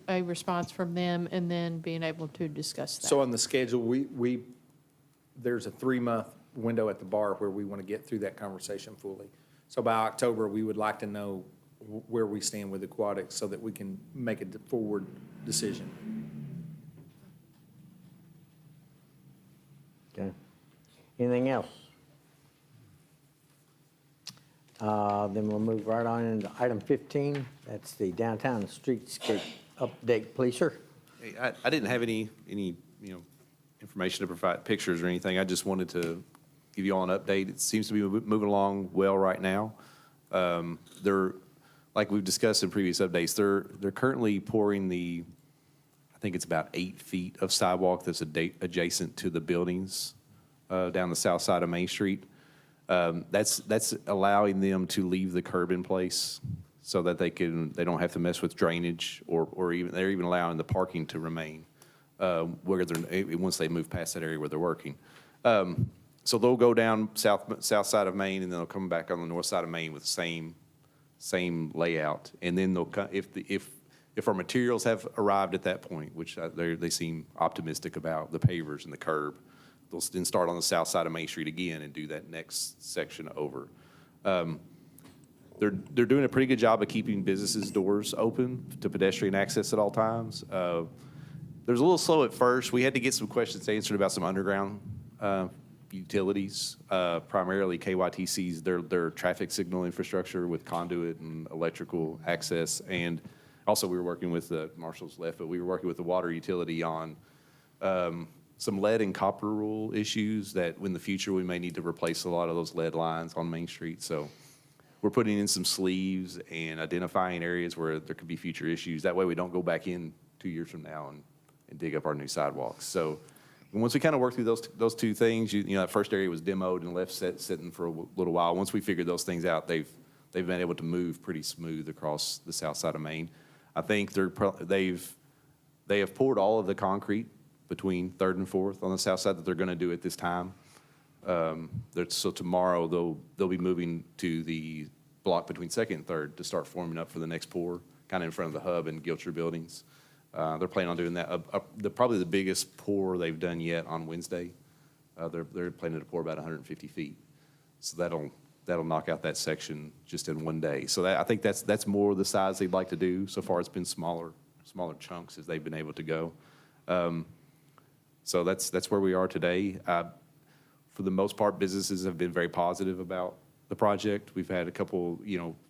a response from them and then being able to discuss that? So on the schedule, there's a 3-month window at the bar where we want to get through that conversation fully. So by October, we would like to know where we stand with aquatics so that we can make a forward decision. Okay. Anything else? Then we'll move right on into item 15. That's the downtown streetscape update, please, sir. Hey, I didn't have any, information to provide, pictures or anything. I just wanted to give you all an update. It seems to be moving along well right now. They're, like we've discussed in previous updates, they're currently pouring I think it's about 8 feet of sidewalk that's adjacent to the buildings down the south side of Main Street. That's allowing them to leave the curb in place so that they don't have to mess with drainage or even, they're even allowing the parking to remain once they move past that area where they're working. So they'll go down south side of Main, and then they'll come back on the north side of Main with the same layout. And then they'll if our materials have arrived at that point, which they seem optimistic about, the pavers and the curb, they'll then start on the south side of Main Street again and do that next section over. They're doing a pretty good job of keeping businesses' doors open to pedestrian access at all times. There's a little slow at first. We had to get some questions answered about some underground utilities, primarily KYTC's, their traffic signal infrastructure with conduit and electrical access. And also we were working with the Marshall's left, but we were working with the water utility on some lead and copper rule issues that in the future we may need to replace a lot of those lead lines on Main Street. So we're putting in some sleeves and identifying areas where there could be future issues. That way we don't go back in 2 years from now and dig up our new sidewalks. So once we kind of work through those two things, that first area was demoed and left sitting for a little while. Once we figured those things out, they've been able to move pretty smooth across the south side of Main. I think they have poured all of the concrete between 3rd and 4th on the south side that they're going to do at this time. So tomorrow they'll be moving to the block between 2nd and 3rd to start forming up for the next pour, kind of in front of the hub and Gilcher buildings. They're planning on doing that. Probably the biggest pour they've done yet on Wednesday. They're planning to pour about 150 feet. So that'll knock out that section just in one day. So I think that's more the size they'd like to do. So far, it's been smaller chunks as they've been able to go. So that's where we are today. For the most part, businesses have been very positive about the project. We've had a couple,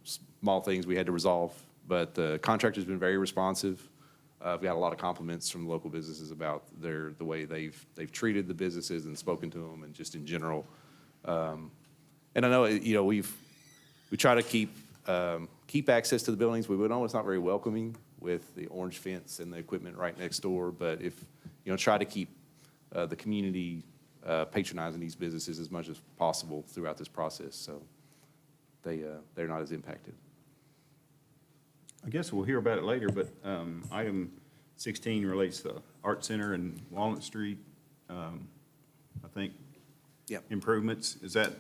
small things we had to resolve, but the contractor's been very responsive. I've got a lot of compliments from local businesses about the way they've treated the businesses and spoken to them, and just in general. And I know we try to keep access to the buildings. We know it's not very welcoming with the orange fence and the equipment right next door, but if try to keep the community patronizing these businesses as much as possible throughout this process, so they're not as impacted. I guess we'll hear about it later, but item 16 relates to Art Center and Walnut Street. I think improvements. Is that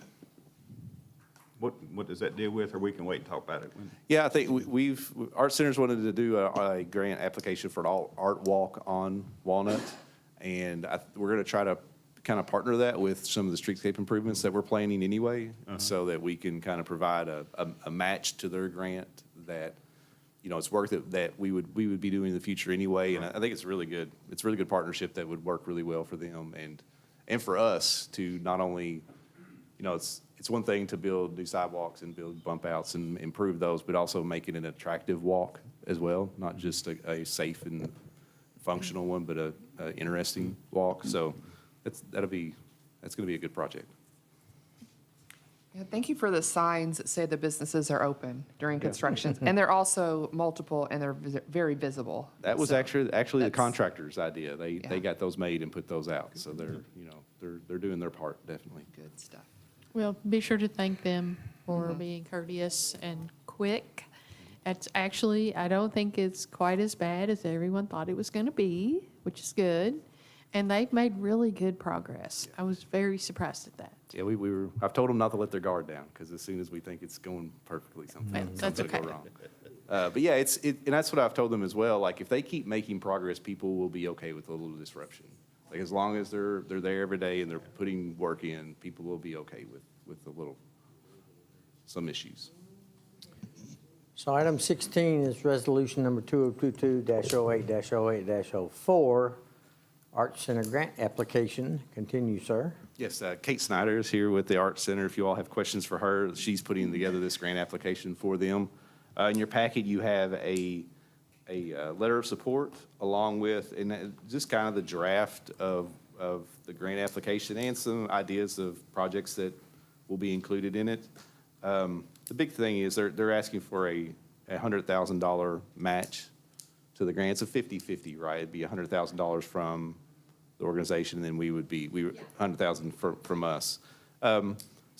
what does that deal with, or we can wait and talk about it? Yeah, I think Art Center's wanted to do a grant application for an art walk on Walnut, and we're going to try to kind of partner that with some of the streetscape improvements that we're planning anyway, so that we can kind of provide a match to their grant that it's work that we would be doing in the future anyway. And I think it's a really good partnership that would work really well for them and for us to not only, it's one thing to build new sidewalks and build bump outs and improve those, but also make it an attractive walk as well, not just a safe and functional one, but a interesting walk. So that's going to be a good project. Yeah, thank you for the signs that say the businesses are open during construction. And they're also multiple, and they're very visible. That was actually the contractor's idea. They got those made and put those out. So they're doing their part, definitely. Good stuff. Well, be sure to thank them for being courteous and quick. It's actually, I don't think it's quite as bad as everyone thought it was going to be, which is good. And they've made really good progress. I was very surprised at that. Yeah, I've told them not to let their guard down, because as soon as we think it's going perfectly, something's That's going to okay. go wrong. But yeah, and that's what I've told them as well. Like, if they keep making progress, people will be okay with a little disruption. Like, as long as they're there every day and they're putting work in, people will be okay with some issues. So item 16 is resolution number 2022-08-08-04, Arts Center grant application. Continue, sir. Yes, Kate Snyder is here with the Arts Center. If you all have questions for her, she's putting together this grant application for them. In your packet, you have a letter of support along with, and just kind of the draft of the grant application and some ideas of projects that will be included in it. The big thing is they're asking for a $100,000 match to the grant. It's a 50-50, right? It'd be $100,000 from the organization, and then we would $100,000 from us. So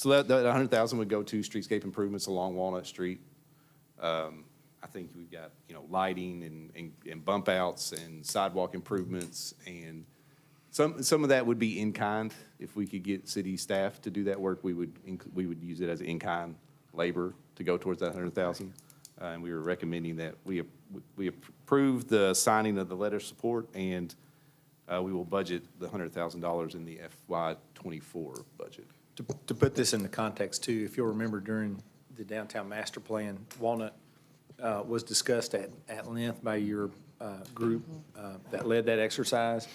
that $100,000 would go to streetscape improvements along Walnut Street. I think we've got, lighting and bump outs and sidewalk improvements, and some of that would be in kind. If we could get city staff to do that work, we would use it as in-kind labor to go towards that $100,000. And we were recommending that we approve the signing of the letter of support, and we will budget the $100,000 in the FY24 budget. To put this into context too, if you'll remember during the downtown master plan, Walnut was discussed at length by your group that led that exercise.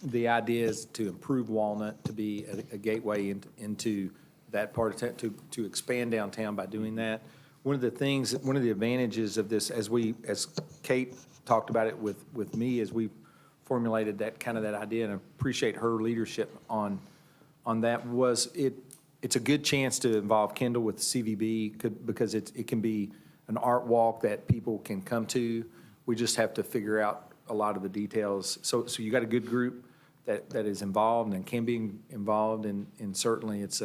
The idea is to improve Walnut, to be a gateway into that part of town, to expand downtown by doing that. One of the advantages of this, as Kate talked about it with me, as we formulated that idea, and I appreciate her leadership on that, was it's a good chance to involve Kendall with CVB because it can be an art walk that people can come to. We just have to figure out a lot of the details. So you got a good group that is involved and can be involved, and certainly it's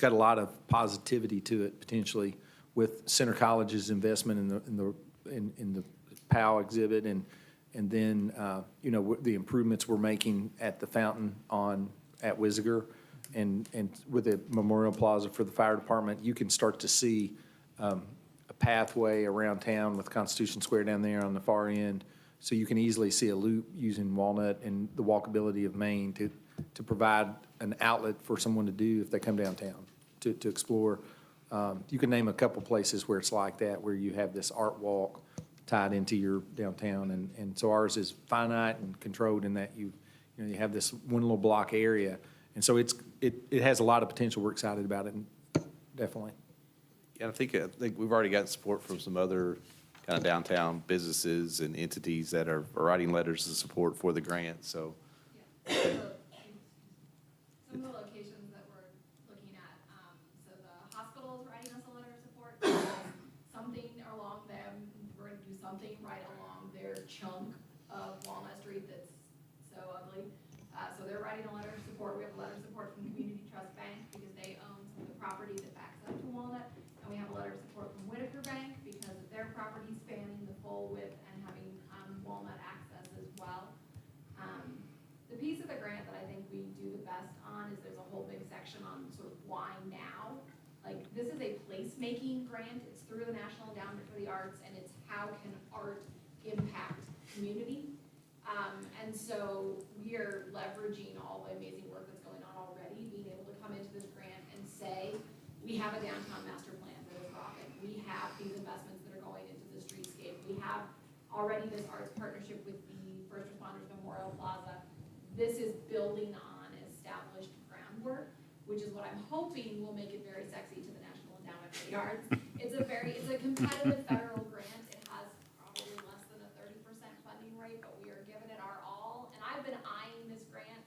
got a lot of positivity to it potentially with Center College's investment in the POW exhibit, and then the improvements we're making at the fountain at Wisiger, and with the Memorial Plaza for the fire department. You can start to see a pathway around town with Constitution Square down there on the far end, so you can easily see a loop using Walnut and the walkability of Main to provide an outlet for someone to do if they come downtown to explore. You can name a couple places where it's like that, where you have this art walk tied into your downtown, and so ours is finite and controlled in that you have this one little block area, and so it has a lot of potential. We're excited about it, and definitely. Yeah, I think we've already got support from some other kind of downtown businesses and entities that are writing letters of support for the grant, so. Okay. Some of the locations that we're looking at, so the hospital is writing us a letter of support. Something along them, we're going to do something right along their chunk of Walnut Street that's so ugly. So they're writing a letter of support. We have a letter of support from Community Trust Bank because they own some of the property that backs up to Walnut. And we have a letter of support from Whitaker Bank because of their property spanning the full width and having Walnut access as well. The piece of the grant that I think we do the best on is there's a whole big section on sort of why now. Like, this is a placemaking grant. It's through the National Endowment for the Arts, and it's how can art impact community. And so we are leveraging all the amazing work that's going on already, being able to come into this grant and say, we have a downtown master plan that is rocking. We have these investments that are going into the streetscape. We have already this arts partnership with the First Responders Memorial Plaza. This is building on established groundwork, which is what I'm hoping will make it very sexy to the National Endowment for the Arts. It's a competitive federal grant. It has probably less than a 30% funding rate, but we are giving it our all. And I've been eyeing this grant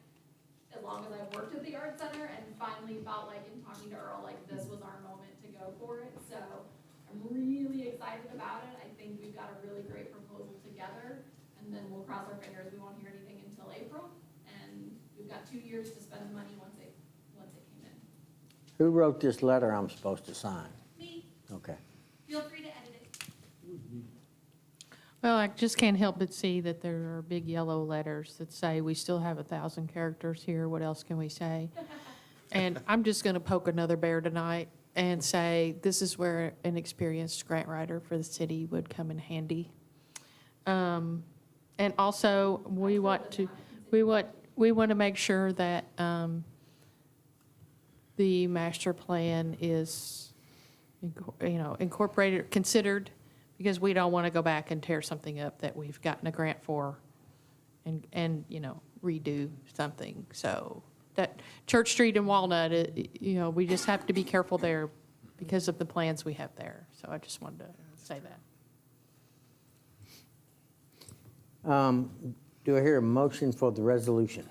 as long as I've worked at the Art Center, and finally felt like in talking to Earl, like this was our moment to go for it. So I'm really excited about it. I think we've got a really great proposal together, and then we'll cross our fingers. We won't hear anything until April. We've got 2 years to spend the money once it came in. Who wrote this letter I'm supposed to sign? Me, Okay. feel free to edit it. Well, I just can't help but see that there are big yellow letters that say, we still have 1,000 characters here, what else can we say? And I'm just going to poke another bear tonight and say, this is where an experienced grant writer for the city would come in handy. And also, we want to make sure that the master plan is, incorporated, considered because we don't want to go back and tear something up that we've gotten a grant for and, you know, redo something. So that Church Street and Walnut, you know, we just have to be careful there because of the plans we have there. So I just wanted to say that. Do I hear a motion for the resolution?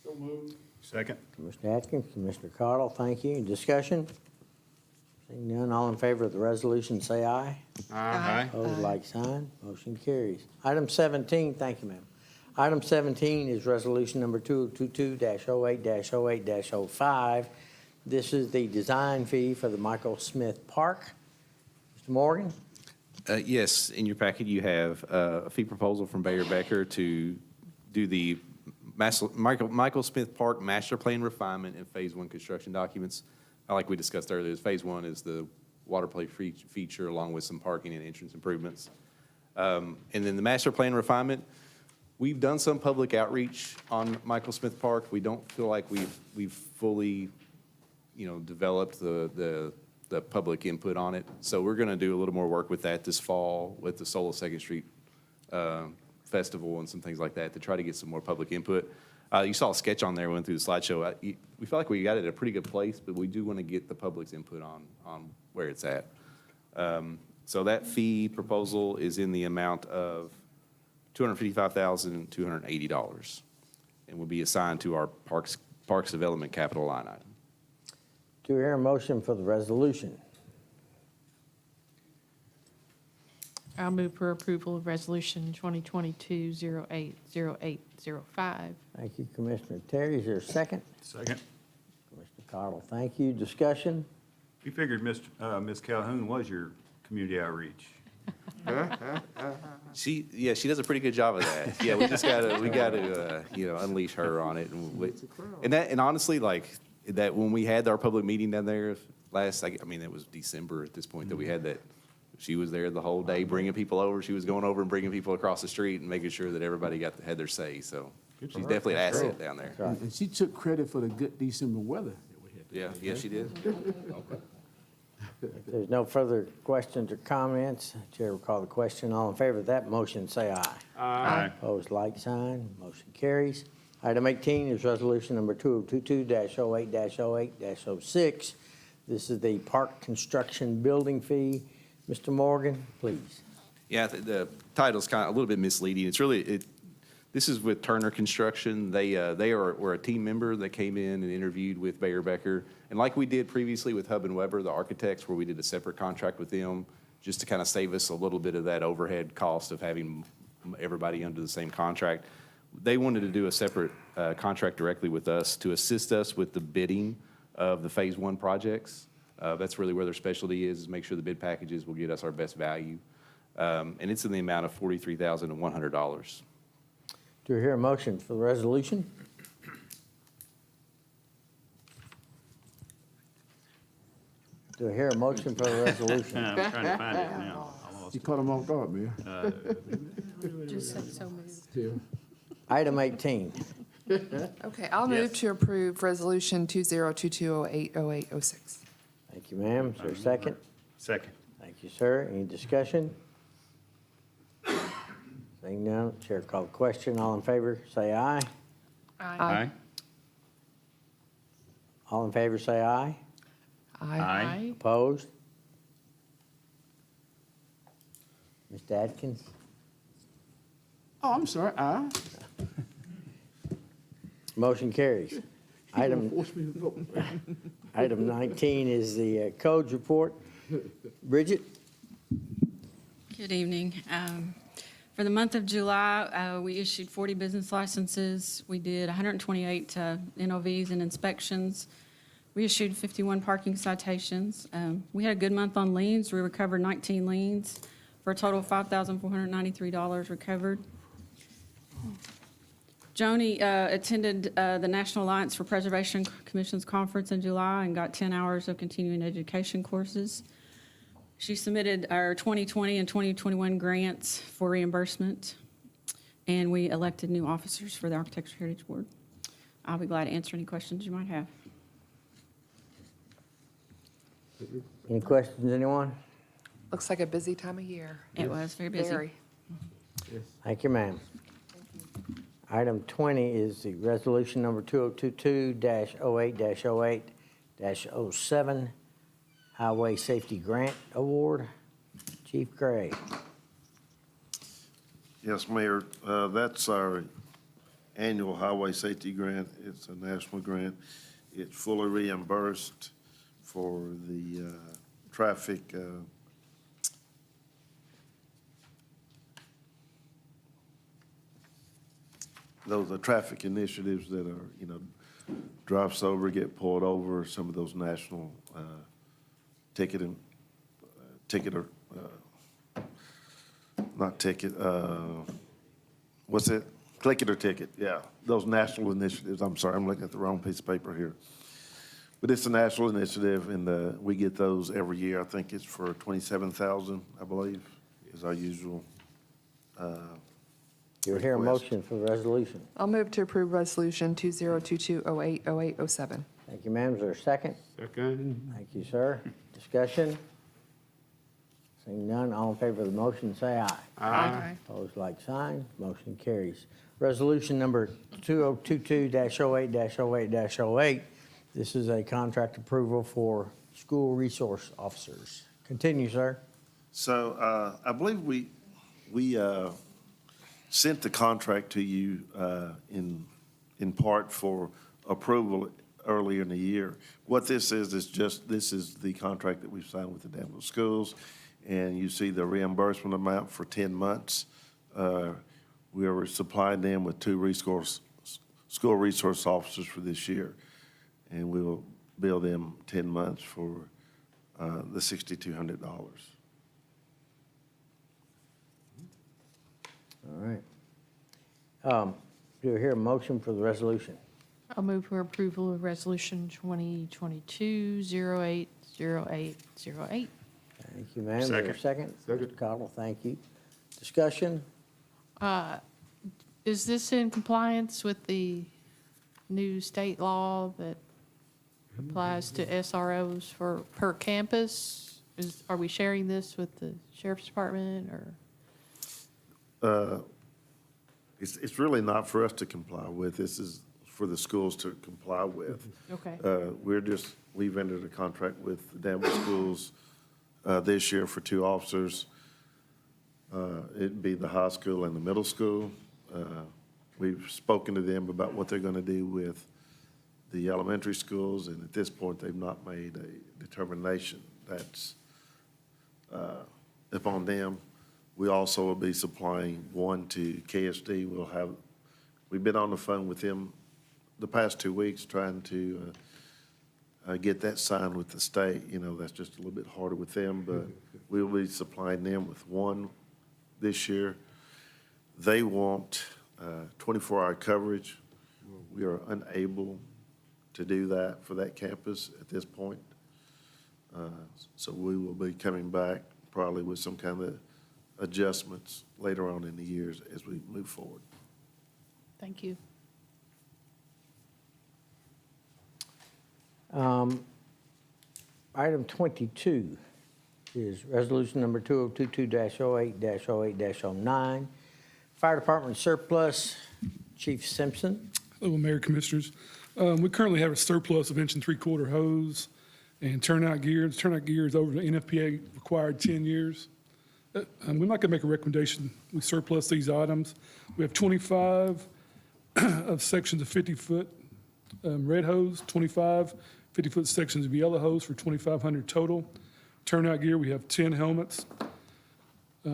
So moved. Second. Commissioner Atkins, Commissioner Cardle, thank you. Discussion? Seeing none, all in favor of the resolution, say aye. Aye. Opposed, like sign. Motion carries. Item 17, thank you, ma'am. Item 17 is resolution number 2022-08-08-05. This is the design fee for the Michael Smith Park. Mr. Morgan? Yes, in your packet, you have a fee proposal from Bayer Becker to do the Michael Smith Park Master Plan Refinement and Phase 1 construction documents. Like we discussed earlier, Phase 1 is the water play feature along with some parking and entrance improvements. And then the Master Plan Refinement, we've done some public outreach on Michael Smith Park. We don't feel like we've fully, you know, developed the public input on it. So we're going to do a little more work with that this fall with the Soul of Second Street Festival and some things like that to try to get some more public input. You saw a sketch on there, went through the slideshow. We feel like we got it at a pretty good place, but we do want to get the public's input on where it's at. So that fee proposal is in the amount of $255,280 and will be assigned to our Parks Development capital line item. Do I hear a motion for the resolution? I'll move for approval of resolution 2022-08-0805. Thank you, Commissioner Terry. Is there a second? Second. Commissioner Cardle, thank you. Discussion? We figured Ms. Calhoun was your community outreach. She does a pretty good job of that. Yeah, we gotta you know, unleash her on it. And honestly, like, that when we had our public meeting down there last, I mean, it was December at this point that we had that. She was there the whole day bringing people over. She was going over and bringing people across the street and making sure that everybody had their say. So she's definitely an asset down there. And she took credit for the good December weather that we had. Yeah, she did. If there's no further questions or comments, Chair will call the question. All in favor of that motion, say aye. Aye. Opposed, like sign. Motion carries. Item 18 is resolution number 2022-08-08-06. This is the park construction building fee. Mr. Morgan, please. Yeah, the title's kind of a little bit misleading. It's really, this is with Turner Construction. Were a team member that came in and interviewed with Bayer Becker. And like we did previously with Hub and Weber, the architects, where we did a separate contract with them, just to kind of save us a little bit of that overhead cost of having everybody under the same contract. They wanted to do a separate contract directly with us to assist us with the bidding of the Phase 1 projects. That's really where their specialty is make sure the bid packages will get us our best value. And it's in the amount of $43,100. Do I hear a motion for the resolution? Do I hear a motion for the resolution? I'm trying to find it now. I lost You caught him off guard, man. Just say so moved. Yeah. Item 18. Okay, I'll move to approve resolution 2022-08-08-06. Thank you, ma'am. Is there a second? Second. Thank you, sir. Any discussion? Seeing none, Chair call the question. All in favor, say aye. Aye. All in favor, say aye. Aye. Opposed? Mr. Atkins? Oh, I'm sorry. Motion carries. Item Force me to vote. Item 19 is the codes report. Bridget? Good evening. For the month of July, we issued 40 business licenses. We did 128 NOVs and inspections. We issued 51 parking citations. We had a good month on liens. We recovered 19 liens for a total of $5,493 recovered. Joni attended the National Alliance for Preservation Commission's conference in July and got 10 hours of continuing education courses. She submitted our 2020 and 2021 grants for reimbursement, and we elected new officers for the Architectural Heritage Board. I'll be glad to answer any questions you might have. Any questions, anyone? Looks like a busy time of year. It was very busy. Very. Thank you, ma'am. Item 20 is the resolution number 2022-08-08-07, Highway Safety Grant Award. Chief Gray. Yes, Mayor, that's our annual highway safety grant. It's a national grant. It's fully reimbursed for the traffic, those are traffic initiatives that are, drive sober, get pulled over, some of those national what's it? Click it or ticket, yeah. Those national initiatives, I'm sorry, I'm looking at the wrong piece of paper here. But it's a national initiative, and we get those every year. I think it's for 27,000, I believe, is our usual You'll hear a request. motion for the resolution. I'll move to approve Resolution 2022-08-0807. Thank you, ma'am. Is there a second? Second. Thank you, sir. Discussion? Seeing none, all in favor of the motion, say aye. Aye. Opposed, like sign. Motion carries. Resolution number 2022-08-08-08. This is a contract approval for school resource officers. Continue, sir. So I believe we sent the contract to you in part for approval earlier in the year. What this is this is the contract that we've signed with the Danville schools, and you see the reimbursement amount for 10 months. We are supplying them with 2 school resource officers for this year, and we will bill them 10 months for the $6,200. All right. Do I hear a motion for the resolution? I'll move for approval of Resolution 2022-08-0808. Thank you, ma'am. Is there a second? Mr. Cottle, thank you. Discussion? Is this in compliance with the new state law that applies to SROs per campus? Are we sharing this with the sheriff's department, or? It's really not for us to comply with. This is for the schools to comply with. Okay. We've entered a contract with the Danville schools this year for 2 officers. It'd be the high school and the middle school. We've spoken to them about what they're going to do with the elementary schools, and at this point, they've not made a determination. That's upon them. We also will be supplying 1 to KSD. We've been on the phone with them the past 2 weeks trying to get that signed with the state. That's just a little bit harder with them, but we'll be supplying them with 1 this year. They want 24-hour coverage. We are unable to do that for that campus at this point. So we will be coming back probably with some kind of adjustments later on in the years as we move forward. Thank you. Item 22 is resolution number 2022-08-08-09. Fire Department surplus, Chief Simpson. Hello, Mayor, Commissioners. We currently have a surplus of 1 3/4 hose and turnout gear. The turnout gear is over the NFPA required 10 years. We're not going to make a recommendation. We surplus these items. We have 25 of sections of 50-foot red hose, 25 50-foot sections of yellow hose for 2,500 total. Turnout gear, we have 10 helmets,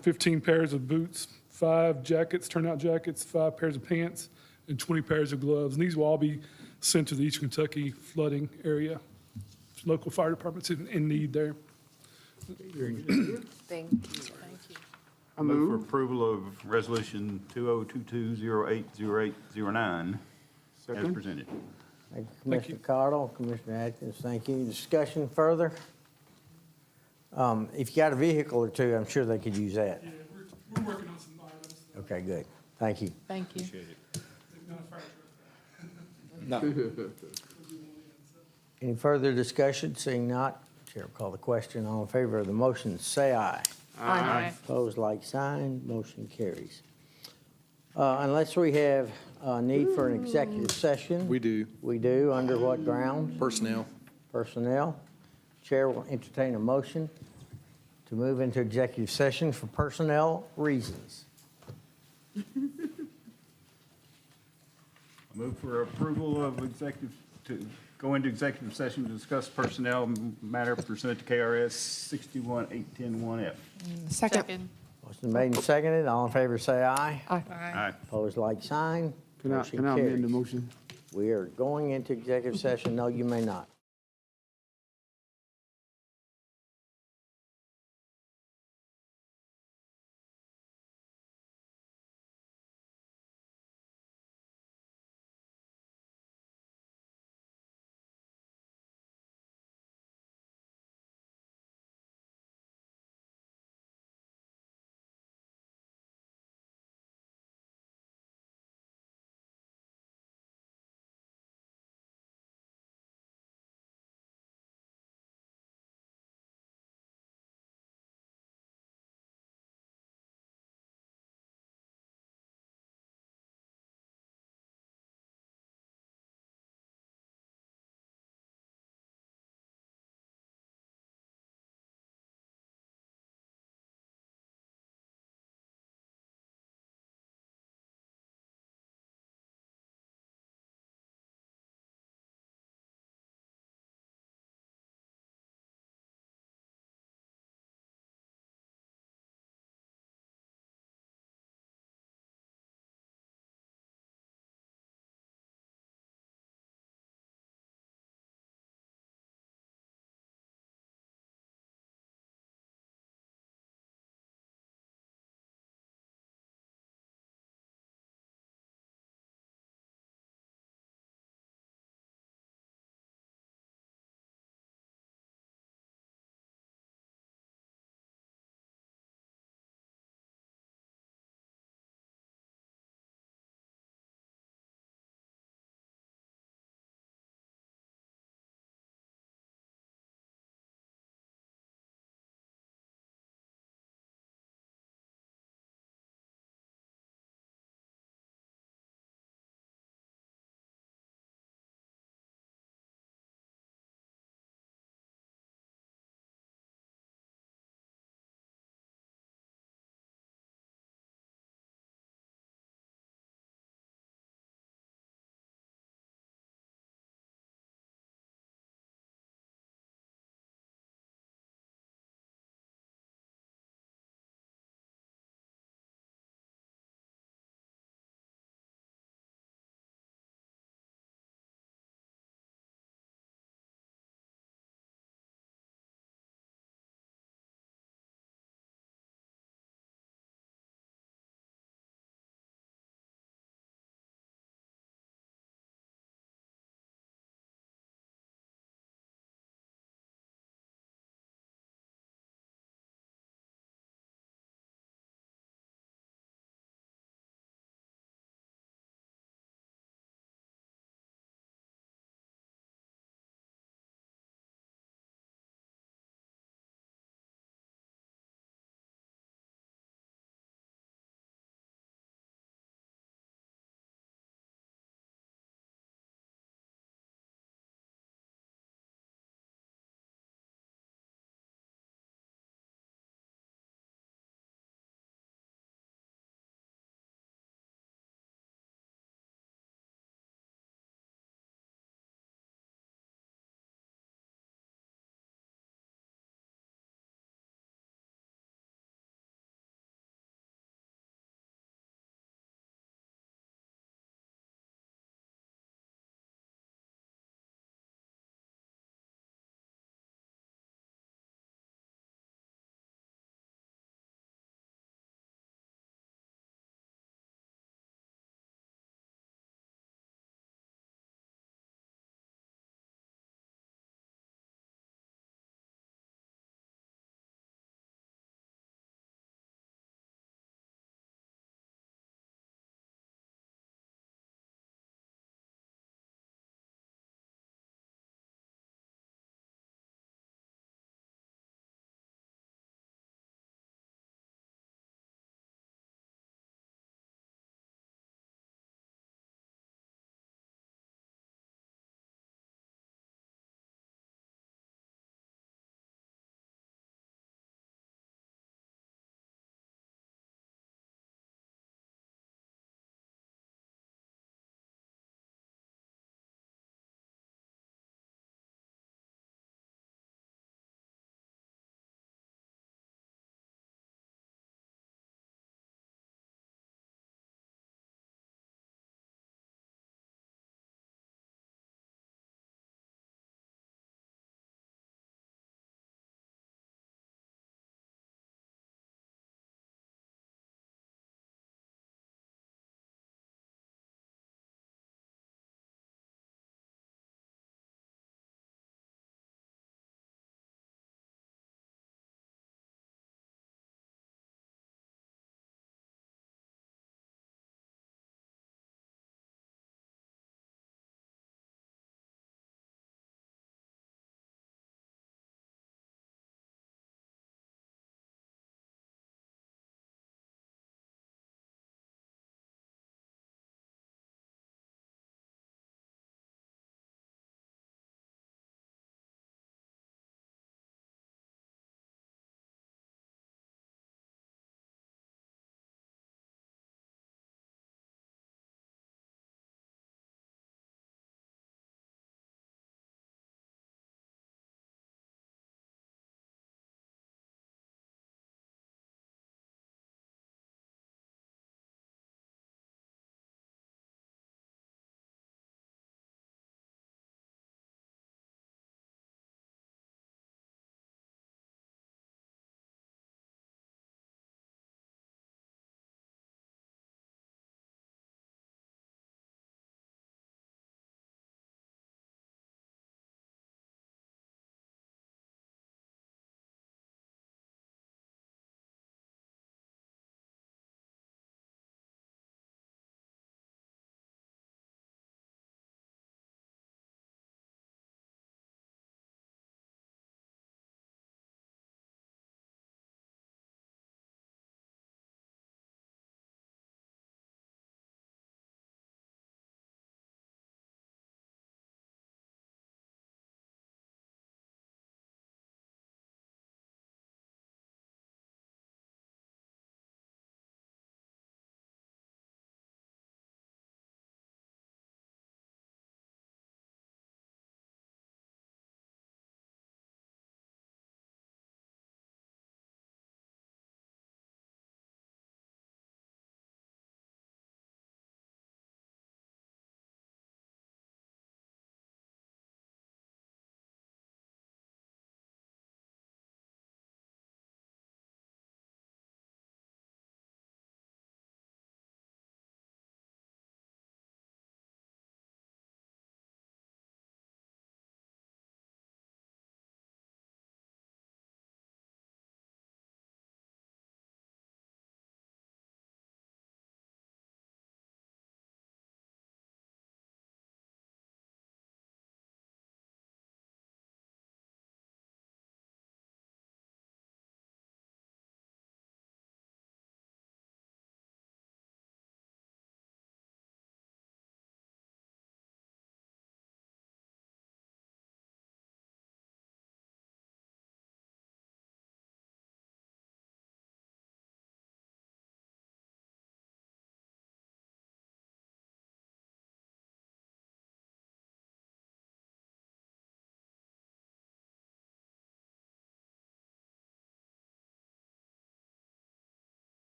15 pairs of boots, 5 jackets, turnout jackets, 5 pairs of pants, and 20 pairs of gloves. And these will all be sent to the East Kentucky flooding area. Local fire departments in need there. Thank you. Thank you. I move for approval of Resolution 2022-08-0809 as presented. Thank you, Commissioner Cottle, Commissioner Atkins, thank you. Discussion further? If you got a vehicle or 2, I'm sure they could use that. Yeah, we're working on some items. Okay, good. Thank you. Thank you. Appreciate it. Not a fire truck. No. Any further discussion? Seeing not, Chair will call the question. All in favor of the motion, say aye. Aye. Opposed, like sign. Motion carries. Unless we have a need for an executive session. We do. We do. Under what grounds? Personnel. Personnel. Chair will entertain a motion to move into executive session for personnel reasons. Move for approval of executive, to go into executive session to discuss personnel matter pursuant to KRS 61810-1F. Second. Motion made and seconded. All in favor, say aye. Aye. Opposed, like sign. Can I Motion amend the carries. motion? We are going into executive session. No, you may not.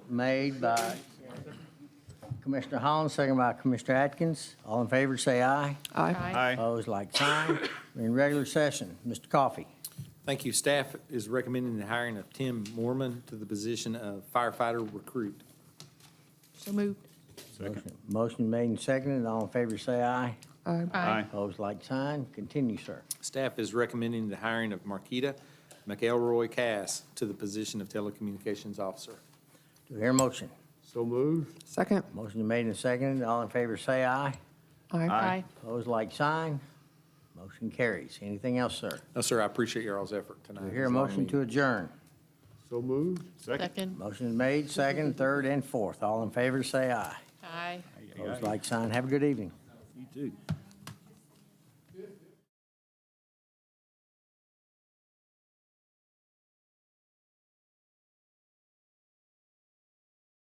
Made by Commissioner Holland, second by Commissioner Atkins. All in favor, say aye. Aye. Opposed, like sign. We're in regular session. Mr. Coffey. Thank you. Staff is recommending the hiring of Tim Mormon to the position of firefighter recruit. So moved. Motion made and seconded. All in favor, say aye. Aye. Opposed, like sign. Continue, sir. Staff is recommending the hiring of Marquita McElroy Cass to the position of telecommunications officer. Do we hear a motion? So moved. Second. Motion made and seconded. All in favor, say aye. Aye. Opposed, like sign. Motion carries. Anything else, sir? No, sir, I appreciate your all's effort tonight. Do we hear a motion to adjourn? So moved. Second. Motion made, second, third, and fourth. All in favor, say aye. Aye. Opposed, like sign. Have a good evening. You too.